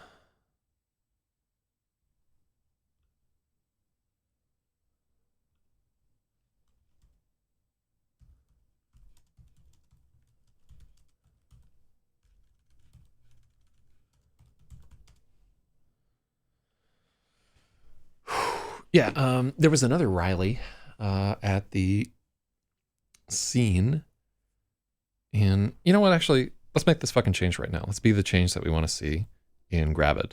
Yeah, there was another Riley at the scene. And you know what? Actually, let's make this fucking change right now. Let's be the change that we want to see in Gravid.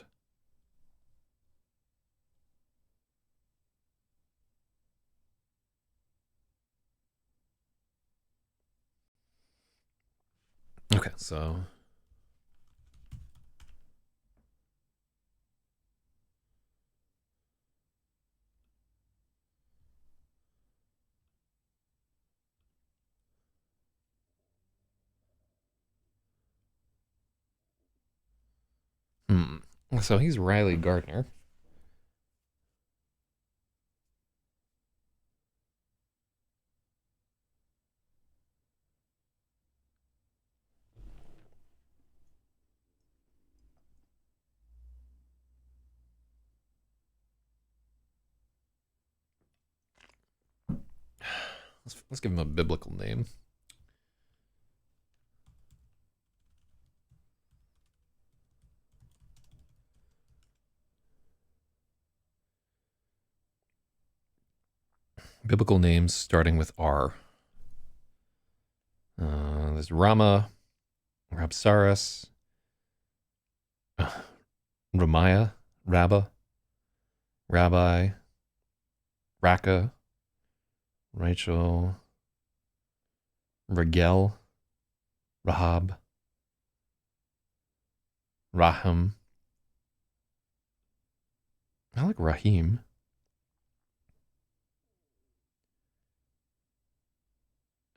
Okay, so so he's Riley Gardner. Let's give him a biblical name. Biblical names starting with R. There's Rama, Rabsaris, Ramiah, Rabba, Rabbi, Raka, Rachel, Regel, Rahab, Raham. I like Rahim.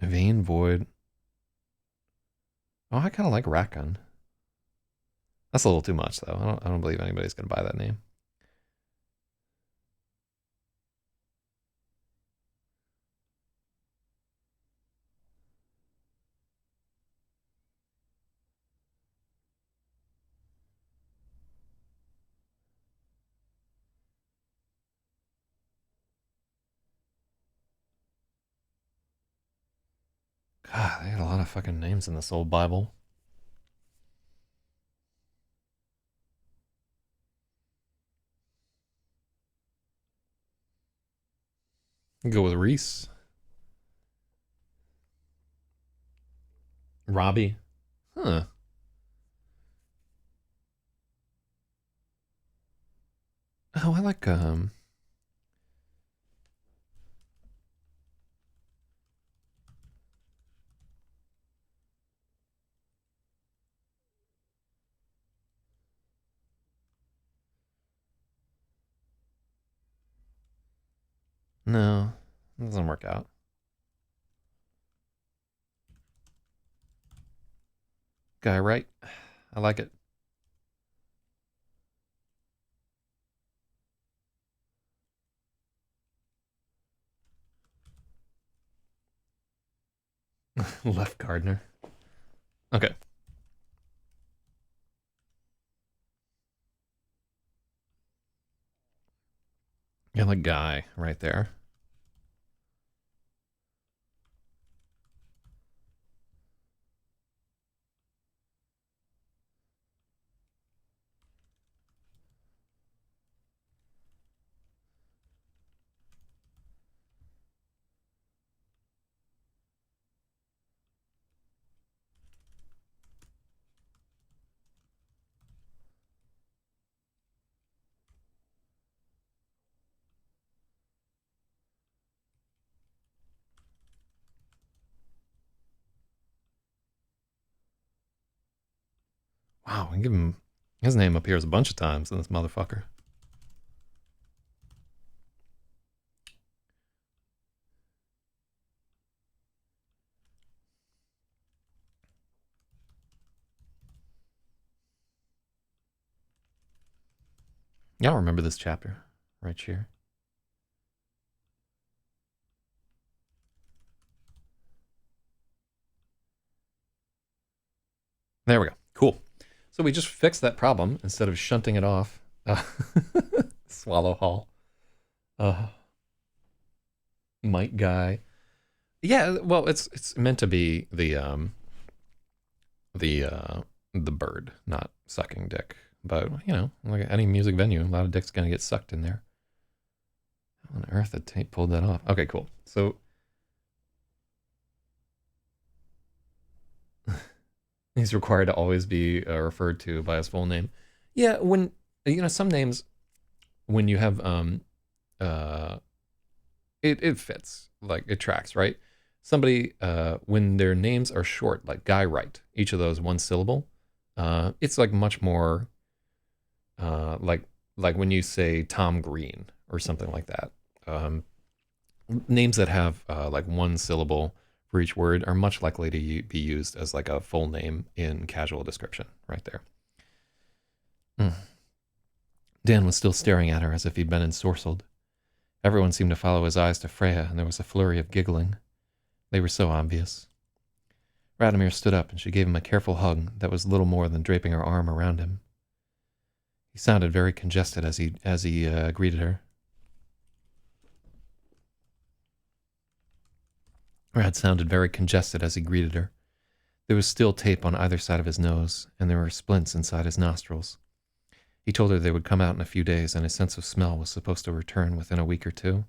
Vain Void. Oh, I kind of like Rakan. That's a little too much, though. I don't believe anybody's gonna buy that name. God, they had a lot of fucking names in this old Bible. Go with Reese. Robbie. Huh. Oh, I like no, it doesn't work out. Guy, right? I like it. Left Gardner. Okay. Yeah, like Guy right there. Wow, we give him his name appears a bunch of times in this motherfucker. Y'all remember this chapter right here. There we go. Cool. So we just fixed that problem instead of shunting it off. Swallow Hall. Mike Guy. Yeah, well, it's meant to be the bird, not sucking dick. But you know, like any music venue, a lot of dick's gonna get sucked in there. earth that Tate pulled that off? Okay, cool. So he's required to always be referred to by his full name. Yeah, when some names, when you have uh it fits, like it tracks, right? Somebody when their names are short, like Guy Wright, each of those one syllable, it's like much more like when you say Tom Green or something like that. Names that have like one syllable for each word are much likely to be used as like a full name in casual description, right there. Mm. Dan was still staring at her as if he'd been ensorcelled. Everyone seemed to follow his eyes to Freya, and there was a flurry of giggling. They were so obvious. Radomir stood up, and she gave him a careful hug that was little more than draping her arm around him. He sounded very congested as he greeted her. Rad sounded very congested as he greeted her. There was still tape on either side of his nose, and there were splints inside his nostrils. He told her they would come out in a few days, and his sense of smell was supposed to return within a week or two.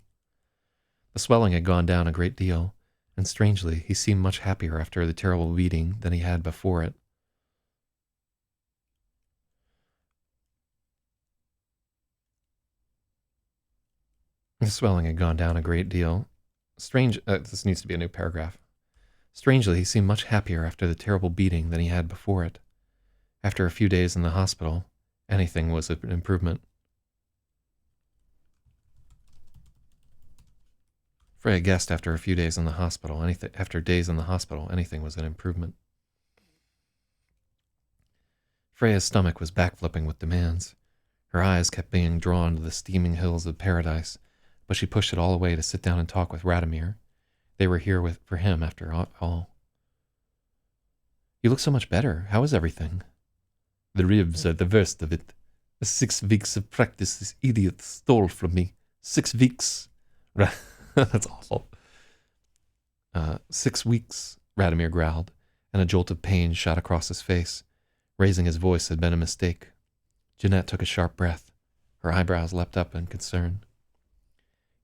The swelling had gone down a great deal, and strangely, he seemed much happier after the terrible beating than he had before it. The swelling had gone down a great deal. This needs to be a new paragraph. Strangely, he seemed much happier after the terrible beating than he had before it. After a few days in the hospital, anything was an improvement. Freya guessed after a few days in the hospital, anything was an improvement. Freya's stomach was backflipping with demands. Her eyes kept being drawn to the steaming hills of paradise, but she pushed it all away to sit down and talk with Radomir. They were here for him, after all. You look so much better. How is everything? The ribs are the worst of it. 6 weeks of practice this idiot stole from me. 6 weeks. That's awful. 6 weeks, Radomir growled, and a jolt of pain shot across his face. Raising his voice had been a mistake. Jeanette took a sharp breath. Her eyebrows leapt up in concern.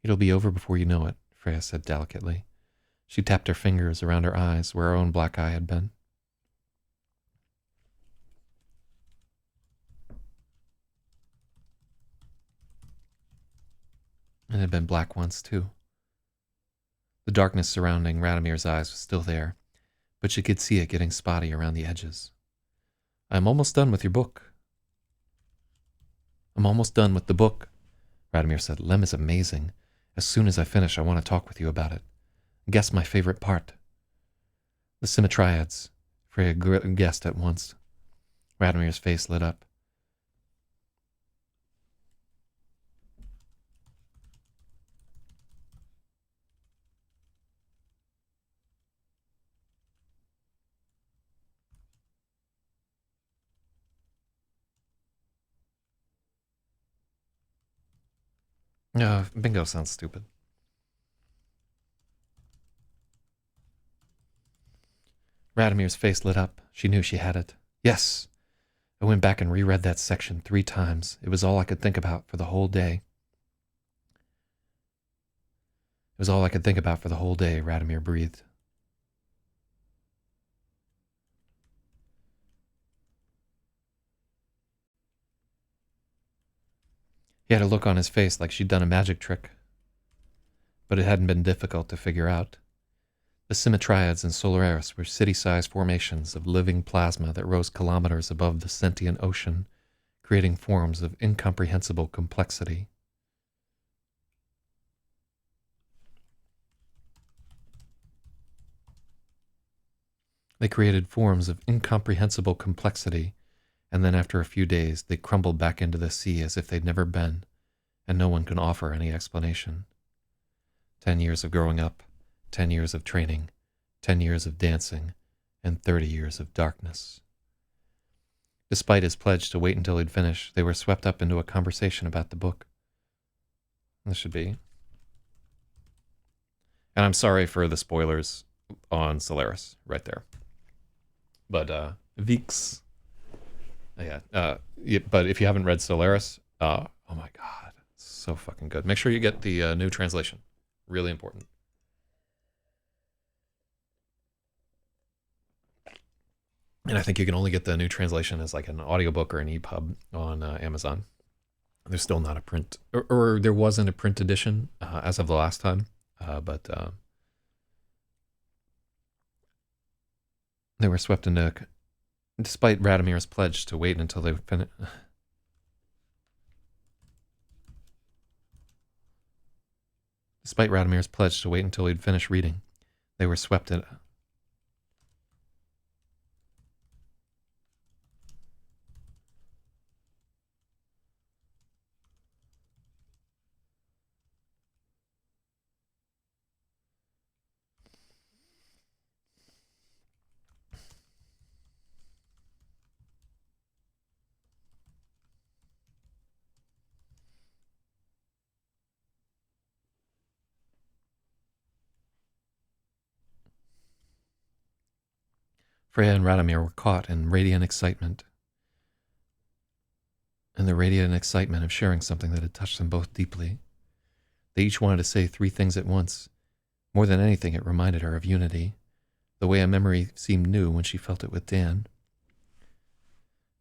It'll be over before you know it, Freya said delicately. She tapped her fingers around her eyes where her own black eye had been. It had been black once, too. The darkness surrounding Radomir's eyes was still there, but she could see it getting spotty around the edges. I'm almost done with your book. I'm almost done with the book, Radomir said. Lem is amazing. As soon as I finish, I want to talk with you about it. Guess my favorite part. The Simitriads, Freya guessed at once. Radomir's face lit up. Bingo sounds stupid. Radomir's face lit up. She knew she had it. Yes! I went back and reread that section 3 times. It was all I could think about for the whole day. Radomir breathed. He had a look on his face like she'd done a magic trick. But it hadn't been difficult to figure out. The Simitriads and Solaris were city-sized formations of living plasma that rose kilometers above the sentient ocean, creating forms of incomprehensible complexity. They created forms of incomprehensible complexity, and then after a few days they crumbled back into the sea as if they'd never been, and no one could offer any explanation. 10 years of growing up, 10 years of training, 10 years of dancing, and 30 years of darkness. Despite his pledge to wait until he'd finish, they were swept up into a conversation about the book. This should be. And I'm sorry for the spoilers on Solaris right there. But, Vix. Yeah, but if you haven't read Solaris, oh my god, it's So fucking good. Make sure you get the new translation. Really important. And I think you can only get the new translation as like an audiobook or an EPUB on Amazon. There's still not a print, or there wasn't a print edition as of the last time, but they were swept into, despite Radomir's pledge to wait until they finish. Despite Radomir's pledge to wait until he'd finished reading, they were swept in. Freya and Radomir were caught in radiant excitement. And the radiant excitement of sharing something that had touched them both deeply. They each wanted to say 3 things at once. More than anything, it reminded her of unity, the way a memory seemed new when she felt it with Dan.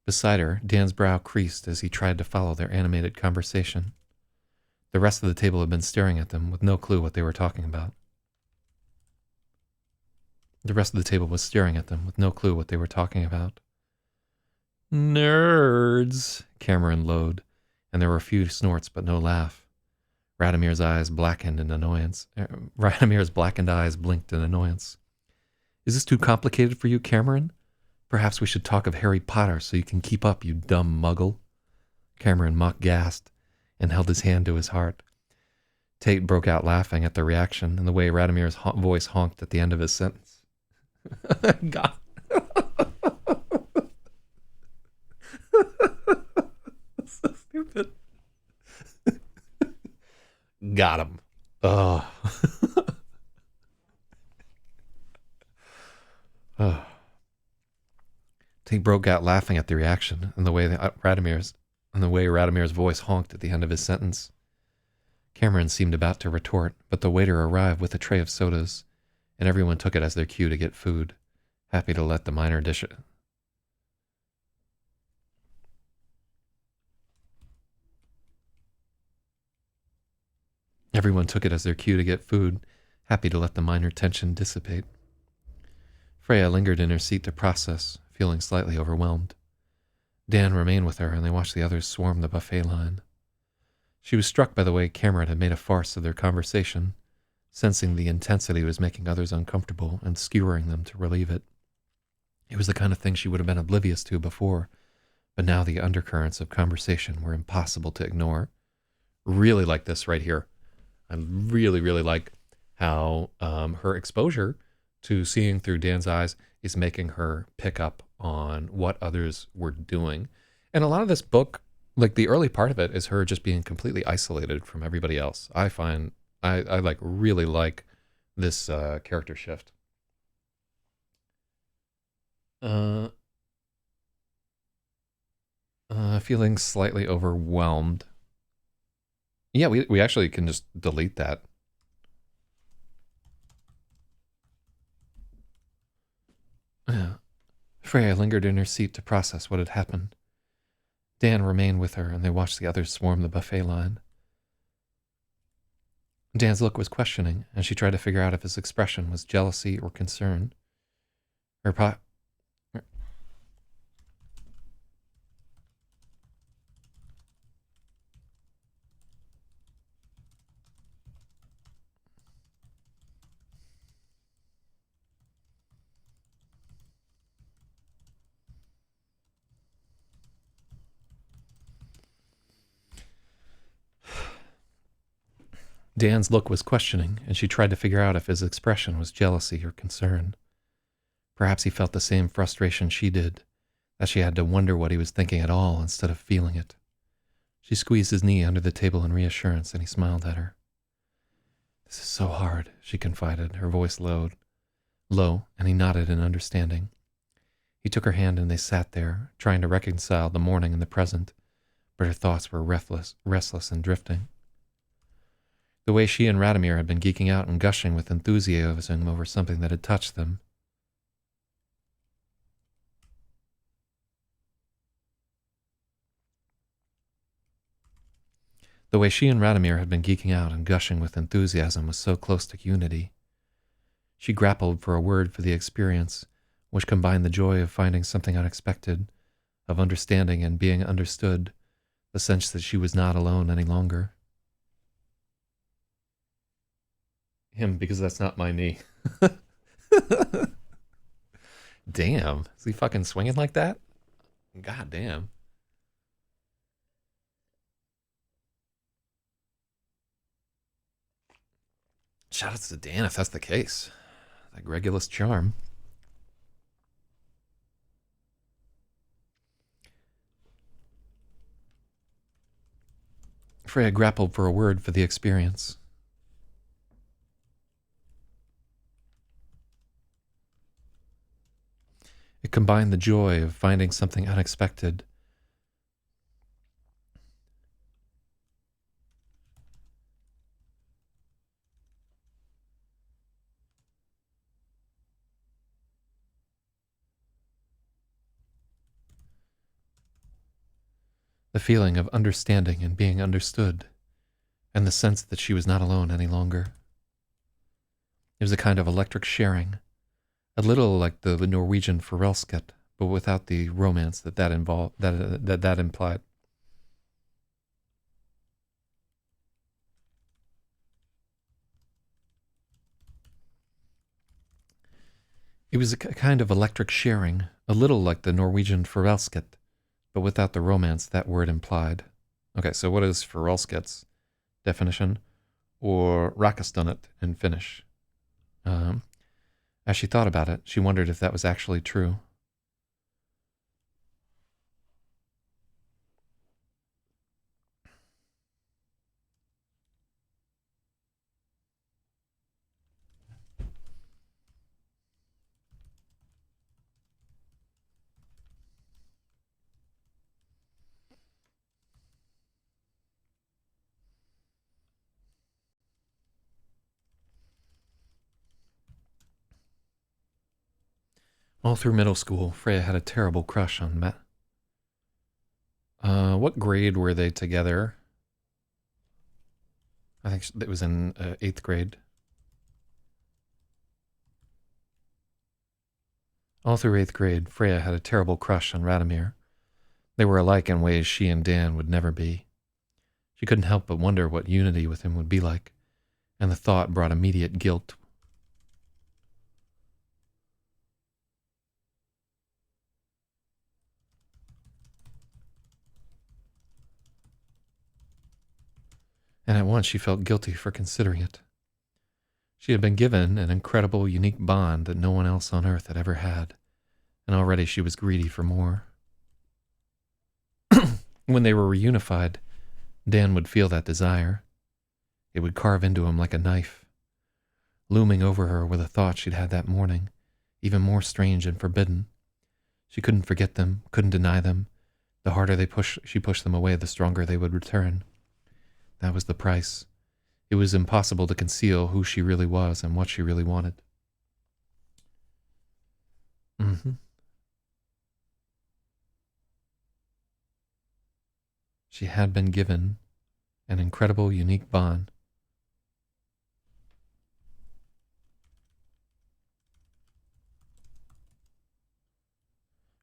Beside her, Dan's brow creased as he tried to follow their animated conversation. The rest of the table had been staring at them with no clue what they were talking about. The rest of the table was staring at them with no clue what they were talking about. Nerds, Cameron lowed, and there were a few snorts but no laugh. Radomir's eyes blackened in annoyance. Radomir's blackened eyes blinked in annoyance. Is this too complicated for you, Cameron? Perhaps we should talk of Harry Potter so you can keep up, you dumb muggle. Cameron mock-gasped and held his hand to his heart. Tate broke out laughing at the reaction and the way Radomir's voice honked at the end of his sentence. God. So stupid. Got him. Oh. Oh. Tate broke out laughing at the reaction and the way Radomir's voice honked at the end of his sentence. Cameron seemed about to retort, but the waiter arrived with a tray of sodas, and everyone took it as their cue to get food, happy to let the minor dish it. Everyone took it as their cue to get food, happy to let the minor tension dissipate. Freya lingered in her seat to process, feeling slightly overwhelmed. Dan remained with her, and they watched the others swarm the buffet line. She was struck by the way Cameron had made a farce of their conversation, sensing the intensity was making others uncomfortable and skewering them to relieve it. It was the kind of thing she would have been oblivious to before, but now the undercurrents of conversation were impossible to ignore. Really like this right here. I really, really like how her exposure to seeing through Dan's eyes is making her pick up on what others were doing. And a lot of this book, like the early part of it, is her just being completely isolated from everybody else. I find I like really like this character shift. Feeling slightly overwhelmed. Yeah, we actually can just delete that. Freya lingered in her seat to process what had happened. Dan remained with her, and they watched the others swarm the buffet line. Dan's look was questioning, and she tried to figure out if his expression was jealousy or concern. Dan's look was questioning, and she tried to figure out if his expression was jealousy or concern. Perhaps he felt the same frustration she did, that she had to wonder what he was thinking at all instead of feeling it. She squeezed his knee under the table in reassurance, and he smiled at her. This is so hard, she confided, her voice low, and he nodded in understanding. He took her hand and they sat there, trying to reconcile the morning and the present, but her thoughts were restless and drifting. The way she and Radomir had been geeking out and gushing with enthusiasm over something that had touched them. The way she and Radomir had been geeking out and gushing with enthusiasm was so close to unity. She grappled for a word for the experience, which combined the joy of finding something unexpected, of understanding and being understood, the sense that she was not alone any longer. Him, because that's not my knee. Damn. Is he fucking swinging like that? God damn. Shoutouts to Dan if that's the case. Like Regulus charm. Freya grappled for a word for the experience. It combined the joy of finding something unexpected. The feeling of understanding and being understood, and the sense that she was not alone any longer. It was a kind of electric sharing, a little like the Norwegian forelsket, but without the romance that implied. It was a kind of electric sharing, a little like the Norwegian forelsket, but without the romance that word implied. Okay, so what is forelsket's definition? Or rakastunnet in Finnish. As she thought about it, she wondered if that was actually true. All through middle school, Freya had a terrible crush on Matt. What grade were they together? I think it was in 8th grade. All through 8th grade, Freya had a terrible crush on Radomir. They were alike in ways she and Dan would never be. She couldn't help but wonder what unity with him would be like, and the thought brought immediate guilt. And at once she felt guilty for considering it. She had been given an incredible, unique bond that no one else on earth had ever had, and already she was greedy for more. When they were reunified, Dan would feel that desire. It would carve into him like a knife. Looming over her were the thoughts she'd had that morning, even more strange and forbidden. She couldn't forget them, couldn't deny them. The harder she pushed them away, the stronger they would return. That was the price. It was impossible to conceal who she really was and what she really wanted. She had been given an incredible, unique bond.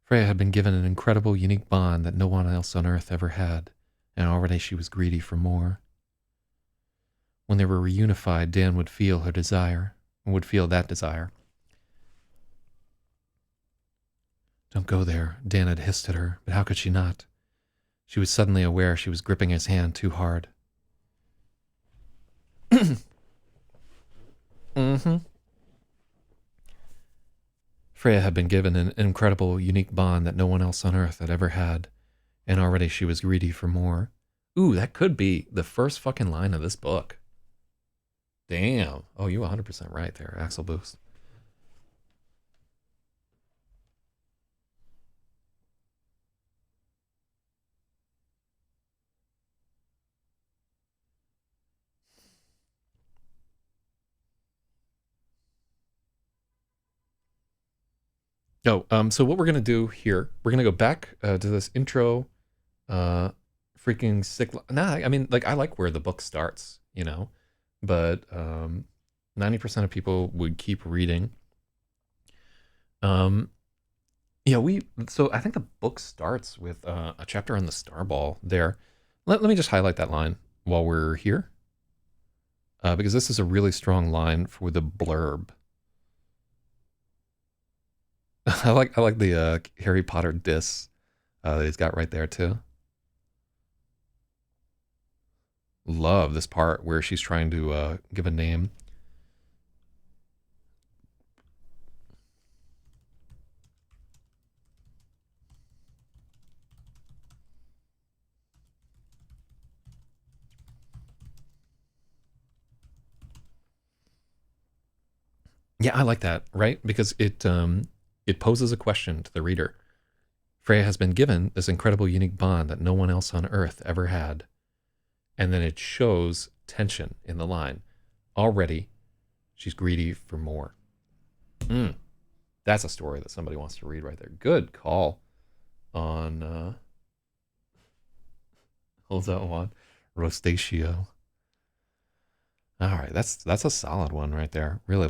Freya had been given an incredible, unique bond that no one else on earth ever had, and already she was greedy for more. When they were reunified, Dan would feel her desire, and would feel that desire. Don't go there, Dan had hissed at her, but how could she not? She was suddenly aware she was gripping his hand too hard. Freya had been given an incredible, unique bond that no one else on earth had ever had, and already she was greedy for more. Ooh, that could be the first fucking line of this book. Damn. Oh, you 100% right there, Axel Boost. Oh, so what we're gonna do here, we're gonna go back to this intro, uh, freaking sick. Nah, I mean, like I like where the book starts, you know, but 90% of people would keep reading. Um, yeah, so I think the book starts with a chapter on the Starball there. Let me just highlight that line while we're here, because this is a really strong line for the blurb. I like the Harry Potter diss that he's got right there too. Love this part where she's trying to give a name. Yeah, I like that, right? Because it poses a question to the reader. Freya has been given this incredible unique bond that no one else on Earth ever had. And then it shows tension in the line. Already, she's greedy for more. Mm, that's a story that somebody wants to read right there. Good call on holds that one. Rostatio. All right, that's a solid one right there. Really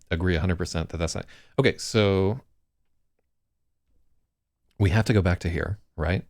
agree 100% that that's not. Okay, so we have to go back to here, right?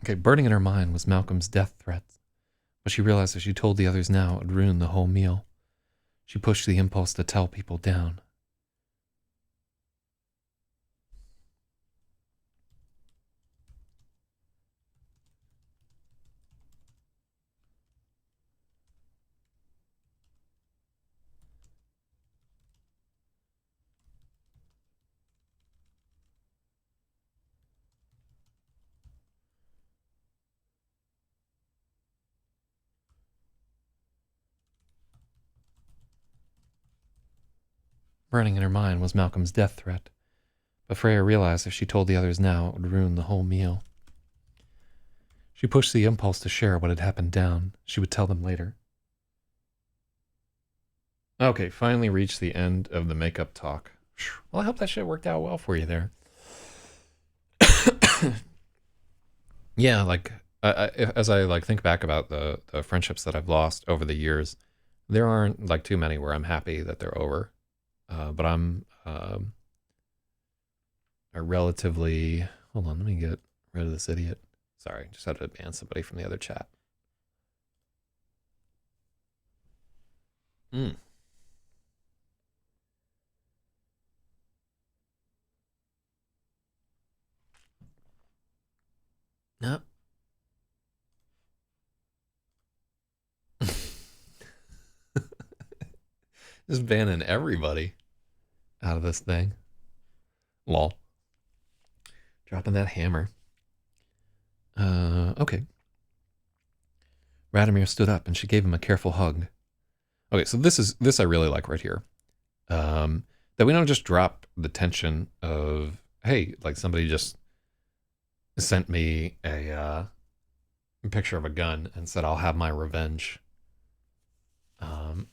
Okay, burning in her mind was Malcolm's death threat, but she realized if she told the others now, it would ruin the whole meal. She pushed the impulse to tell people down. Burning in her mind was Malcolm's death threat, but Freya realized if she told the others now, it would ruin the whole meal. She pushed the impulse to share what had happened down. She would tell them later. Okay, finally reached the end of the makeup talk. Well, I hope that shit worked out well for you there. Yeah, like as I like think back about the friendships that I've lost over the years, there aren't like too many where I'm happy that they're over. But I'm a relatively. Hold on, let me get rid of this idiot. Sorry, just had to ban somebody from the other chat. Mm. No. Just banning everybody out of this thing. Lol. Dropping that hammer. Okay. Radomir stood up and she gave him a careful hug. Okay, so this I really like right here. That we don't just drop the tension of, hey, like somebody just sent me a picture of a gun and said I'll have my revenge. Um,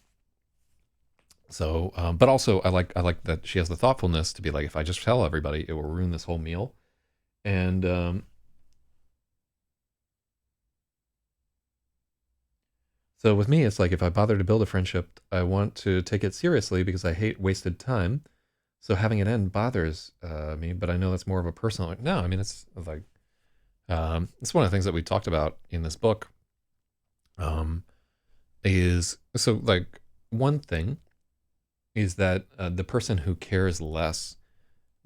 but also I like that she has the thoughtfulness to be like, if I just tell everybody, it will ruin this whole meal. And So with me, it's like if I bother to build a friendship, I want to take it seriously because I hate wasted time. So having it end bothers me, but I know that's more of a personal. No, I mean it's like it's one of the things that we talked about in this book. Um, is so like one thing is that the person who cares less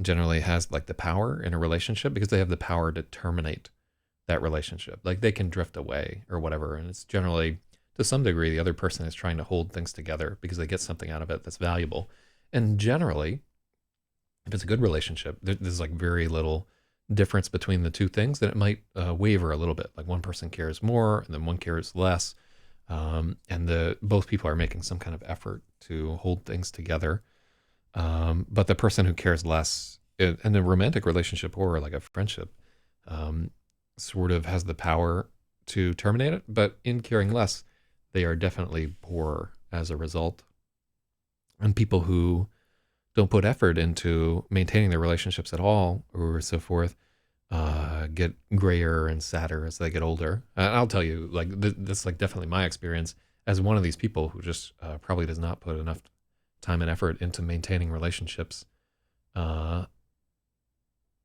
generally has like the power in a relationship because they have the power to terminate that relationship. Like they can drift away or whatever, and it's generally to some degree the other person is trying to hold things together because they get something out of it that's valuable. And generally, if it's a good relationship, there's like very little difference between the two things. That it might waver a little bit. Like one person cares more, and then one cares less, and the both people are making some kind of effort to hold things together. But the person who cares less in a romantic relationship or like a friendship, um, sort of has the power to terminate it. But in caring less, they are definitely poorer as a result. And people who don't put effort into maintaining their relationships at all, or so forth, get grayer and sadder as they get older. I'll tell you, like this, is like definitely my experience as one of these people who just probably does not put enough time and effort into maintaining relationships. Uh,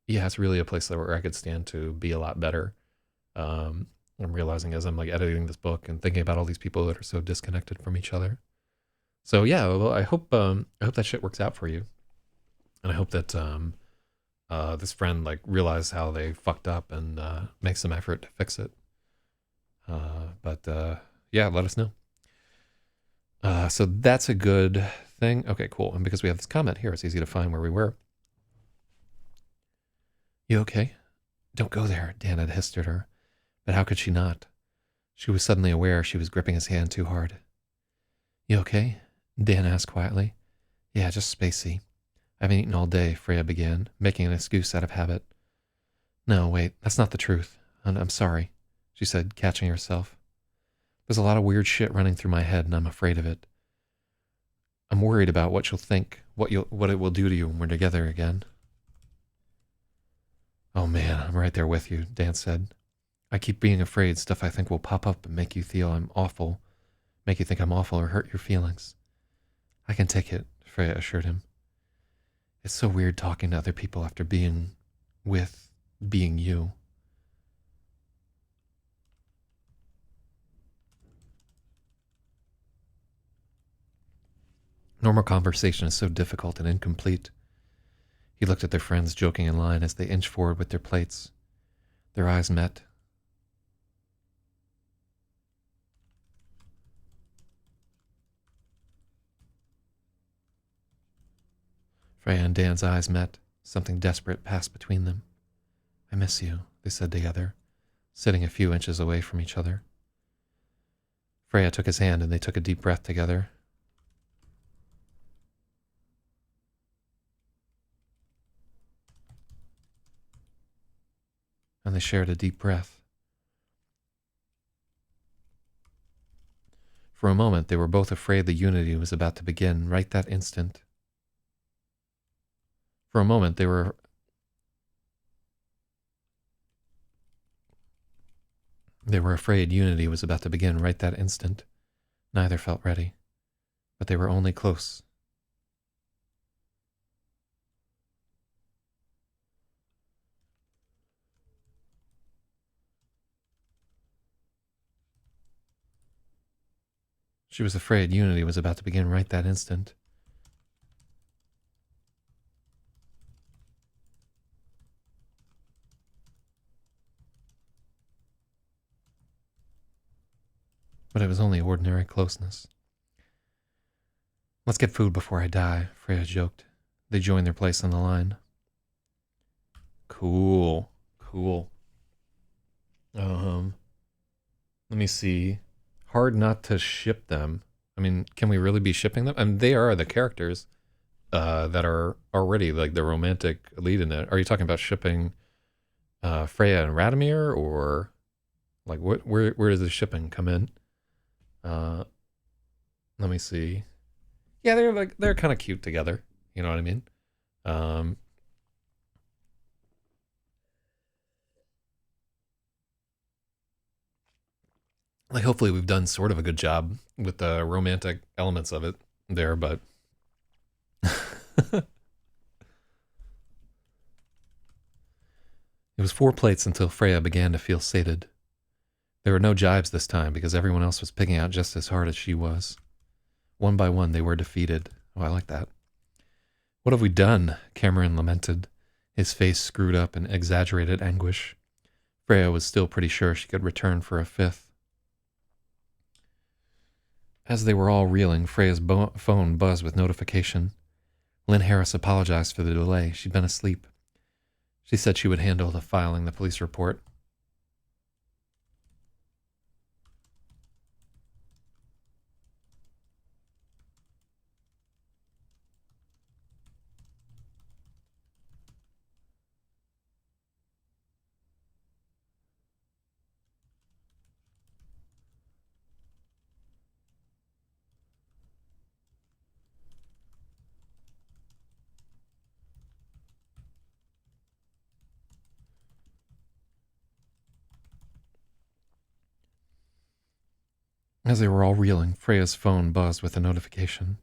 yeah, it's really a place where I could stand to be a lot better. I'm realizing as I'm like editing this book and thinking about all these people that are so disconnected from each other. So yeah, well, I hope that shit works out for you, and I hope that this friend like realized how they fucked up and make some effort to fix it. But yeah, let us know. So that's a good thing. Okay, cool. And because we have this comment here, it's easy to find where we were. You okay? Don't go there, Dan had hissed at her. But how could she not? She was suddenly aware she was gripping his hand too hard. You okay? Dan asked quietly. Yeah, just spacey. I haven't eaten all day, Freya began, making an excuse out of habit. No, wait, that's not the truth. I'm sorry, she said, catching herself. There's a lot of weird shit running through my head, and I'm afraid of it. I'm worried about what you'll think, what it will do to you when we're together again. Oh man, I'm right there with you, Dan said. I keep being afraid stuff I think will pop up and make you feel I'm awful, make you think I'm awful or hurt your feelings. I can take it, Freya assured him. It's so weird talking to other people after being you. Normal conversation is so difficult and incomplete. He looked at their friends joking in line as they inched forward with their plates. Their eyes met. Freya and Dan's eyes met. Something desperate passed between them. I miss you, they said together, sitting a few inches away from each other. Freya took his hand and they took a deep breath together. And they shared a deep breath. For a moment, they were both afraid the unity was about to begin right that instant. For a moment, they were afraid unity was about to begin right that instant. Neither felt ready, but they were only close. She was afraid unity was about to begin right that instant. But it was only ordinary closeness. Let's get food before I die, Freya joked. They joined their place on the line. Cool. Cool. Let me see. Hard not to ship them. I mean, can we really be shipping them? I mean, they are the characters that are already like the romantic lead in it. Are you talking about shipping Freya and Radomir, or like where does the shipping come in? Uh, Let me see. Yeah, they're kind of cute together. You know what I mean? Um, Like, hopefully we've done sort of a good job with the romantic elements of it there, but it was 4 plates until Freya began to feel sated. There were no jibes this time because everyone else was picking out just as hard as she was. One by one, they were defeated. Oh, I like that. What have we done? Cameron lamented, his face screwed up in exaggerated anguish. Freya was still pretty sure she could return for a 5th. As they were all reeling, Freya's phone buzzed with notification. Lynn Harris apologized for the delay. She'd been asleep. She said she would handle the filing the police report. As they were all reeling, Freya's phone buzzed with a notification.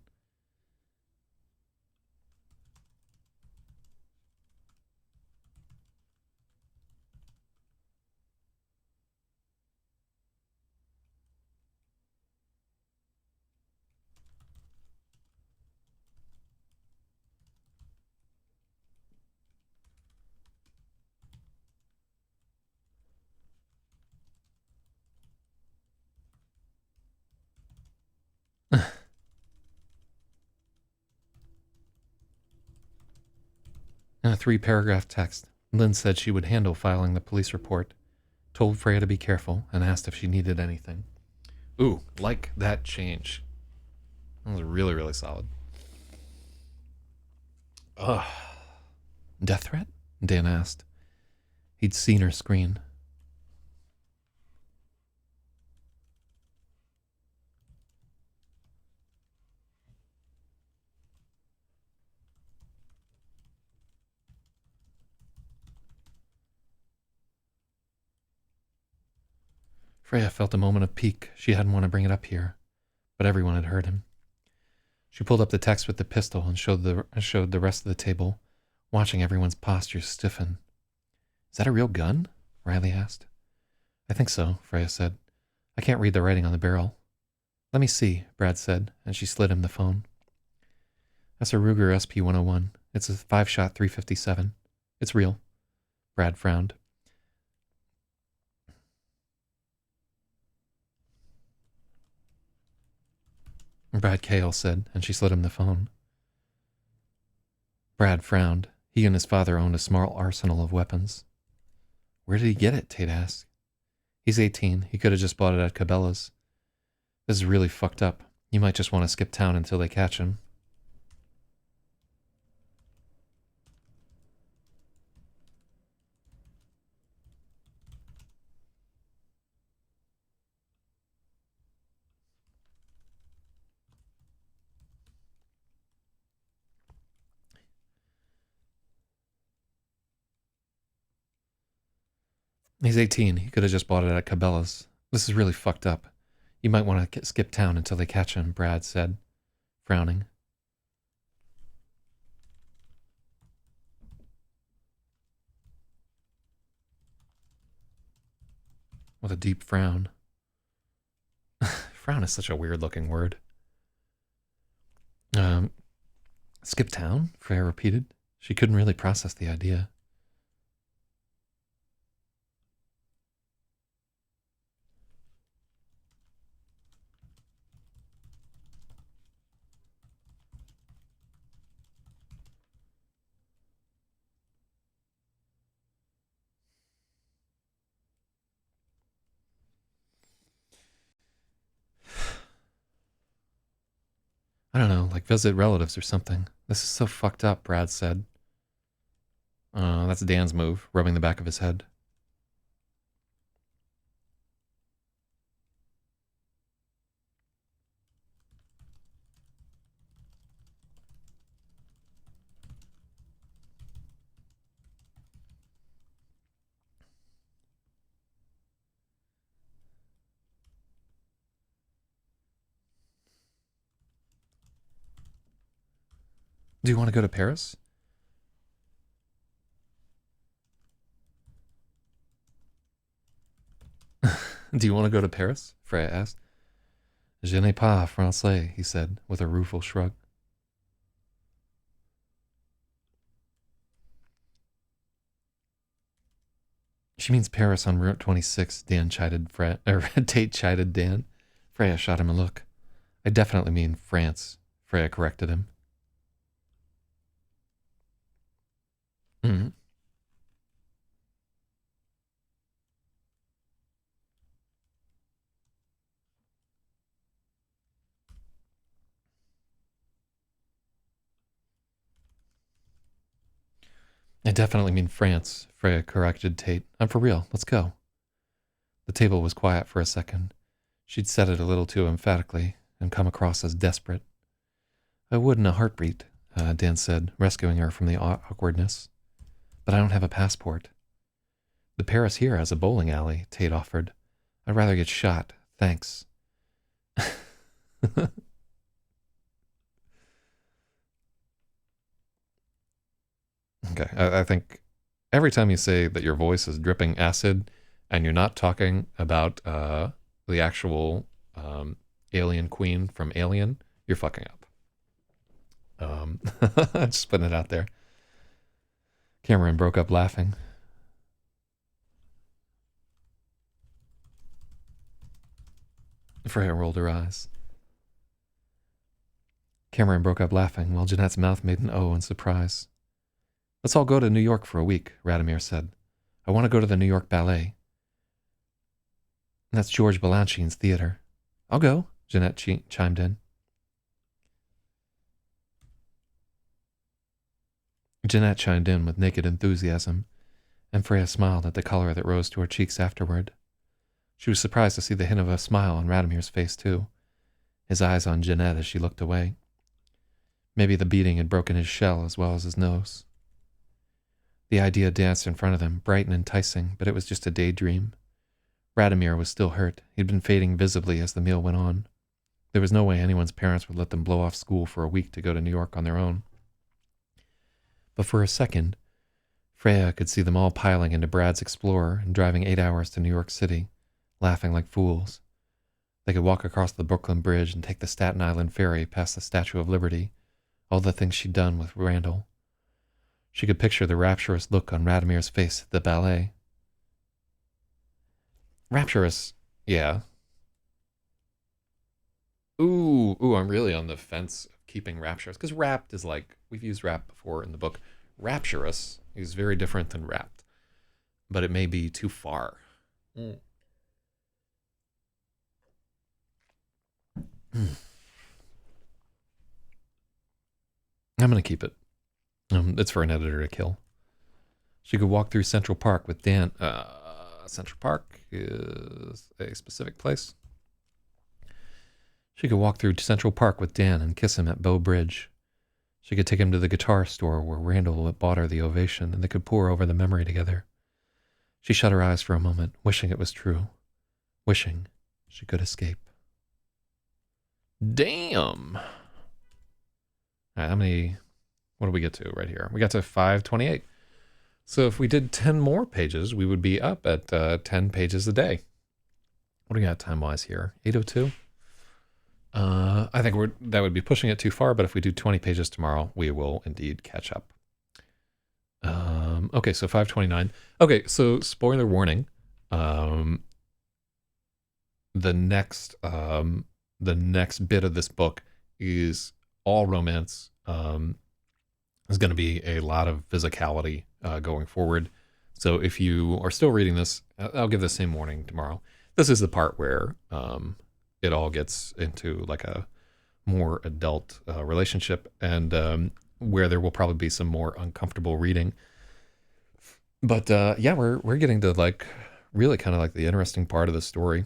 In a 3-paragraph text, Lynn said she would handle filing the police report, told Freya to be careful, and asked if she needed anything. Ooh, like that change. That was really, really solid. Ugh. Death threat? Dan asked. He'd seen her screen. Freya felt a moment of pique. She hadn't want to bring it up here, but everyone had heard him. She pulled up the text with the pistol and showed the rest of the table, watching everyone's postures stiffen. Is that a real gun? Riley asked. I think so, Freya said. I can't read the writing on the barrel. Let me see, Brad said, and she slid him the phone. That's a Ruger SP-101. It's a 5-shot 357. It's real. Brad frowned. Brad Cale said, and she slid him the phone. Brad frowned. He and his father owned a small arsenal of weapons. Where did he get it? Tate asked. He's 18. He could have just bought it at Cabela's. This is really fucked up. You might just want to skip town until they catch him. He's 18. He could have just bought it at Cabela's. This is really fucked up. You might want to skip town until they catch him, Brad said, frowning. With a deep frown. Frown is such a weird-looking word. Skip town? Freya repeated. She couldn't really process the idea. I don't know, like visit relatives or something. This is so fucked up, Brad said. That's Dan's move, rubbing the back of his head. Do you want to go to Paris? Do you want to go to Paris? Freya asked. Je n'ai pas français, he said, with a rueful shrug. She means Paris on Route 26, Dan chided Tate chided Dan. Freya shot him a look. I definitely mean France, Freya corrected him. Mm-hmm. I definitely mean France, Freya corrected Tate. I'm for real. Let's go. The table was quiet for a second. She'd said it a little too emphatically and come across as desperate. I would in a heartbeat, Dan said, rescuing her from the awkwardness. But I don't have a passport. The Paris here has a bowling alley, Tate offered. I'd rather get shot. Thanks. Okay, I think every time you say that your voice is dripping acid and you're not talking about the actual alien queen from Alien, you're fucking up. Just putting it out there. Cameron broke up laughing. Freya rolled her eyes. Cameron broke up laughing while Jeanette's mouth made an O in surprise. Let's all go to New York for a week, Radomir said. I want to go to the New York Ballet. That's George Balanchine's theater. I'll go, Jeanette chimed in. Jeanette chimed in with naked enthusiasm, and Freya smiled at the color that rose to her cheeks afterward. She was surprised to see the hint of a smile on Radomir's face, too, his eyes on Jeanette as she looked away. Maybe the beating had broken his shell as well as his nose. The idea danced in front of them, bright and enticing, but it was just a daydream. Radomir was still hurt. He'd been fading visibly as the meal went on. There was no way anyone's parents would let them blow off school for a week to go to New York on their own. But for a second, Freya could see them all piling into Brad's Explorer and driving 8 hours to New York City, laughing like fools. They could walk across the Brooklyn Bridge and take the Staten Island ferry past the Statue of Liberty, all the things she'd done with Randall. She could picture the rapturous look on Radomir's face at the ballet. Rapturous, yeah. Ooh, I'm really on the fence of keeping rapturous, because rapt is like, we've used rap before in the book. Rapturous is very different than rapt, but it may be too far. I'm going to keep it. It's for an editor to kill. She could walk through Central Park with Dan. Central Park is a specific place. She could walk through Central Park with Dan and kiss him at Bow Bridge. She could take him to the guitar store where Randall bought her the ovation, and they could pore over the memory together. She shut her eyes for a moment, wishing it was true. Wishing she could escape. Damn. All right, how many... What do we get to right here? We got to 528. So if we did 10 more pages, we would be up at 10 pages a day. What do we got time-wise here? 8:02? I think that would be pushing it too far, but if we do 20 pages tomorrow, we will indeed catch up. Okay, so 529. Okay, so spoiler warning. The next bit of this book is all romance. There's going to be a lot of physicality going forward. So if you are still reading this, I'll give the same warning tomorrow. This is the part where it all gets into like a more adult relationship, and where there will probably be some more uncomfortable reading. But yeah, we're getting to like really kind of like the interesting part of the story.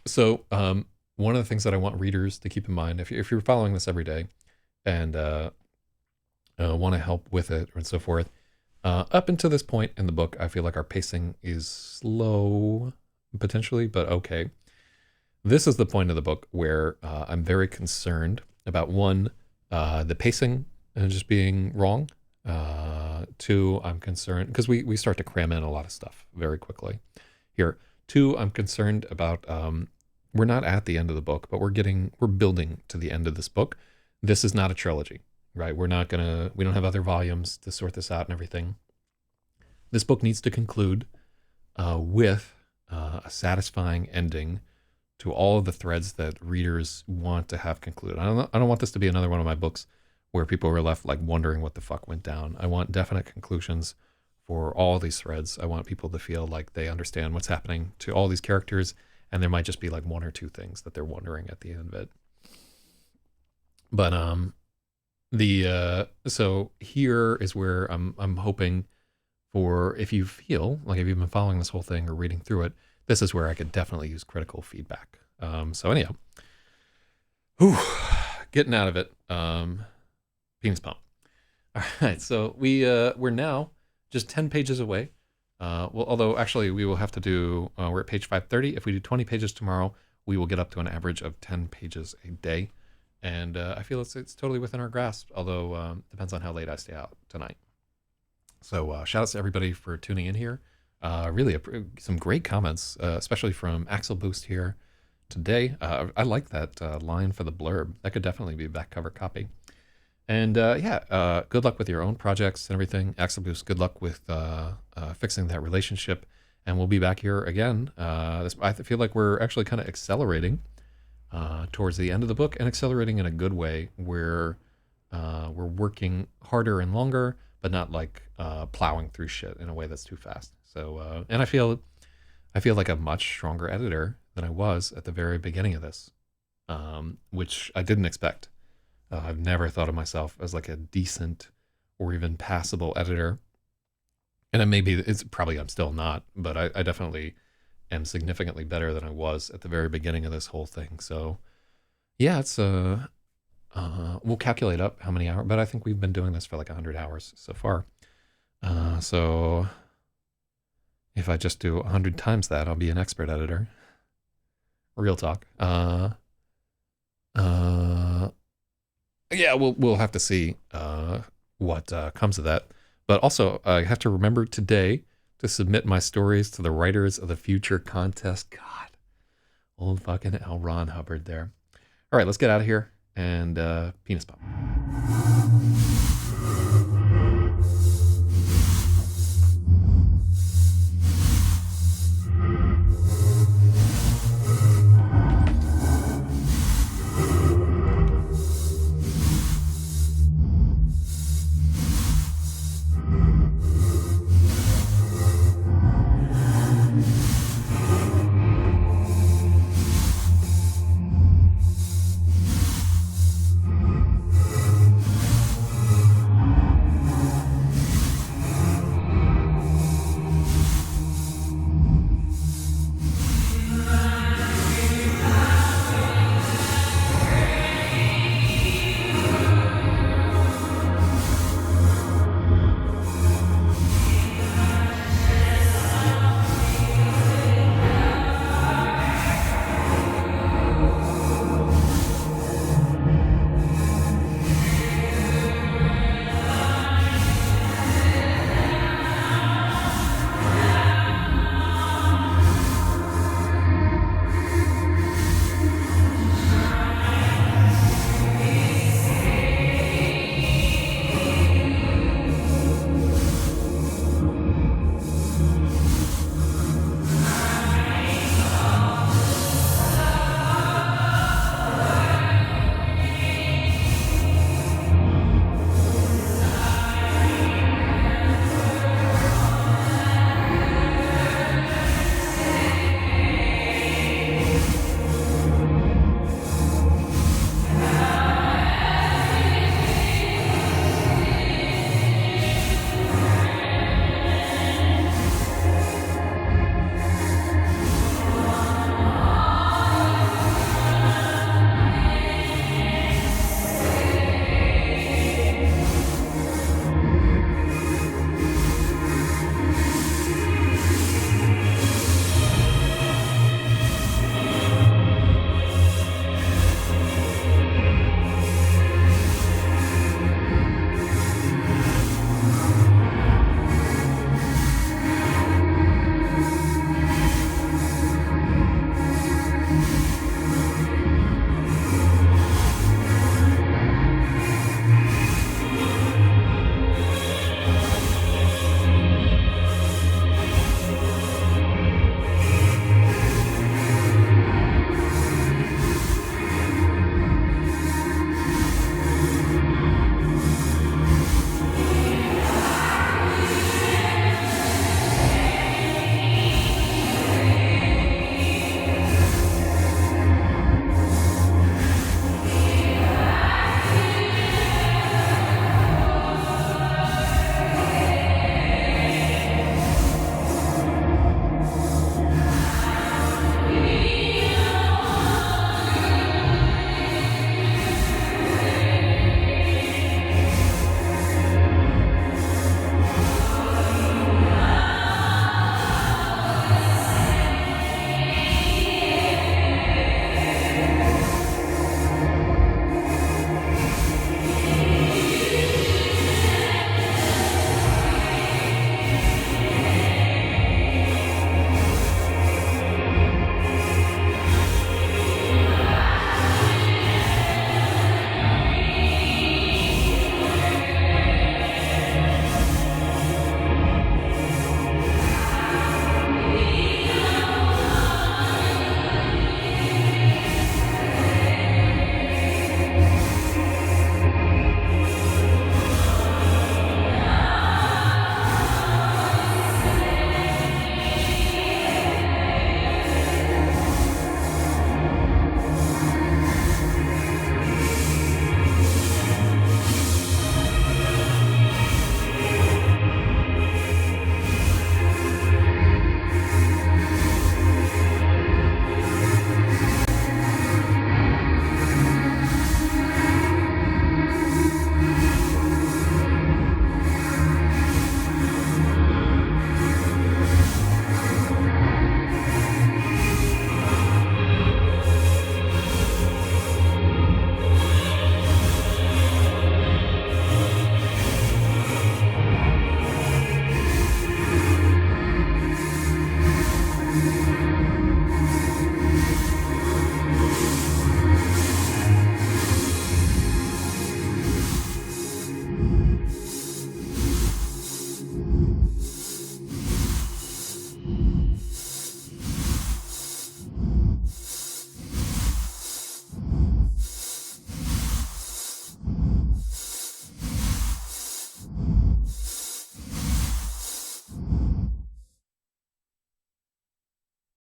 So one of the things that I want readers to keep in mind, if you're following this every day and want to help with it and so forth, up until this point in the book, I feel like our pacing is slow potentially, but okay. This is the point of the book where I'm very concerned about, one, the pacing just being wrong. 2, I'm concerned because we start to cram in a lot of stuff very quickly here. 2, I'm concerned about we're not at the end of the book, but we're building to the end of this book. This is not a trilogy, right? We don't have other volumes to sort this out and everything. This book needs to conclude with a satisfying ending to all of the threads that readers want to have concluded. I don't want this to be another one of my books where people were left like wondering what the fuck went down. I want definite conclusions for all these threads. I want people to feel like they understand what's happening to all these characters, and there might just be like 1 or 2 things that they're wondering at the end of it. But so here is where I'm hoping for, if you feel like, if you've been following this whole thing or reading through it, this is where I could definitely use critical feedback. So anyhow, getting out of it. Penis pump. All right, so we're now just 10 pages away. Well, although actually we will have to do, we're at page 530. If we do 20 pages tomorrow, we will get up to an average of 10 pages a day. And I feel it's totally within our grasp, although depends on how late I stay out tonight. So shout outs to everybody for tuning in here. Really some great comments, especially from Axel Boost here today. I like that line for the blurb. That could definitely be a back cover copy. And good luck with your own projects and everything. Axel Boost, good luck with fixing that relationship. And we'll be back here again. I feel like we're actually kind of accelerating towards the end of the book, and accelerating in a good way, where we're working harder and longer, but not like plowing through shit in a way that's too fast. So, and I feel like a much stronger editor than I was at the very beginning of this, which I didn't expect. I've never thought of myself as like a decent or even passable editor. And it's probably I'm still not, but I definitely am significantly better than I was at the very beginning of this whole thing. So yeah, it's we'll calculate up how many hours, but I think we've been doing this for like 100 hours so far. So if I just do 100 times that, I'll be an expert editor. Real talk. Yeah, we'll have to see what comes of that. But also, I have to remember today to submit my stories to the Writers of the Future contest. God, old fucking L. Ron Hubbard there. All right, let's get out of here, and penis pump.